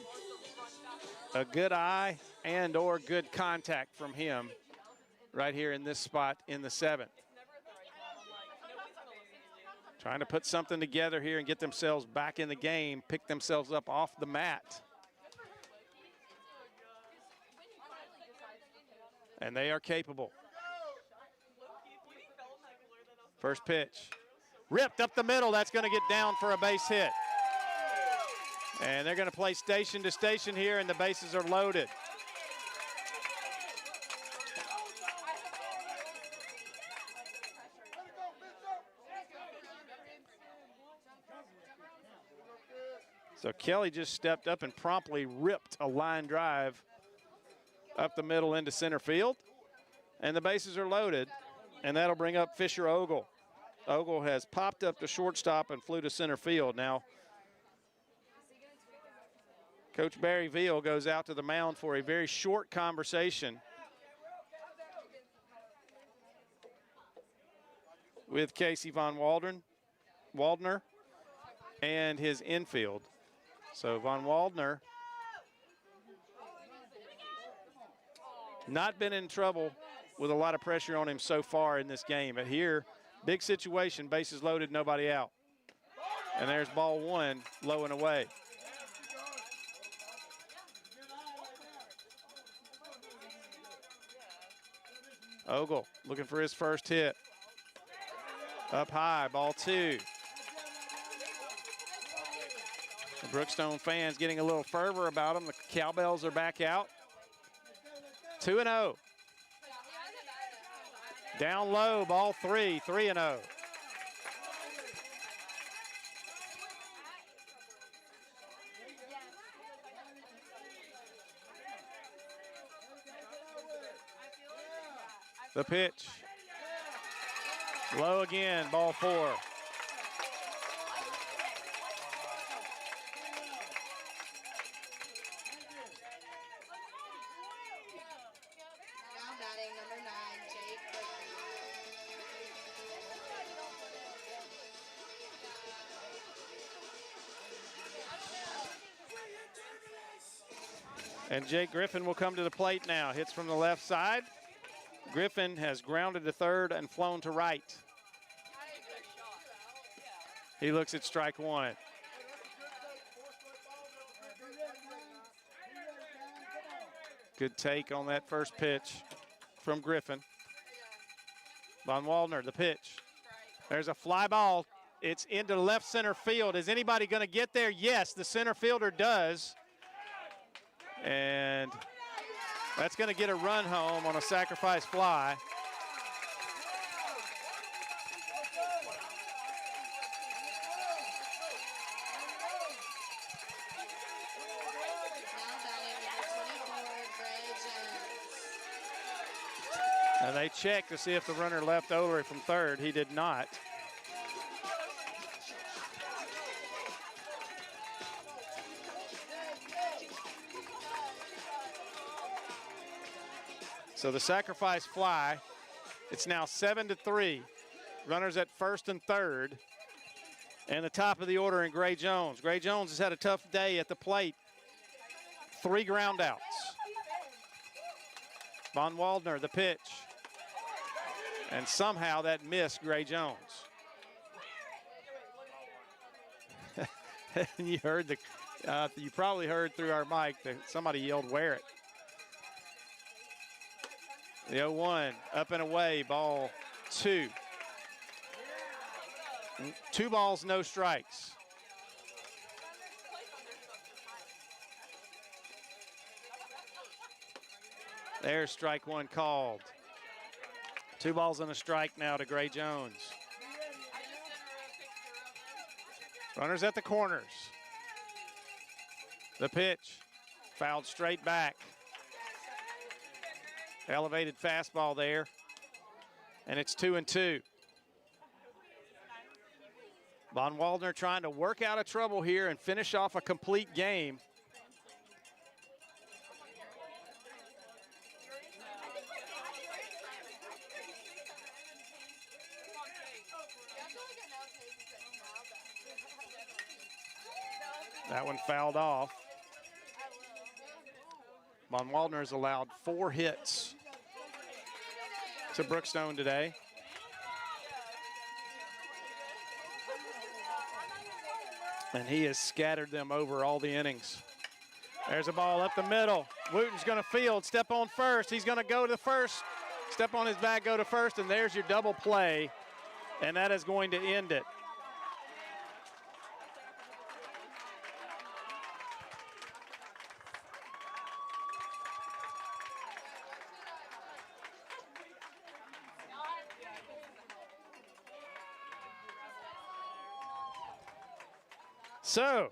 [SPEAKER 1] a good eye and or good contact from him right here in this spot in the 7th. Trying to put something together here and get themselves back in the game, pick themselves up off the mat. And they are capable. First pitch, ripped up the middle. That's going to get down for a base hit. And they're going to play station to station here, and the bases are loaded. So Kelly just stepped up and promptly ripped a line drive up the middle into center field. And the bases are loaded, and that'll bring up Fisher Ogle. Ogle has popped up to shortstop and flew to center field. Now, Coach Barry Veal goes out to the mound for a very short conversation with Casey Von Waldner and his infield. So Von Waldner not been in trouble with a lot of pressure on him so far in this game. But here, big situation, bases loaded, nobody out. And there's ball one, low and away. Ogle looking for his first hit. Up high, ball two. The Brookstone fans getting a little fervor about him. The cowbells are back out. 2-0. Down low, ball three, 3-0. The pitch. Low again, ball four. And Jake Griffin will come to the plate now. Hits from the left side. Griffin has grounded to third and flown to right. He looks at strike one. Good take on that first pitch from Griffin. Von Waldner, the pitch. There's a fly ball. It's into left center field. Is anybody going to get there? Yes, the center fielder does. And that's going to get a run home on a sacrifice fly. And they checked to see if the runner left over from third. He did not. So the sacrifice fly, it's now 7-3. Runners at first and third. And the top of the order in Gray Jones. Gray Jones has had a tough day at the plate. 3 ground outs. Von Waldner, the pitch. And somehow that missed Gray Jones. And you heard you probably heard through our mic that somebody yelled, "Wear it." The 0-1, up and away, ball 2. 2 balls, no strikes. There's strike one called. 2 balls and a strike now to Gray Jones. Runners at the corners. The pitch, fouled straight back. Elevated fastball there, and it's 2-2. Von Waldner trying to work out of trouble here and finish off a complete game. That one fouled off. Von Waldner has allowed 4 hits to Brookstone today. And he has scattered them over all the innings. There's a ball up the middle. Wooten's going to field, step on first. He's going to go to first, step on his back, go to first, and there's your double play. And that is going to end it. So,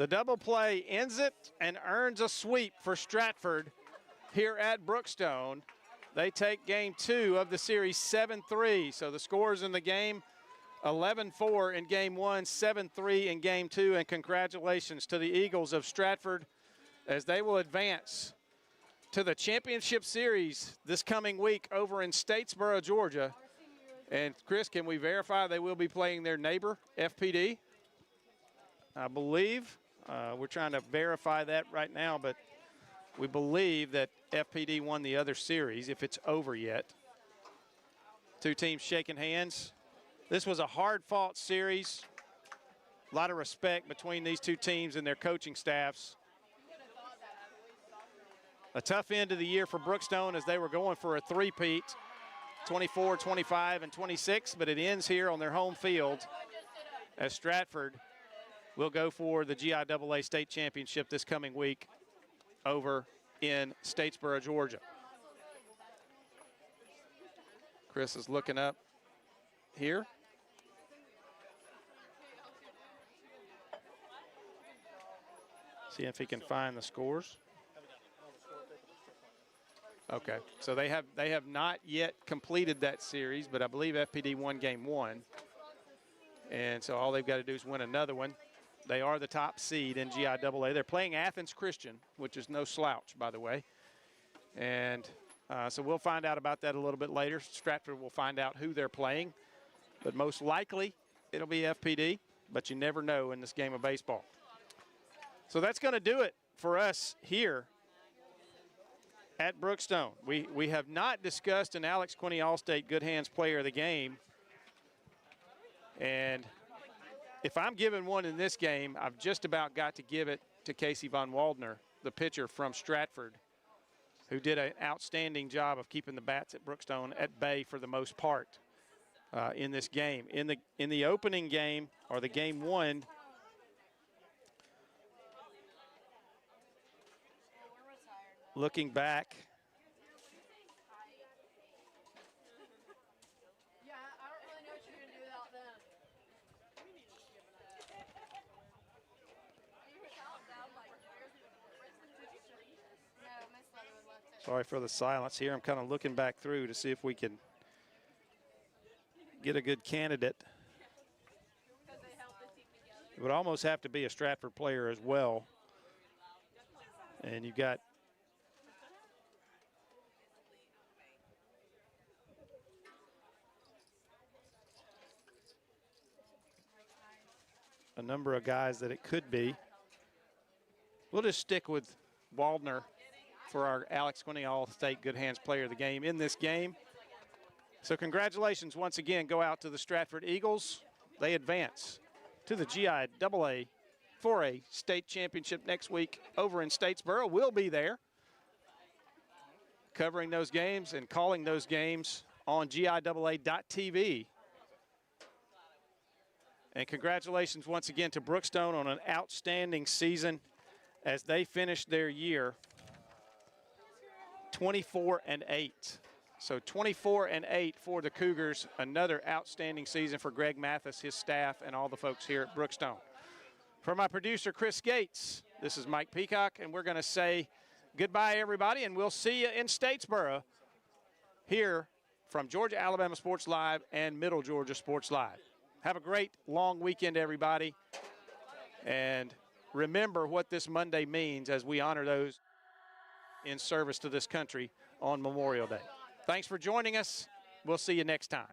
[SPEAKER 1] The double play ends it and earns a sweep for Stratford here at Brookstone. They take game 2 of the series 7-3. So the scores in the game, 11-4 in game 1, 7-3 in game 2. And congratulations to the Eagles of Stratford as they will advance to the championship series this coming week over in Statesboro, Georgia. And Chris, can we verify they will be playing their neighbor, FPD? I believe. We're trying to verify that right now, but we believe that FPD won the other series, if it's over yet. Two teams shaking hands. This was a hard-fought series. A lot of respect between these two teams and their coaching staffs. A tough end of the year for Brookstone as they were going for a three-peat, 24, 25, and 26, but it ends here on their home field as Stratford will go for the GIAA State Championship this coming week over in Statesboro, Georgia. Chris is looking up here. See if he can find the scores. Okay, so they have not yet completed that series, but I believe FPD won game 1. And so all they've got to do is win another one. They are the top seed in GIAA. They're playing Athens Christian, which is no slouch, by the way. And so we'll find out about that a little bit later. Stratford will find out who they're playing, but most likely it'll be FPD, but you never know in this game of baseball. So that's going to do it for us here at Brookstone. We have not discussed an Alex Quinney All-State Good Hands Player of the Game. And if I'm giving one in this game, I've just about got to give it to Casey Von Waldner, the pitcher from Stratford, who did an outstanding job of keeping the bats at Brookstone at bay for the most part in this game. In the opening game, or the game 1, looking back, sorry for the silence here. I'm kind of looking back through to see if we can get a good candidate. It would almost have to be a Stratford player as well. And you've got a number of guys that it could be. We'll just stick with Waldner for our Alex Quinney All-State Good Hands Player of the Game in this game. So congratulations once again go out to the Stratford Eagles. They advance to the GIAA 4A State Championship next week over in Statesboro. We'll be there covering those games and calling those games on GIAA.tv. And congratulations once again to Brookstone on an outstanding season as they finish their year 24-8. So 24-8 for the Cougars. Another outstanding season for Greg Mathis, his staff, and all the folks here at Brookstone. For my producer, Chris Gates, this is Mike Peacock, and we're going to say goodbye, everybody, and we'll see you in Statesboro here from Georgia Alabama Sports Live and Middle Georgia Sports Live. Have a great long weekend, everybody, and remember what this Monday means as we honor those in service to this country on Memorial Day. Thanks for joining us. We'll see you next time.